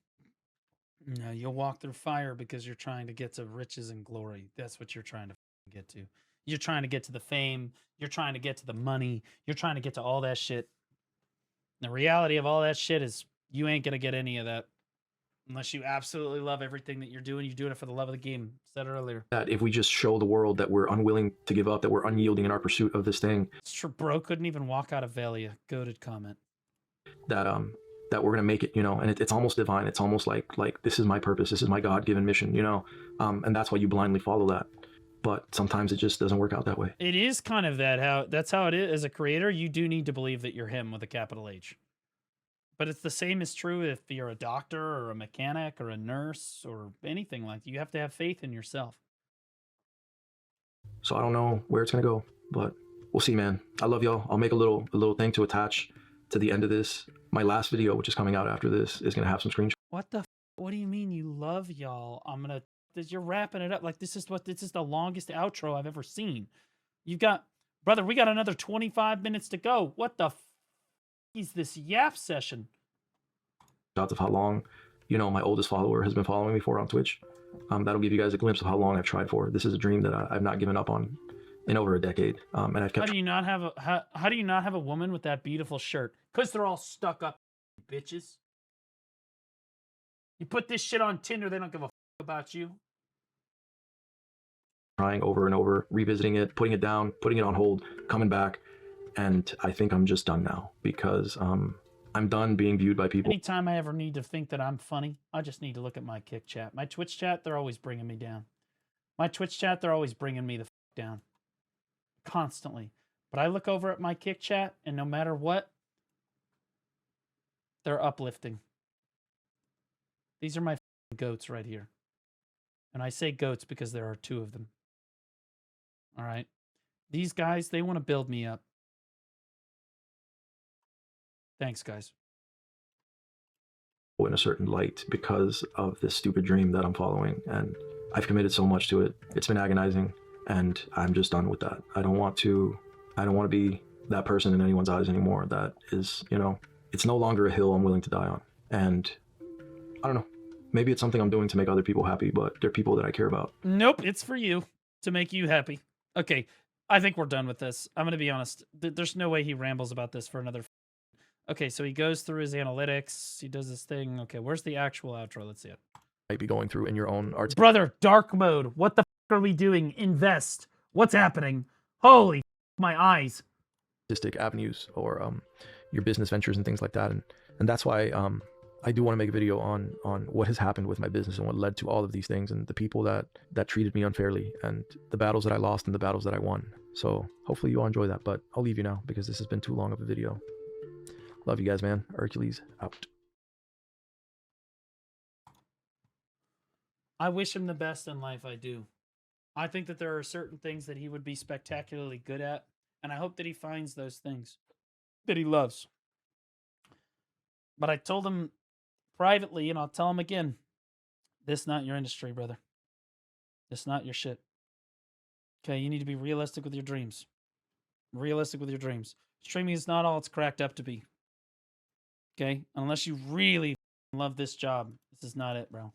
you'll walk through fire because you're trying to get to riches and glory. That's what you're trying to get to. You're trying to get to the fame. You're trying to get to the money. You're trying to get to all that shit. The reality of all that shit is you ain't going to get any of that unless you absolutely love everything that you're doing. You're doing it for the love of the game. Said earlier. That if we just show the world that we're unwilling to give up, that we're unyielding in our pursuit of this thing. It's true, bro couldn't even walk out of Valia. Goated comment. That we're gonna make it, you know, and it's almost divine. It's almost like this is my purpose. This is my God-given mission, you know, and that's why you blindly follow that. But sometimes it just doesn't work out that way. It is kind of that's how it is. As a creator, you do need to believe that you're him with a capital H. But it's the same is true if you're a doctor or a mechanic or a nurse or anything like that. You have to have faith in yourself. So I don't know where it's gonna go, but we'll see, man. I love y'all. I'll make a little thing to attach to the end of this. My last video, which is coming out after this, is gonna have some screenshots. What do you mean you love y'all? You're wrapping it up like this is the longest outro I've ever seen. You've got, brother, we got another 25 minutes to go. What the is this yap session? Shots of how long, you know, my oldest follower has been following me for on Twitch. That'll give you guys a glimpse of how long I've tried for. This is a dream that I've not given up on in over a decade. And I've kept. How do you not have a how do you not have a woman with that beautiful shirt? Because they're all stuck up, bitches. You put this shit on Tinder, they don't give a about you. Trying over and over, revisiting it, putting it down, putting it on hold, coming back, and I think I'm just done now because I'm done being viewed by people. Anytime I ever need to think that I'm funny, I just need to look at my Kick chat. My Twitch chat, they're always bringing me down. My Twitch chat, they're always bringing me the down. Constantly. But I look over at my Kick chat, and no matter what, they're uplifting. These are my goats right here. And I say goats because there are 2 of them. All right? These guys, they want to build me up. Thanks, guys. In a certain light because of this stupid dream that I'm following, and I've committed so much to it. It's been agonizing, and I'm just done with that. I don't want to be that person in anyone's eyes anymore. That is, you know, it's no longer a hill I'm willing to die on. And I don't know, maybe it's something I'm doing to make other people happy, but they're people that I care about. Nope, it's for you to make you happy. Okay, I think we're done with this. I'm going to be honest. There's no way he rambles about this for another. Okay, so he goes through his analytics. He does this thing. Okay, where's the actual outro? Let's see it. Might be going through in your own art. Brother, dark mode. What the are we doing? Invest. What's happening? Holy my eyes. Artistic avenues or your business ventures and things like that. And that's why I do want to make a video on what has happened with my business and what led to all of these things and the people that treated me unfairly and the battles that I lost and the battles that I won. So hopefully you all enjoy that, but I'll leave you now because this has been too long of a video. Love you guys, man. Hercules out. I wish him the best in life, I do. I think that there are certain things that he would be spectacularly good at, and I hope that he finds those things that he loves. But I told him privately, and I'll tell him again, this not your industry, brother. This not your shit. Okay, you need to be realistic with your dreams. Realistic with your dreams. Streaming is not all it's cracked up to be. Okay? Unless you really love this job, this is not it, bro.